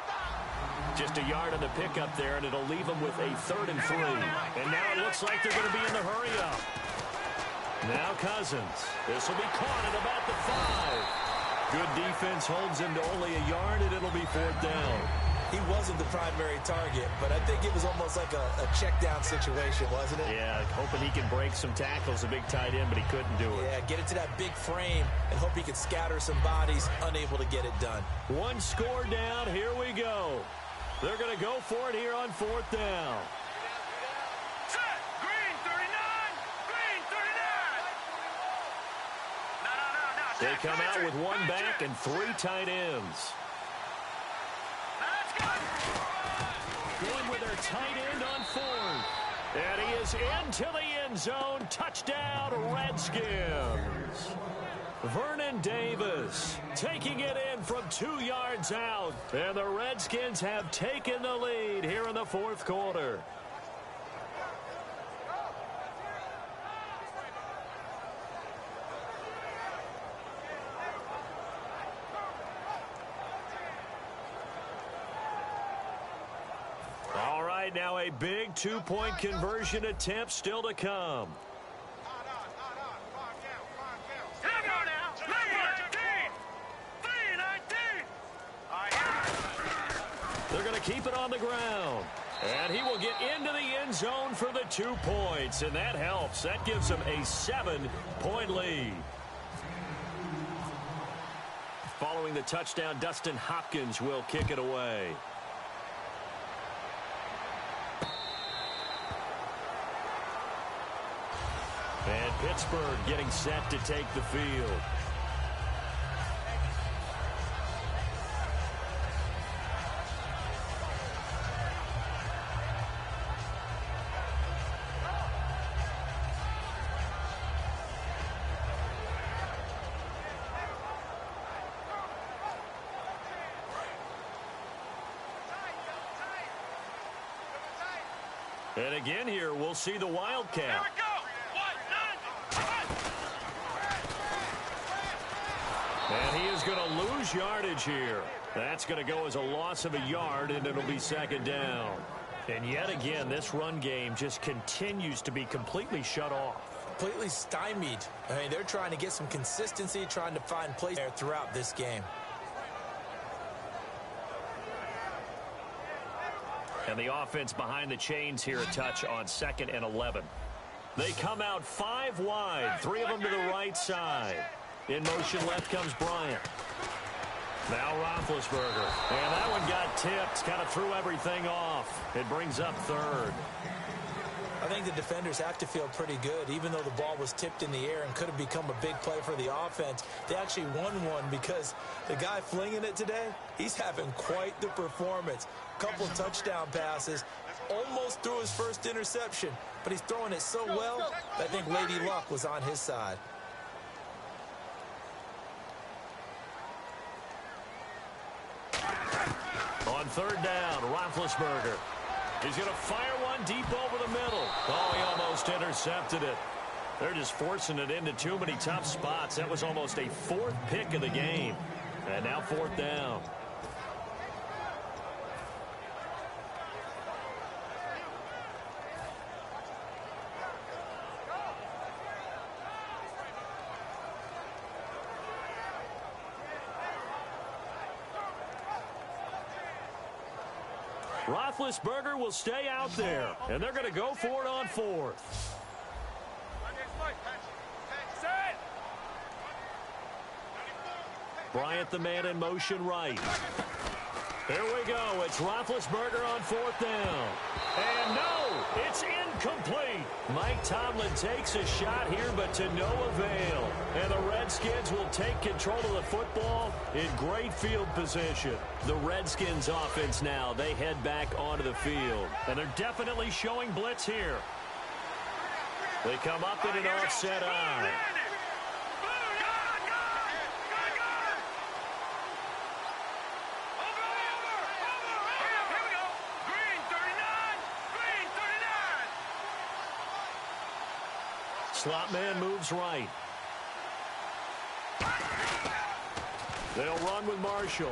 Just a yard on the pickup there, and it'll leave them with a 3rd and 3. And now it looks like they're going to be in the hurry-up. Now Cousins. This will be caught at about the 5. Good defense holds him to only a yard, and it'll be 4th down. He wasn't the primary target, but I think it was almost like a check-down situation, wasn't it? Yeah, hoping he can break some tackles, a big tight end, but he couldn't do it. Yeah, get into that big frame and hope he could scatter some bodies, unable to get it done. One score down, here we go. They're going to go for it here on 4th down. Green 39! Green 39! They come out with one back and 3 tight ends. Going with their tight end on 4th. And he is into the end zone. Touchdown, Redskins. Vernon Davis taking it in from 2 yards out. And the Redskins have taken the lead here in the 4th quarter. right, now a big two-point conversion attempt still to come. They're going to keep it on the ground. And he will get into the end zone for the 2 points, and that helps. That gives him a 7-point lead. Following the touchdown, Dustin Hopkins will kick it away. And Pittsburgh getting set to take the field. And again here, we'll see the Wildcat. And he is going to lose yardage here. That's going to go as a loss of a yard, and it'll be second down. And yet again, this run game just continues to be completely shut off. Completely stymied. I mean, they're trying to get some consistency, trying to find plays there throughout this game. And the offense behind the chains here a touch on 2nd and 11. They come out 5 wide, 3 of them to the right side. In motion left comes Bryant. Now Roethlisberger. And that one got tipped, kind of threw everything off. It brings up 3rd. I think the defenders have to feel pretty good. Even though the ball was tipped in the air and could have become a big play for the offense, they actually won one because the guy flinging it today, he's having quite the performance. Couple touchdown passes, almost threw his first interception, but he's throwing it so well, I think Lady Luck was on his side. On 3rd down, Roethlisberger. He's going to fire one deep over the middle. Oh, he almost intercepted it. They're just forcing it into too many tough spots. That was almost a 4th pick of the game. And now 4th down. Roethlisberger will stay out there, and they're going to go for it on 4th. Bryant, the man in motion right. Here we go. It's Roethlisberger on 4th down. And no, it's incomplete. Mike Tomlin takes a shot here, but to no avail. And the Redskins will take control of the football in great field position. The Redskins offense now, they head back onto the field. And they're definitely showing blitz here. They come up in an offset eye. Slot man moves right. They'll run with Marshall.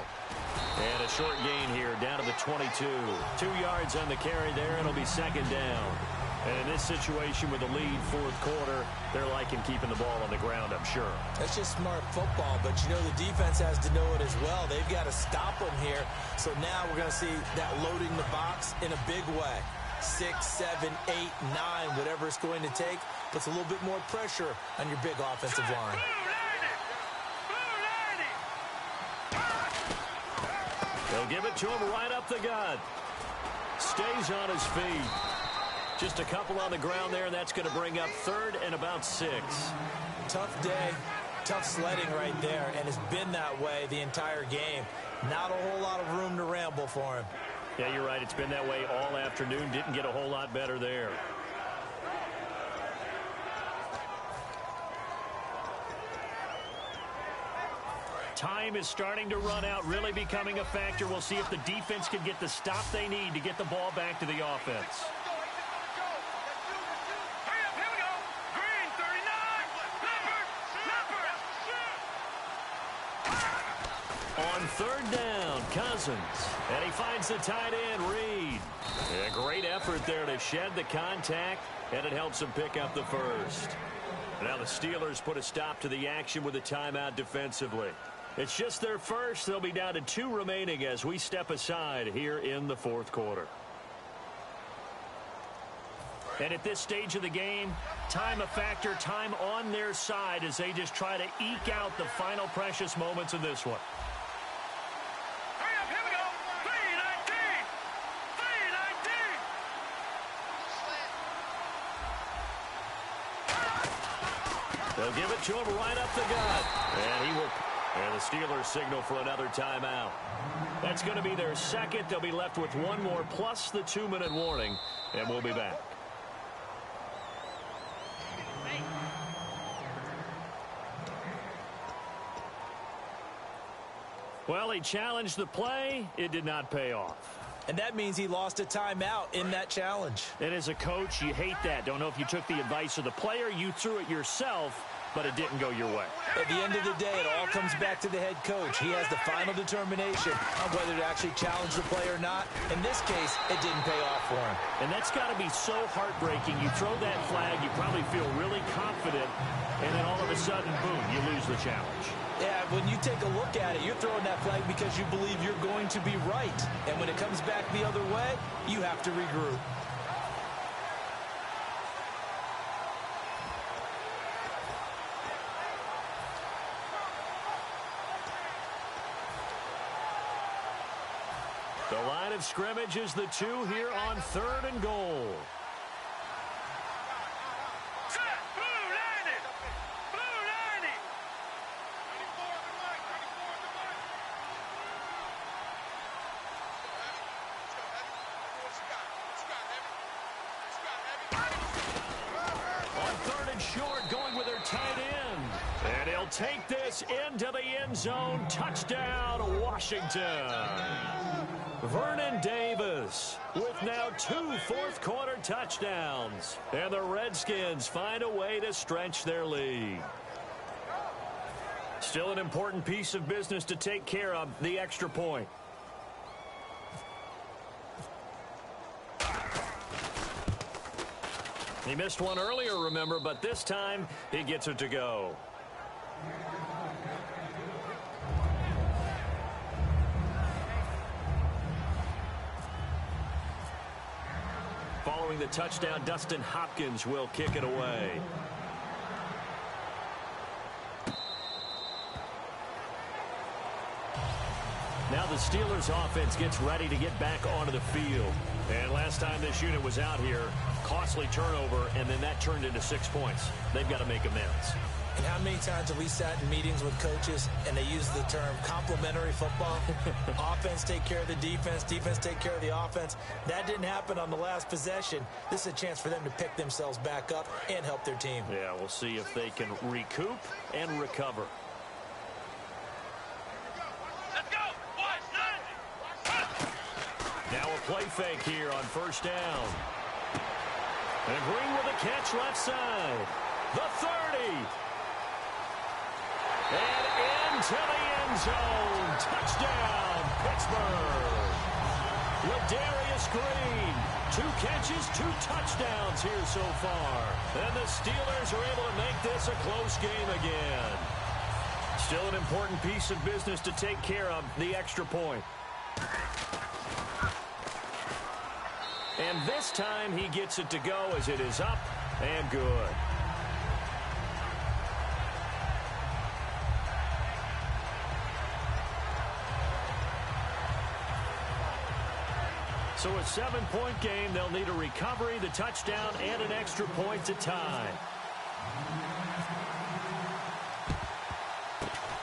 And a short gain here down to the 22. 2 yards on the carry there. It'll be second down. And in this situation with the lead 4th quarter, they're liking keeping the ball on the ground, I'm sure. That's just smart football, but you know the defense has to know it as well. They've got to stop them here. So now we're going to see that loading the box in a big way. 6, 7, 8, 9, whatever it's going to take, puts a little bit more pressure on your big offensive line. They'll give it to him right up the gut. Stays on his feet. Just a couple on the ground there, and that's going to bring up 3rd and about 6. Tough day, tough sledding right there, and it's been that way the entire game. Not a whole lot of room to ramble for him. Yeah, you're right. It's been that way all afternoon. Didn't get a whole lot better there. Time is starting to run out, really becoming a factor. We'll see if the defense can get the stop they need to get the ball back to the offense. On 3rd down, Cousins. And he finds the tight end, Reed. A great effort there to shed the contact, and it helps him pick up the first. Now the Steelers put a stop to the action with a timeout defensively. It's just their first. They'll be down to 2 remaining as we step aside here in the fourth quarter. And at this stage of the game, time a factor, time on their side as they just try to eke out the final precious moments of this one. Hurry up, here we go. 3:19. 3:19. They'll give it to him right up the gut. And he will. And the Steelers signal for another timeout. That's going to be their second. They'll be left with one more plus the 2-minute warning. And we'll be back. Well, he challenged the play. It did not pay off. And that means he lost a timeout in that challenge. And as a coach, you hate that. Don't know if you took the advice of the player. You threw it yourself, but it didn't go your way. At the end of the day, it all comes back to the head coach. He has the final determination on whether to actually challenge the play or not. In this case, it didn't pay off for him. And that's got to be so heartbreaking. You throw that flag, you probably feel really confident, and then all of a sudden, boom, you lose the challenge. Yeah, when you take a look at it, you're throwing that flag because you believe you're going to be right. And when it comes back the other way, you have to regroup. The line of scrimmage is the 2 here on 3rd and goal. Set. Blue 90. Blue 90. 34 on the mic. 34 on the mic. On 3rd and short, going with their tight end. And he'll take this into the end zone. Touchdown, Washington. Vernon Davis with now 2 fourth-quarter touchdowns. And the Redskins find a way to stretch their lead. Still an important piece of business to take care of, the extra point. He missed one earlier, remember, but this time he gets it to go. Following the touchdown, Dustin Hopkins will kick it away. Now the Steelers offense gets ready to get back onto the field. And last time this unit was out here, costly turnover, and then that turned into 6 points. They've got to make amends. And how many times have we sat in meetings with coaches and they use the term complementary football? Offense take care of the defense, defense take care of the offense. That didn't happen on the last possession. This is a chance for them to pick themselves back up and help their team. Yeah, we'll see if they can recoup and recover. Let's go. Now a play fake here on 1st down. And Green with a catch left side. The 30. And into the end zone. Touchdown, Pittsburgh. Ladarius Green. 2 catches, 2 touchdowns here so far. And the Steelers are able to make this a close game again. Still an important piece of business to take care of, the extra point. And this time he gets it to go as it is up and good. So a 7-point game. They'll need a recovery, the touchdown, and an extra point to tie.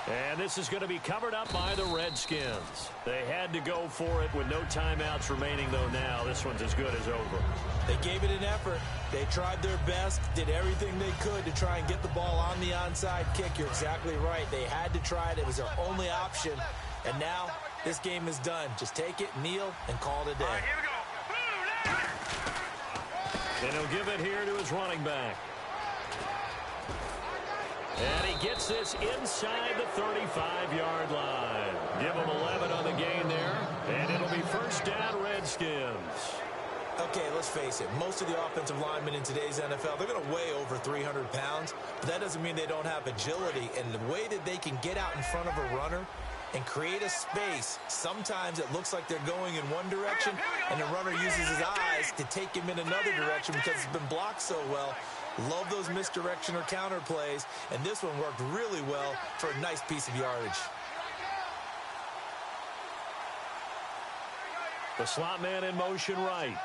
And this is going to be covered up by the Redskins. They had to go for it with no timeouts remaining, though now this one's as good as over. They gave it an effort. They tried their best, did everything they could to try and get the ball on the onside kick. You're exactly right. They had to try it. It was their only option. And now this game is done. Just take it, kneel, and call it a day. All right, here we go. And he'll give it here to his running back. And he he gets this inside the 35-yard line. Give him 11 on the gain there, and it'll be first down, Redskins. Okay, let's face it. Most of the offensive linemen in today's NFL, they're going to weigh over 300 pounds, but that doesn't mean they don't have agility. And the way that they can get out in front of a runner and create a space, sometimes it looks like they're going in one direction, and the runner uses his eyes to take him in another direction because it's been blocked so well. Love those misdirection or counter plays, and this one worked really well for a nice piece of yardage. The slot man in motion right.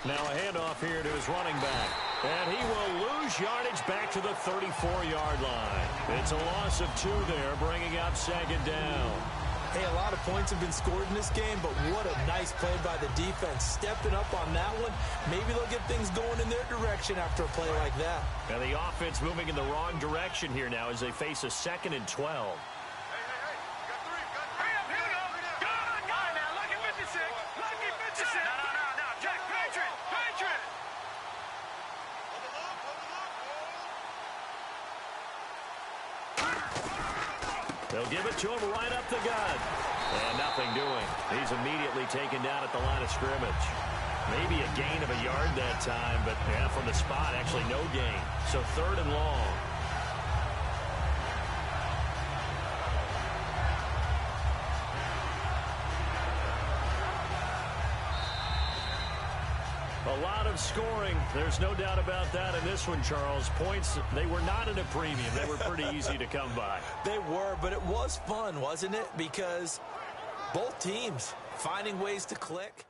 Now a handoff here to his running back. And he will lose yardage back to the 34-yard line. It's a loss of 2 there, bringing up second down. Hey, a lot of points have been scored in this game, but what a nice play by the defense. Stepping up on that one. Maybe they'll get things going in their direction after a play like that. And the offense moving in the wrong direction here now as they face a 2nd and 12. They'll give it to him right up the gut. And nothing doing. He's immediately taken down at the line of scrimmage. Maybe a gain of a yard that time, but yeah, from the spot, actually no gain. So 3rd and long. A lot of scoring. There's no doubt about that in this one, Charles. Points, they were not at a premium. They were pretty easy to come by. They were, but it was fun, wasn't it? Because both teams finding ways to click.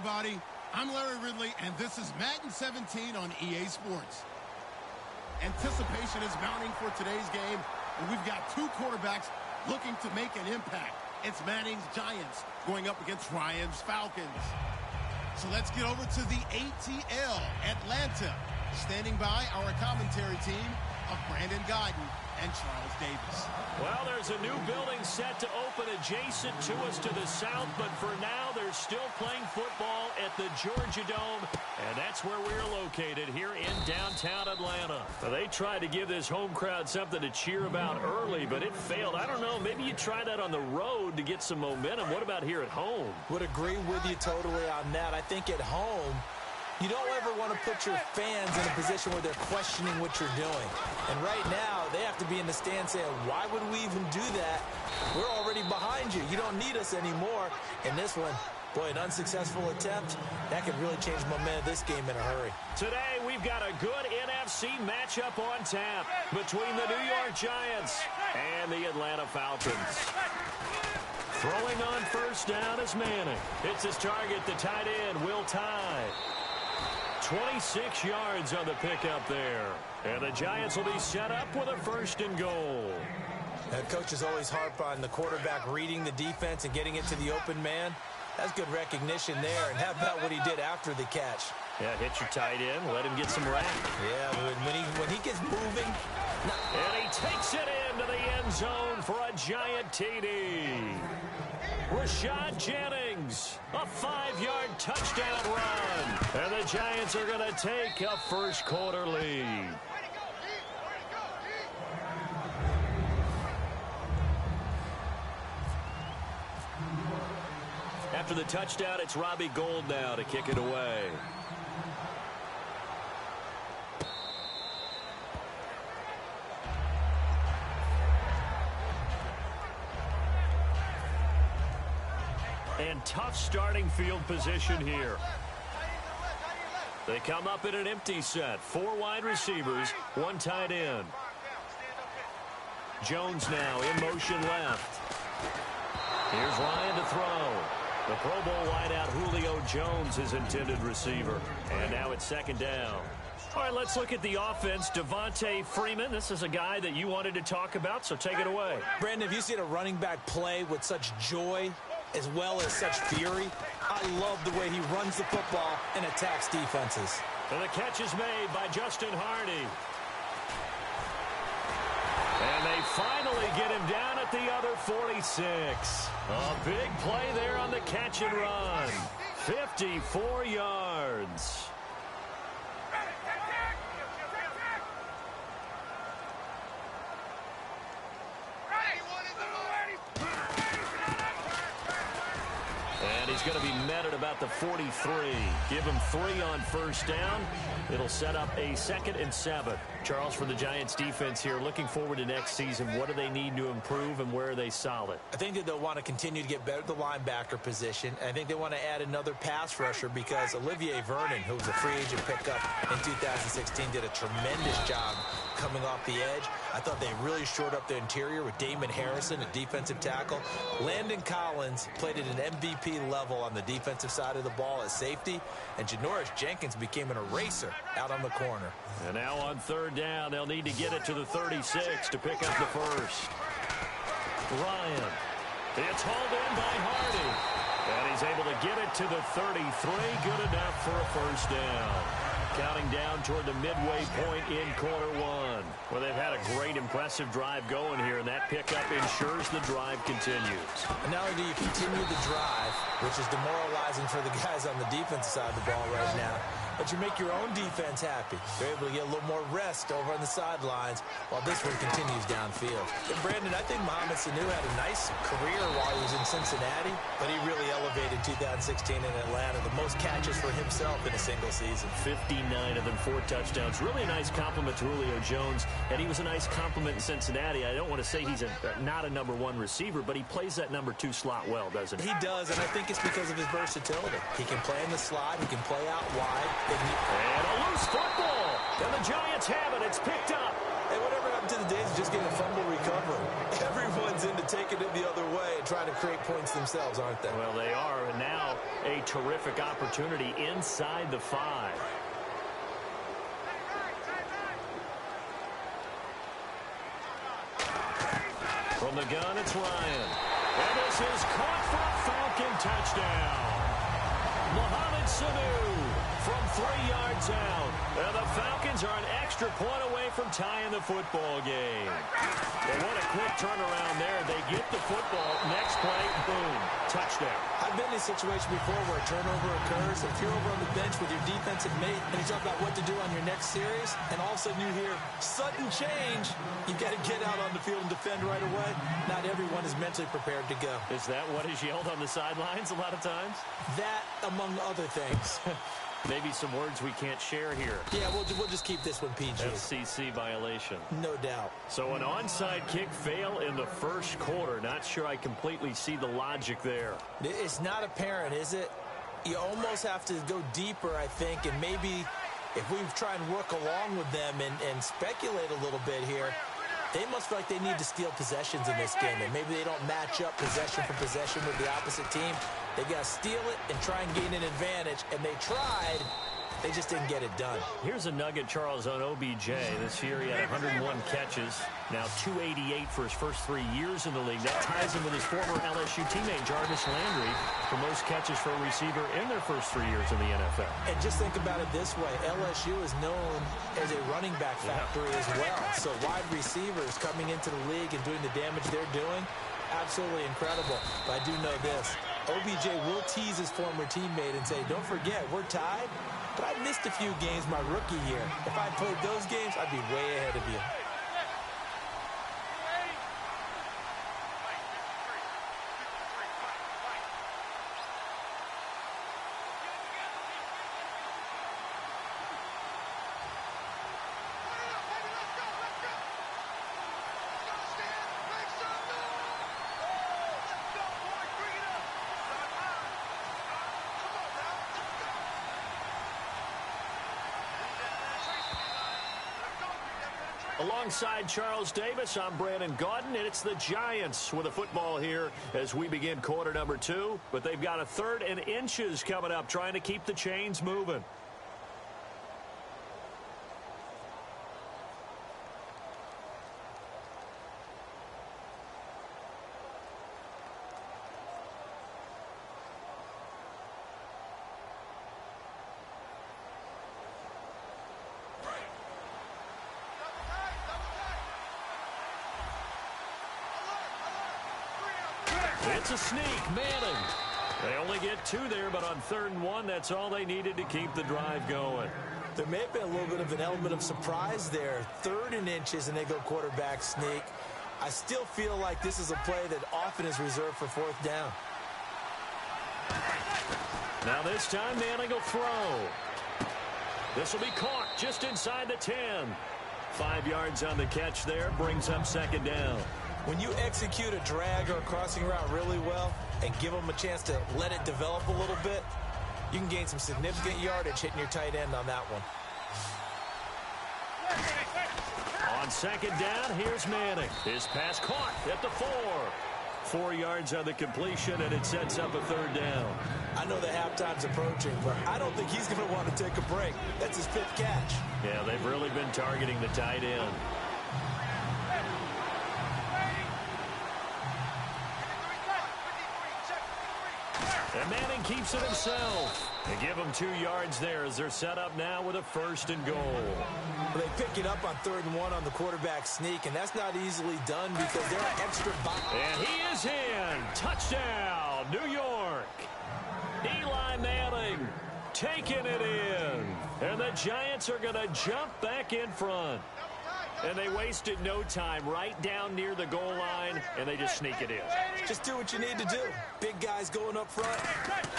everybody. I'm Larry Ridley, and this is Madden 17 on EA Sports. Anticipation is mounting for today's game, and we've got two quarterbacks looking to make an impact. It's Manning's Giants going up against Ryan's Falcons. So let's get over to the ATL, Atlanta. Standing by our commentary team of Brandon Guyton and Charles Davis. Well, there's a new building set to open adjacent to us to the south, but for now, they're still playing football at the Georgia Dome, and that's where we're located here in downtown Atlanta. Well, they tried to give this home crowd something to cheer about early, but it failed. I don't know, maybe you try that on the road to get some momentum. What about here at home? Would agree with you totally on that. I think at home, you don't ever want to put your fans in a position where they're questioning what you're doing. And right now, they have to be in the stand saying, why would we even do that? We're already behind you. You don't need us anymore. In this one, boy, an unsuccessful attempt, that could really change the momentum of this game in a hurry. Today, we've got a good NFC matchup on tap between the New York Giants and the Atlanta Falcons. Throwing on first down is Manning. It's his target, the tight end, Will Tye. 26 yards on the pickup there. And the Giants will be set up with a 1st and goal. That coach is always harp on the quarterback reading the defense and getting it to the open man. That's good recognition there. And how about what he did after the catch? Yeah, hit your tight end, let him get some rap. Yeah, when he gets moving. And he takes it into the end zone for a giant TD. Rashad Jennings, a 5-yard touchdown run. And the Giants are going to take a first-quarter lead. After the touchdown, it's Robbie Gould now to kick it away. And tough starting field position here. They come up in an empty set. 4 wide receivers, 1 tight end. Jones now in motion left. Here's Ryan to throw. The Pro Bowl wideout Julio Jones, his intended receiver. And now it's 2nd down. All right, let's look at the offense. Devontae Freeman, this is a guy that you wanted to talk about, so take it away. Brandon, have you seen a running back play with such joy as well as such fury? I love the way he runs the football and attacks defenses. And the catch is made by Justin Hardy. And they finally get him down at the other 46. A big play there on the catch and run. 54 yards. And he's going to be met at about the 43. Give him 3 on first down. It'll set up a 2nd and 7. Charles, for the Giants defense here, looking forward to next season, what do they need to improve and where are they solid? I think that they'll want to continue to get better at the linebacker position. I think they want to add another pass rusher because Olivier Vernon, who was a free agent pickup in 2016, did a tremendous job coming off the edge. I thought they really shored up the interior with Damon Harrison, a defensive tackle. Landon Collins played at an MVP level on the defensive side of the ball at safety, and Janoris Jenkins became an eraser out on the corner. And now on 3rd down, they'll need to get it to the 36 to pick up the first. Ryan. It's hauled in by Hardy. And he's able to get it to the 33. Good enough for a first down. Counting down toward the midway point in quarter 1. Well, they've had a great, impressive drive going here, and that pickup ensures the drive continues. And not only do you continue the drive, which is demoralizing for the guys on the defensive side of the ball right now, but you make your own defense happy. They're able to get a little more rest over on the sidelines while this one continues downfield. And Brandon, I think Mohamed Sanu had a nice career while he was in Cincinnati, but he really elevated 2016 in Atlanta. The most catches for himself in a single season. 59 of them, 4 touchdowns. Really a nice compliment to Julio Jones, and he was a nice compliment in Cincinnati. I don't want to say he's not a number 1 receiver, but he plays that number 2 slot well, doesn't he? He does, and I think it's because of his versatility. He can play in the slot, he can play out wide. And a loose football. And the Giants have it. It's picked up. Hey, whatever happened to the days of just getting a fumble recovery? Everyone's into taking it the other way and trying to create points themselves, aren't they? Well, they are, and now a terrific opportunity inside the 5. From the gun, it's Ryan. And this is caught for a Falcon touchdown. Mohamed Sanu from 3 yards out. And the Falcons are an extra point away from tying the football game. Well, what a quick turnaround there. They get the football. Next play, boom, touchdown. I've been in a situation before where a turnover occurs. If you're over on the bench with your defensive mate and you talk about what to do on your next series, and all of a sudden you hear sudden change, you've got to get out on the field and defend right away. Not everyone is mentally prepared to go. Is that what is yelled on the sidelines a lot of times? That, among other things. Maybe some words we can't share here. Yeah, we'll just keep this one PG. FCC violation. No doubt. So an onside kick fail in the first quarter. Not sure I completely see the logic there. It's not apparent, is it? You almost have to go deeper, I think, and maybe if we try and work along with them and speculate a little bit here, they must feel like they need to steal possessions in this game, and maybe they don't match up possession for possession with the opposite team. They got to steal it and try and gain an advantage, and they tried. They just didn't get it done. Here's a nugget, Charles, on OBJ. This year he had 101 catches, now 288 for his first 3 years in the league. That ties him with his former LSU teammate, Jarvis Landry, for most catches for a receiver in their first 3 years in the NFL. And just think about it this way. LSU is known as a running back factory as well. So wide receivers coming into the league and doing the damage they're doing, absolutely incredible. But I do know this. OBJ will tease his former teammate and say, don't forget, we're tied. But I missed a few games my rookie year. If I played those games, I'd be way ahead of you. Alongside Charles Davis, I'm Brandon Gaudin, and it's the Giants with a football here as we begin quarter number 2. But they've got a 3rd and inches coming up, trying to keep the chains moving. It's a sneak, Manning. They only get 2 there, but on 3rd and 1, that's all they needed to keep the drive going. There may have been a little bit of an element of surprise there. 3rd and inches, and they go quarterback sneak. I still feel like this is a play that often is reserved for 4th down. Now this time, Manning will throw. This will be caught just inside the 10. 5 yards on the catch there, brings up 2nd down. When you execute a drag or a crossing route really well and give them a chance to let it develop a little bit, you can gain some significant yardage hitting your tight end on that one. On 2nd down, here's Manning. His pass caught at the 4. 4 yards on the completion, and it sets up a 3rd down. I know the halftime's approaching, but I don't think he's going to want to take a break. That's his 5th catch. Yeah, they've really been targeting the tight end. And Manning keeps it himself. They give him 2 yards there as they're set up now with a 1st and goal. Well, they pick it up on 3rd and 1 on the quarterback sneak, and that's not easily done because they're an extra box. And he is in. Touchdown, New York. Eli Manning taking it in. And the Giants are going to jump back in front. And they wasted no time right down near the goal line, and they just sneak it in. Just do what you need to do. Big guys going up front.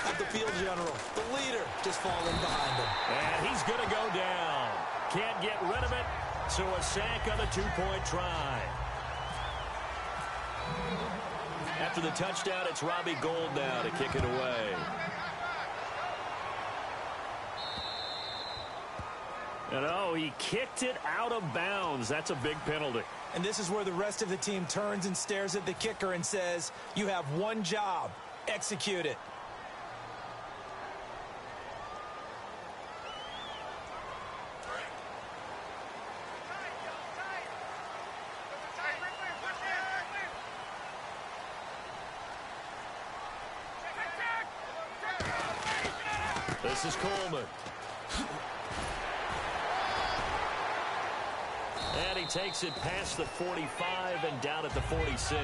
At the field general, the leader, just falling behind him. And he's going to go down. Can't get rid of it, so a sack on the 2-point try. After the touchdown, it's Robbie Gould now to kick it away. And oh, he kicked it out of bounds. That's a big penalty. And this is where the rest of the team turns and stares at the kicker and says, you have one job. Execute it. This is Coleman. And he takes it past the 45 and down at the 46.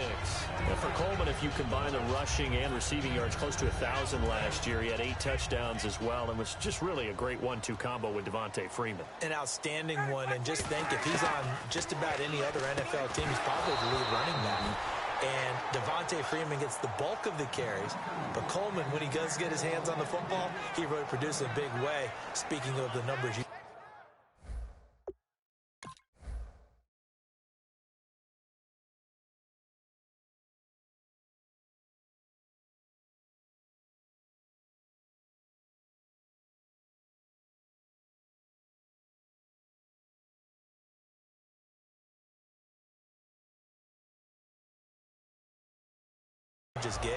And for Coleman, if you combine the rushing and receiving yards, close to 1,000 last year. He had 8 touchdowns as well and was just really a great 1-2 combo with Devontae Freeman. An outstanding one, and just think if he's on just about any other NFL team, he's probably the lead running back. And Devontae Freeman gets the bulk of the carries. But Coleman, when he does get his hands on the football, he really produces a big way. Speaking of the numbers, just gave.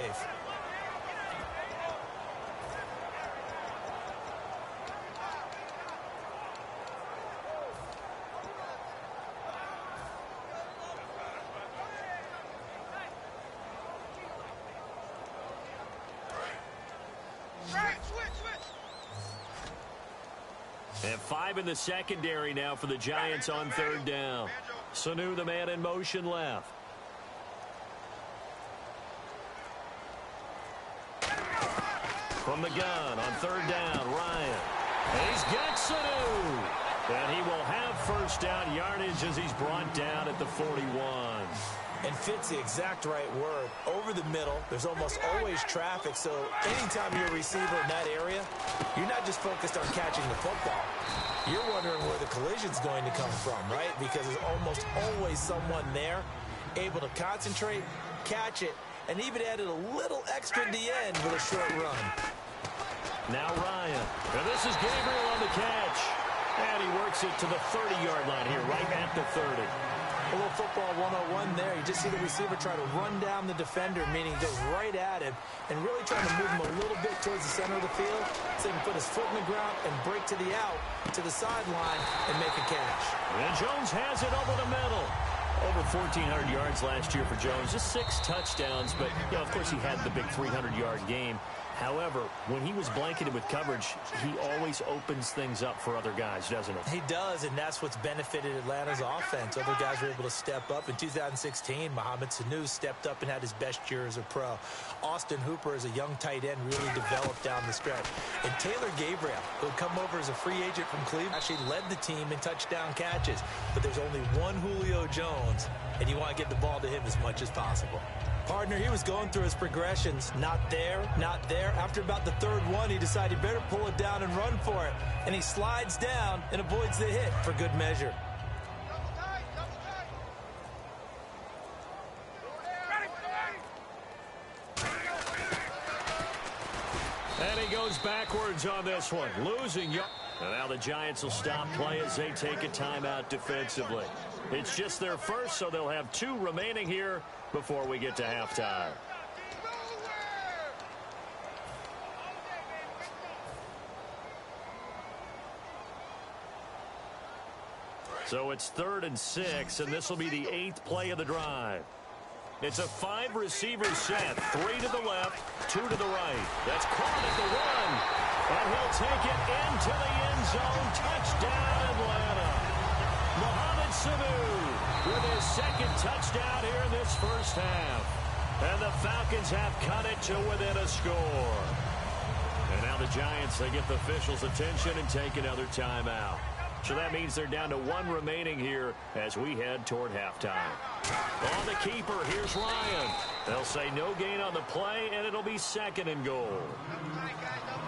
And 5 in the secondary now for the Giants on 3rd down. Sanu, the man in motion left. From the gun on 3rd down, Ryan. And he's got Sanu. And he will have first down yardage as he's brought down at the 41. And fits the exact right word. Over the middle, there's almost always traffic, so anytime you're a receiver in that area, you're not just focused on catching the football. You're wondering where the collision's going to come from, right? Because there's almost always someone there able to concentrate, catch it, and even added a little extra at the end with a short run. Now Ryan. And this is Gabriel on the catch. And he works it to the 30-yard line here, right at the 30. A little football 101 there. You just see the receiver try to run down the defender, meaning he goes right at him and really trying to move him a little bit towards the center of the field so he can put his foot in the ground and break to the out, to the sideline, and make a catch. And Jones has it over the middle. Over 1,400 yards last year for Jones. Just 6 touchdowns, but, you know, of course, he had the big 300-yard game. However, when he was blanketed with coverage, he always opens things up for other guys, doesn't he? He does, and that's what's benefited Atlanta's offense. Other guys were able to step up. In 2016, Mohamed Sanu stepped up and had his best year as a pro. Austin Hooper, as a young tight end, really developed down the stretch. And Taylor Gabriel, who had come over as a free agent from Cleveland, actually led the team in touchdown catches. But there's only one Julio Jones, and you want to get the ball to him as much as possible. Partner, he was going through his progressions. Not there, not there. After about the 3rd one, he decided he better pull it down and run for it. And he slides down and avoids the hit for good measure. And he goes backwards on this one, losing. And now the Giants will stop play as they take a timeout defensively. It's just their first, so they'll have 2 remaining here before we get to halftime. So it's 3rd and 6, and this will be the 8th play of the drive. It's a 5-receiver set, 3 to the left, 2 to the right. That's caught at the 1, and he'll take it into the end zone. Touchdown, Atlanta. Mohamed Sanu with his 2nd touchdown here in this first half. And the Falcons have cut it to within a score. And now the Giants, they get the officials' attention and take another timeout. So that means they're down to 1 remaining here as we head toward halftime. On the keeper, here's Ryan. They'll say no gain on the play, and it'll be 2nd and goal.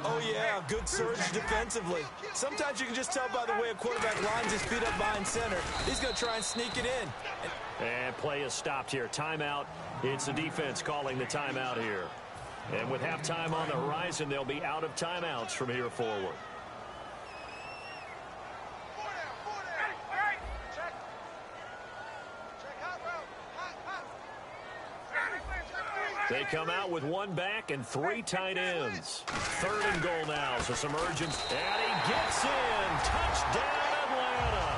Oh, yeah, good surge defensively. Sometimes you can just tell by the way a quarterback lines his feet up behind center. He's going to try and sneak it in. And play is stopped here. Timeout. It's the defense calling the timeout here. And with halftime on the horizon, they'll be out of timeouts from here forward. They come out with one back and 3 tight ends. 3rd and goal now, so some urgency. And he gets in. Touchdown, Atlanta.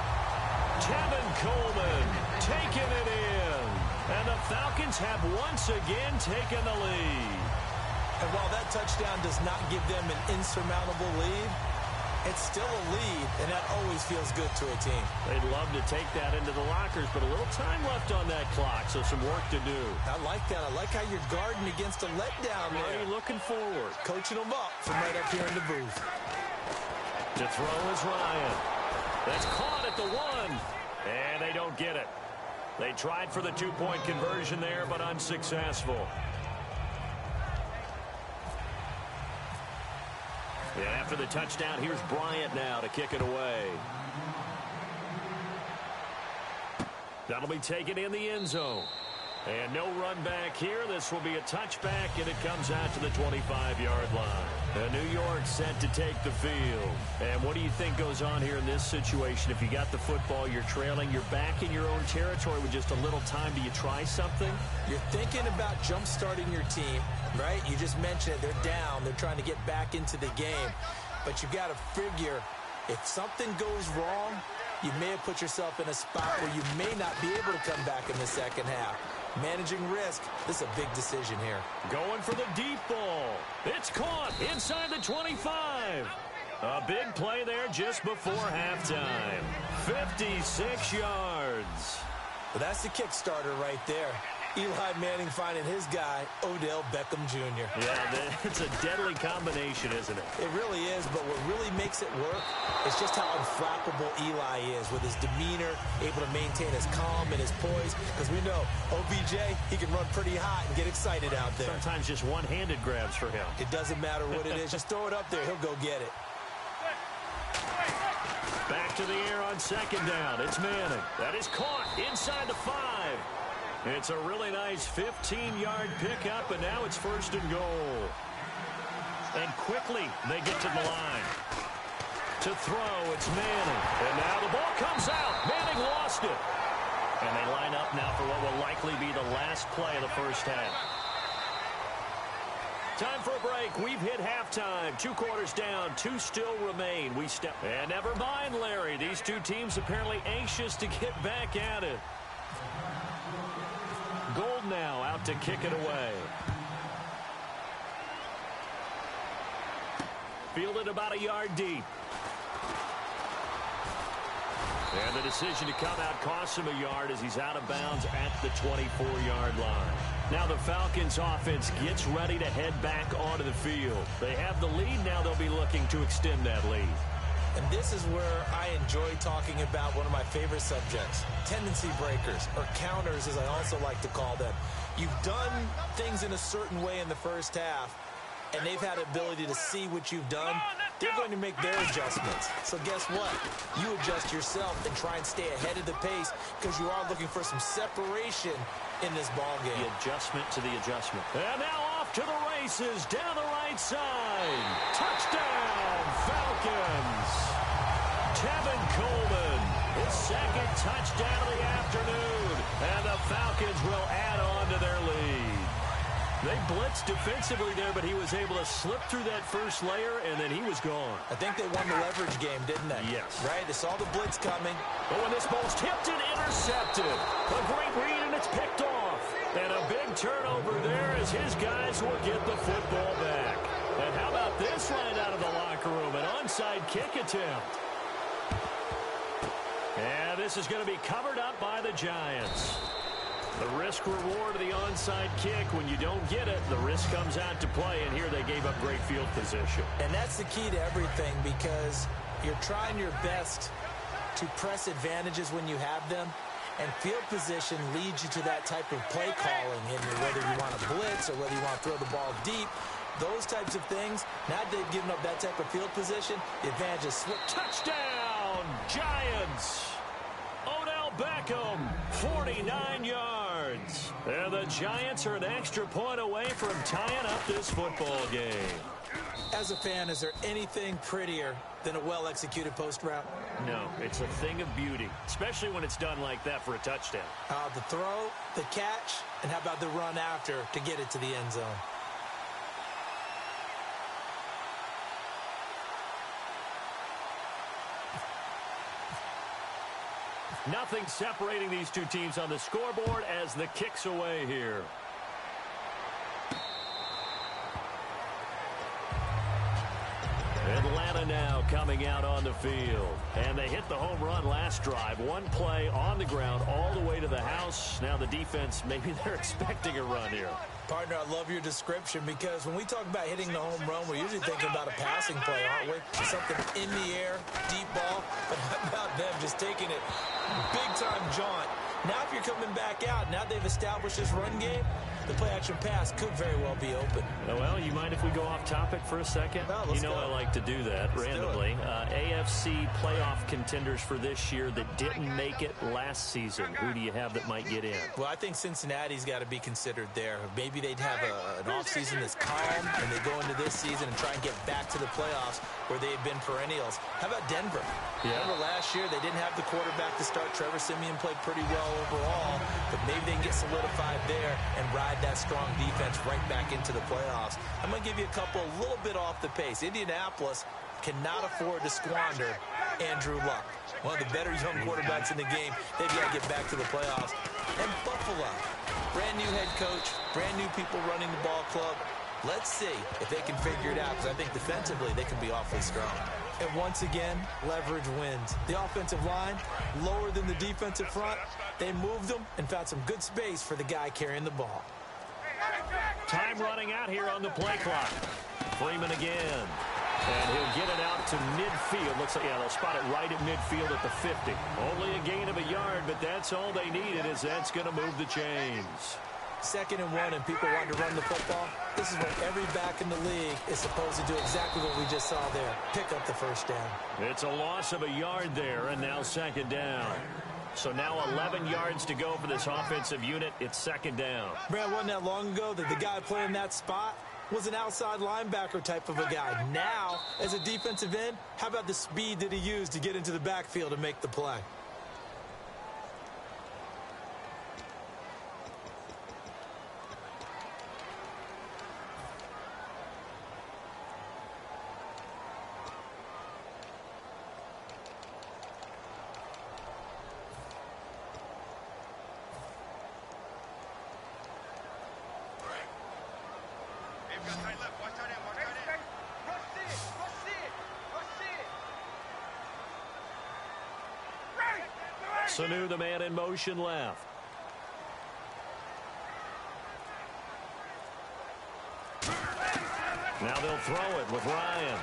Tevin Coleman taking it in. And the Falcons have once again taken the lead. And while that touchdown does not give them an insurmountable lead, it's still a lead, and that always feels good to a team. They'd love to take that into the lockers, but a little time left on that clock, so some work to do. I like that. I like how you're guarding against a letdown there. Already looking forward. Coaching them up from right up here in the booth. To throw is Ryan. That's caught at the 1. And they don't get it. They tried for the 2-point conversion there, but unsuccessful. And after the touchdown, here's Bryant now to kick it away. That'll be taken in the end zone. And no run back here. This will be a touchback, and it comes out to the 25-yard line. And New York set to take the field. And what do you think goes on here in this situation? If you got the football, you're trailing, you're back in your own territory with just a little time. Do you try something? You're thinking about jump-starting your team, right? You just mentioned it. They're down. They're trying to get back into the game. But you got to figure if something goes wrong, you may have put yourself in a spot where you may not be able to come back in the second half. Managing risk, this is a big decision here. Going for the deep ball. It's caught inside the 25. A big play there just before halftime. 56 yards. Well, that's the kickstarter right there. Eli Manning finding his guy, Odell Beckham Jr. Yeah, it's a deadly combination, isn't it? It really is, but what really makes it work is just how unflappable Eli is with his demeanor, able to maintain his calm and his poise. Because we know, OBJ, he can run pretty hot and get excited out there. Sometimes just one-handed grabs for him. It doesn't matter what it is. Just throw it up there. He'll go get it. Back to the air on 2nd down. It's Manning. That is caught inside the 5. It's a really nice 15-yard pickup, and now it's 1st and goal. And quickly, they get to the line. To throw, it's Manning. And now the ball comes out. Manning lost it. And they line up now for what will likely be the last play of the first half. Time for a break. We've hit halftime. 2 quarters down. 2 still remain. We step. And never mind, Larry. These two teams apparently anxious to get back at it. Gold now out to kick it away. Fielded about a yard deep. And the decision to come out costs him a yard as he's out of bounds at the 24-yard line. Now the Falcons offense gets ready to head back onto the field. They have the lead. Now they'll be looking to extend that lead. And this is where I enjoy talking about one of my favorite subjects, tendency breakers, or counters as I also like to call them. You've done things in a certain way in the first half, and they've had the ability to see what you've done. They're going to make their adjustments. So guess what? You adjust yourself and try and stay ahead of the pace because you are looking for some separation in this ball game. The adjustment to the adjustment. And now off to the races down the right side. Touchdown, Falcons. Tevin Coleman, his 2nd touchdown of the afternoon. And the Falcons will add on to their lead. They blitzed defensively there, but he was able to slip through that first layer, and then he was gone. I think they won the leverage game, didn't they? Yes. Right? They saw the blitz coming. But when this ball's tipped and intercepted, a great read, and it's picked off. And a big turnover there as his guys will get the football back. And how about this right out of the locker room? An onside kick attempt. And this is going to be covered up by the Giants. The risk-reward of the onside kick, when you don't get it, the risk comes out to play, and here they gave up great field position. And that's the key to everything because you're trying your best to press advantages when you have them, and field position leads you to that type of play calling, and whether you want to blitz or whether you want to throw the ball deep, those types of things. Now that they've given up that type of field position, the advantage is slipped. Touchdown, Giants! Odell Beckham, 49 yards. And the Giants are an extra point away from tying up this football game. As a fan, is there anything prettier than a well-executed post route? No, it's a thing of beauty, especially when it's done like that for a touchdown. The throw, the catch, and how about the run after to get it to the end zone? Nothing separating these two teams on the scoreboard as the kick's away here. Atlanta now coming out on the field. And they hit the home run last drive. One play on the ground all the way to the house. Now the defense, maybe they're expecting a run here. Partner, I love your description because when we talk about hitting the home run, we're usually thinking about a passing play, aren't we? Something in the air, deep ball. But how about them just taking it big-time jaunt? Now if you're coming back out, now they've established this run game, the play-action pass could very well be open. Well, you mind if we go off topic for a second? No, you know I like to do that randomly. AFC playoff contenders for this year that didn't make it last season. Who do you have that might get in? Well, I think Cincinnati's got to be considered there. Maybe they'd have an offseason that's calm, and they go into this season and try and get back to the playoffs where they've been perennials. How about Denver? Yeah. Remember last year they didn't have the quarterback to start. Trevor Siemian played pretty well overall, but maybe they can get solidified there and ride that strong defense right back into the playoffs. I'm going to give you a couple a little bit off the pace. Indianapolis cannot afford to squander Andrew Luck, one of the better young quarterbacks in the game. They've got to get back to the playoffs. And Buffalo, brand new head coach, brand new people running the ball club. Let's see if they can figure it out, because I think defensively they can be awfully strong. And once again, leverage wins. The offensive line, lower than the defensive front. They moved them and found some good space for the guy carrying the ball. Time running out here on the play clock. Freeman again. And he'll get it out to midfield. Looks like, yeah, they'll spot it right at midfield at the 50. Only a gain of a yard, but that's all they needed, as that's going to move the chains. 2nd and 1, and people want to run the football. This is what every back in the league is supposed to do, exactly what we just saw there. Pick up the first down. It's a loss of a yard there, and now 2nd down. So now 11 yards to go for this offensive unit. It's 2nd down. Brad, wasn't that long ago that the guy playing that spot was an outside linebacker type of a guy. Now, as a defensive end, how about the speed that he used to get into the backfield and make the play? Sanu, the man in motion left. Now they'll throw it with Ryan.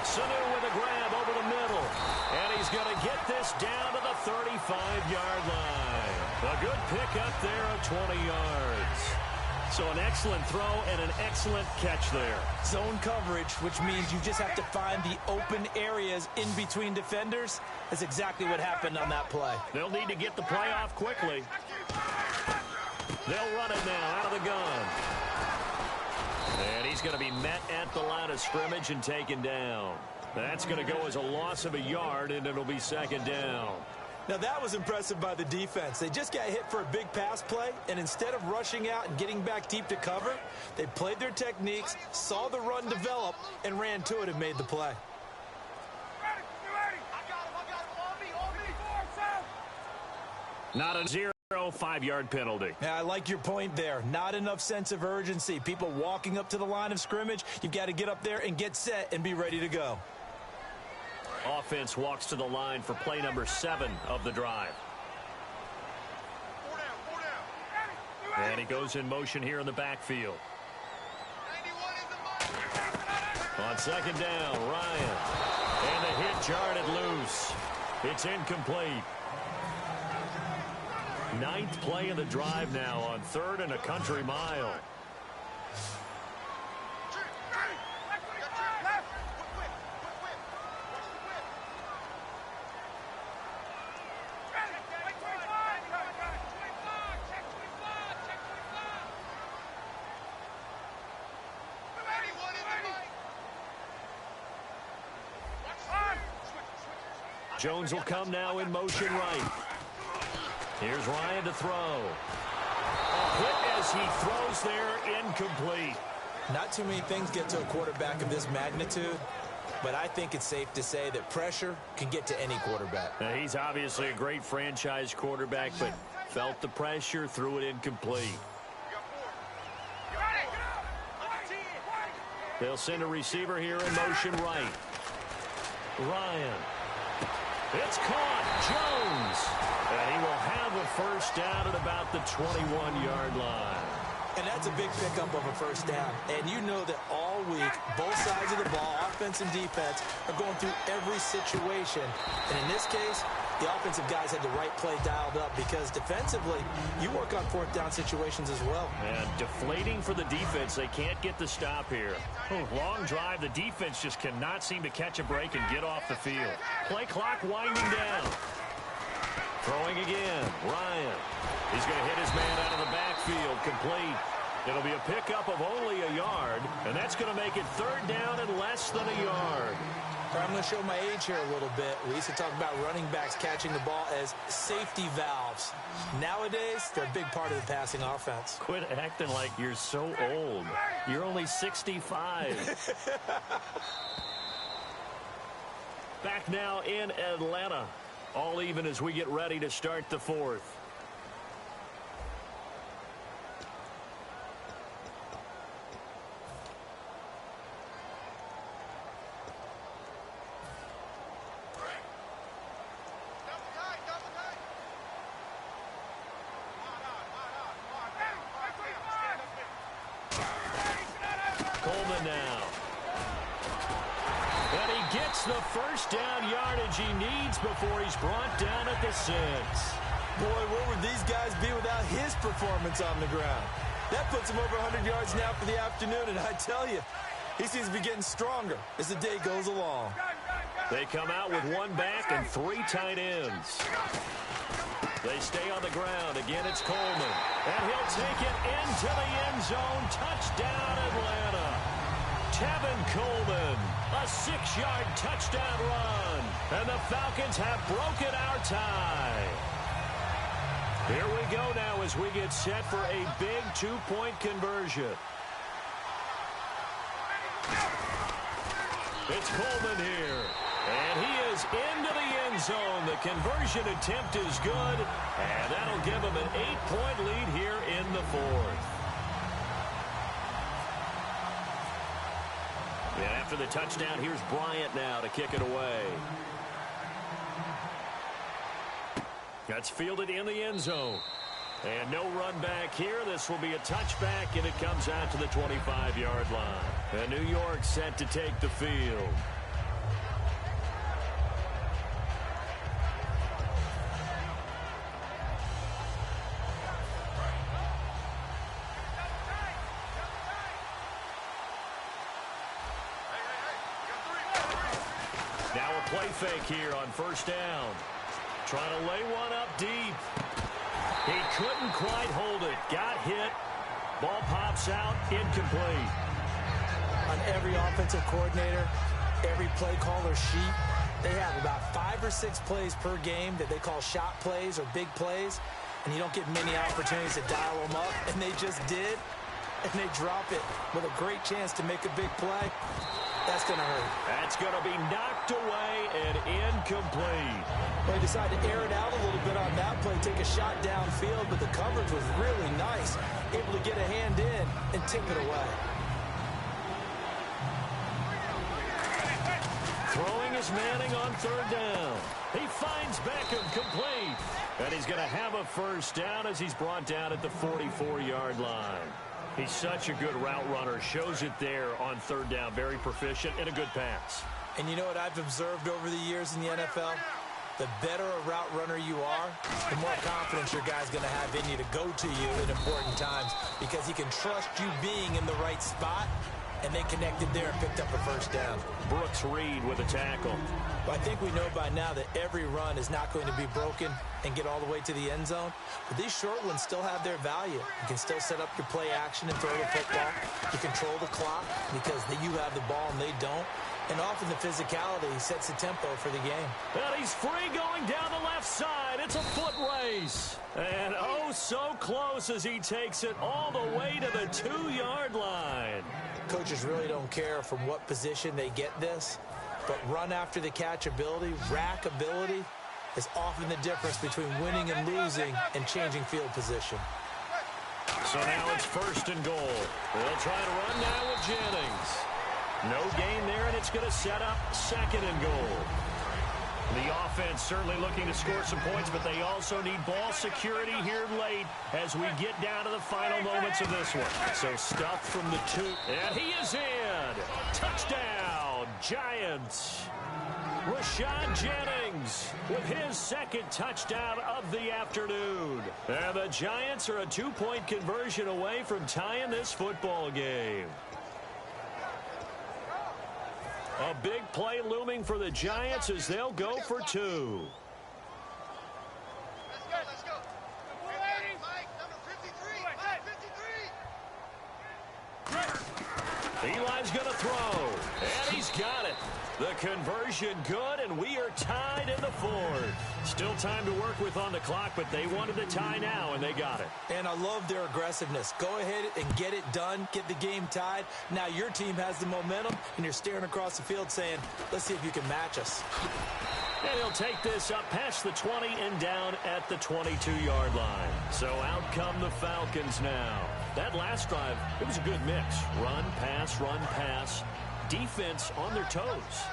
Sanu with a grab over the middle. And he's going to get this down to the 35-yard line. A good pickup there of 20 yards. So an excellent throw and an excellent catch there. Zone coverage, which means you just have to find the open areas in between defenders. That's exactly what happened on that play. They'll need to get the play off quickly. They'll run it now out of the gun. And he's going to be met at the line of scrimmage and taken down. That's going to go as a loss of a yard, and it'll be 2nd down. Now, that was impressive by the defense. They just got hit for a big pass play, and instead of rushing out and getting back deep to cover, they played their techniques, saw the run develop, and ran to it and made the play. Not a 0-5-yard penalty. Yeah, I like your point there. Not enough sense of urgency. People walking up to the line of scrimmage, you've got to get up there and get set and be ready to go. Offense walks to the line for play number 7 of the drive. And he goes in motion here in the backfield. On 2nd down, Ryan. And the hit jarred loose. It's incomplete. 9th play of the drive now on 3rd and a country mile. Jones will come now in motion right. Here's Ryan to throw. A hit as he throws there, incomplete. Not too many things get to a quarterback of this magnitude, but I think it's safe to say that pressure can get to any quarterback. Now, he's obviously a great franchise quarterback, but felt the pressure, threw it incomplete. They'll send a receiver here in motion right. Ryan. It's caught. Jones. And he will have a first down at about the 21-yard line. And that's a big pickup of a first down. And you know that all week, both sides of the ball, offense and defense, are going through every situation. And in this case, the offensive guys had the right play dialed up because defensively, you work on fourth down situations as well. And deflating for the defense. They can't get the stop here. Long drive. The defense just cannot seem to catch a break and get off the field. Play clock winding down. Throwing again. Ryan. He's going to hit his man out of the backfield. Complete. It'll be a pickup of only a yard, and that's going to make it third down and less than a yard. I'm going to show my age here a little bit. We used to talk about running backs catching the ball as safety valves. Nowadays, they're a big part of the passing offense. Quit acting like you're so old. You're only 65. Back now in Atlanta. All even as we get ready to start the fourth. Coleman now. And he gets the first down yardage he needs before he's brought down at the 6. Boy, where would these guys be without his performance on the ground? That puts him over 100 yards now for the afternoon, and I tell you, he seems to be getting stronger as the day goes along. They come out with one back and 3 tight ends. They stay on the ground. Again, it's Coleman. And he'll take it into the end zone. Touchdown, Atlanta. Tevin Coleman, a 6-yard touchdown run. And the Falcons have broken our tie. Here we go now as we get set for a big 2-point conversion. It's Coleman here. And he is into the end zone. The conversion attempt is good. And that'll give him an 8-point lead here in the fourth. And after the touchdown, here's Bryant now to kick it away. That's fielded in the end zone. And no run back here. This will be a touchback, and it comes out to the 25-yard line. And New York set to take the field. Now a play fake here on first down. Trying to lay one up deep. He couldn't quite hold it. Got hit. Ball pops out. Incomplete. On every offensive coordinator, every play caller sheet, they have about 5 or 6 plays per game that they call shot plays or big plays, and you don't get many opportunities to dial them up, and they just did, and they drop it with a great chance to make a big play. That's going to hurt. That's going to be knocked away and incomplete. Well, he decided to air it out a little bit on that play, take a shot downfield, but the coverage was really nice. Able to get a hand in and tip it away. Throwing is Manning on third down. He finds Beckham complete. And he's going to have a first down as he's brought down at the 44-yard line. He's such a good route runner. Shows it there on third down. Very proficient and a good pass. And you know what I've observed over the years in the NFL? The better a route runner you are, the more confidence your guy's going to have in you to go to you in important times because he can trust you being in the right spot, and they connected there and picked up a first down. Brooks Reed with a tackle. Well, I think we know by now that every run is not going to be broken and get all the way to the end zone. But these short ones still have their value. You can still set up your play action and throw the football. You control the clock because you have the ball and they don't. And often the physicality sets the tempo for the game. And he's free going down the left side. It's a foot race. And oh, so close as he takes it all the way to the 2-yard line. Coaches really don't care from what position they get this, but run after the catch ability, rack ability, is often the difference between winning and losing and changing field position. So now it's 1st and goal. They'll try to run now with Jennings. No gain there, and it's going to set up 2nd and goal. The offense certainly looking to score some points, but they also need ball security here late as we get down to the final moments of this one. So stuffed from the 2, and he is in. Touchdown, Giants. Rashad Jennings with his 2nd touchdown of the afternoon. And the Giants are a 2-point conversion away from tying this football game. A big play looming for the Giants as they'll go for 2. Let's go. Mike, number 53. Eli's going to throw, and he's got it. The conversion good, and we are tied in the 4th. Still time to work with on the clock, but they wanted the tie now, and they got it. And I love their aggressiveness. Go ahead and get it done, get the game tied. Now your team has the momentum, and you're staring across the field saying, let's see if you can match us. And he'll take this up past the 20 and down at the 22-yard line. So out come the Falcons now. That last drive, it was a good mix. Run, pass, defense on their toes.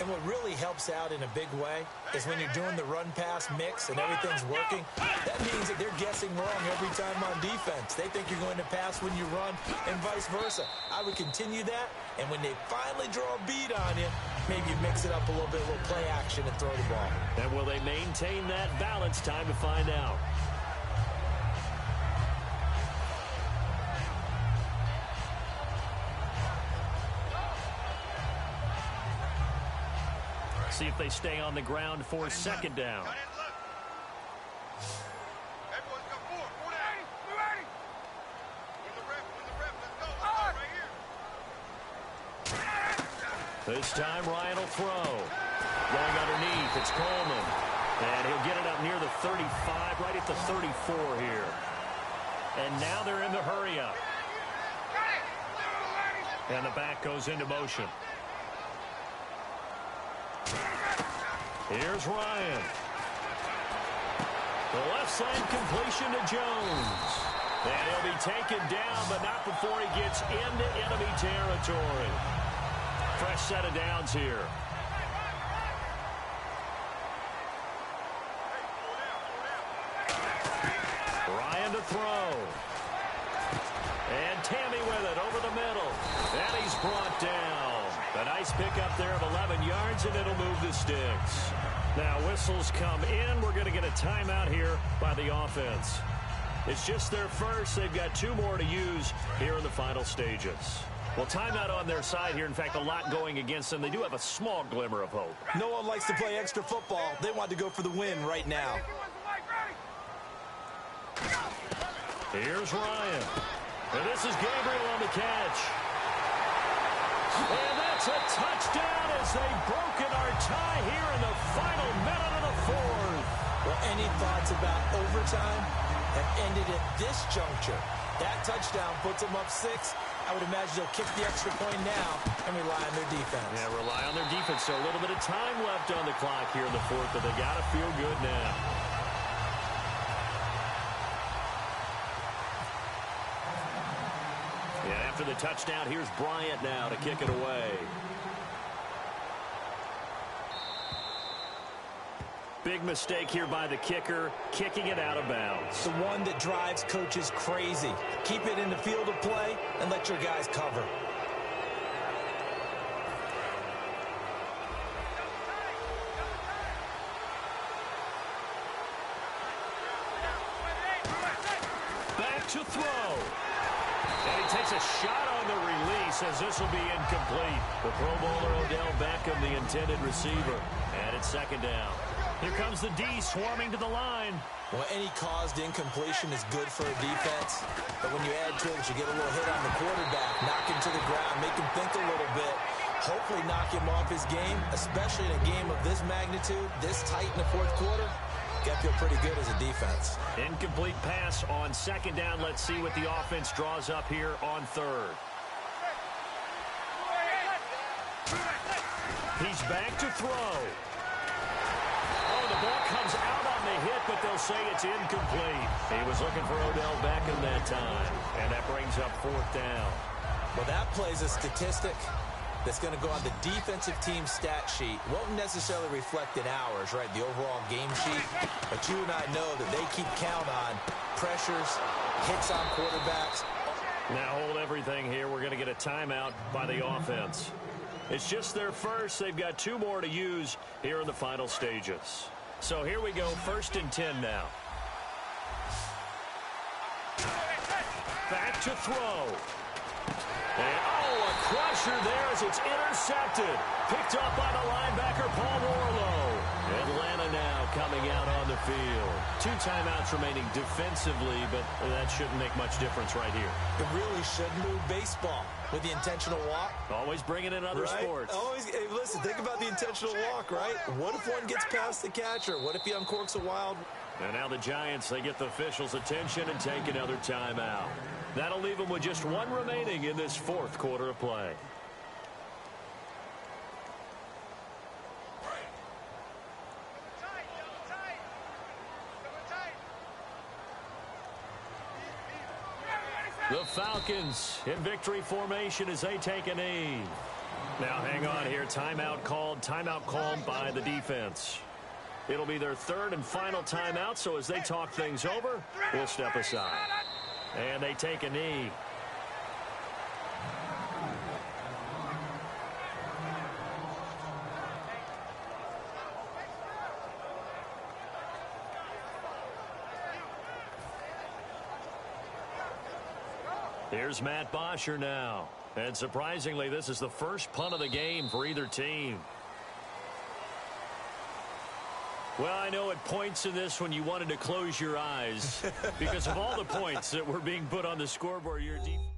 And what really helps out in a big way is when you're doing the run-pass mix and everything's working, that means that they're guessing wrong every time on defense. They think you're going to pass when you run and vice versa. I would continue that, and when they finally draw a beat on you, maybe you mix it up a little bit, a little play action and throw the ball. And will they maintain that balance? Time to find out. See if they stay on the ground for 2nd down. This time Ryan will throw. Going underneath, it's Coleman. And he'll get it up near the 35, right at the 34 here. And now they're in the hurry up. And the back goes into motion. Here's Ryan. The left side completion to Jones. And he'll be taken down, but not before he gets into enemy territory. Fresh set of downs here. Ryan to throw. And Tammy with it over the middle. And he's brought down. A nice pickup there of 11 yards, and it'll move the sticks. Now whistles come in. We're going to get a timeout here by the offense. It's just their first. They've got 2 more to use here in the final stages. Well, timeout on their side here. In fact, a lot going against them. They do have a small glimmer of hope. No one likes to play extra football. They want to go for the win right now. Here's Ryan. And this is Gabriel on the catch. And that's a touchdown as they've broken our tie here in the final minute of the 4th. Well, any thoughts about overtime have ended at this juncture. That touchdown puts them up 6. I would imagine they'll kick the extra point now and rely on their defense. Yeah, rely on their defense. So a little bit of time left on the clock here in the 4th, but they got to feel good now. Yeah, after the touchdown, here's Bryant now to kick it away. Big mistake here by the kicker, kicking it out of bounds. The one that drives coaches crazy. Keep it in the field of play and let your guys cover. Back to throw. And he takes a shot on the release as this will be incomplete. The Pro Bowler Odell Beckham, the intended receiver. And it's 2nd down. Here comes the D swarming to the line. Well, any caused incompletion is good for a defense. But when you add to it, you get a little hit on the quarterback, knock him to the ground, make him think a little bit. hopefully knock him off his game, especially in a game of this magnitude, this tight in the fourth quarter. Got to feel pretty good as a defense. Incomplete pass on second down. Let's see what the offense draws up here on third. He's back to throw. Oh, the ball comes out on the hit, but they'll say it's incomplete. He was looking for Odell Beckham that time, and that brings up fourth down. Well, that plays a statistic that's going to go on the defensive team stat sheet. Won't necessarily reflect in ours, right, the overall game sheet. But you and I know that they keep count on pressures, hits on quarterbacks. Now hold everything here. We're going to get a timeout by the offense. It's just their first. They've got 2 more to use here in the final stages. So here we go, 1st and 10 now. Back to throw. And, a crusher there as it's intercepted. Picked up by the linebacker, Paul Warlow. Atlanta now coming out on the field. 2 timeouts remaining defensively, but that shouldn't make much difference right here. It really should move baseball with the intentional walk. Always bringing in other sports. Always, hey, listen, think about the intentional walk, right? What if one gets past the catcher? What if he uncorks a wild? And now the Giants, they get the officials' attention and take another timeout. That'll leave them with just 1 remaining in this 4th quarter of play. The Falcons in victory formation as they take a knee. Now hang on here. Timeout called by the defense. It'll be their 3rd and final timeout, so as they talk things over, we'll step aside. And they take a knee. Here's Matt Bosher now. And surprisingly, this is the first punt of the game for either team. Well, I know at points in this when you wanted to close your eyes because of all the points that were being put on the scoreboard. Your defense.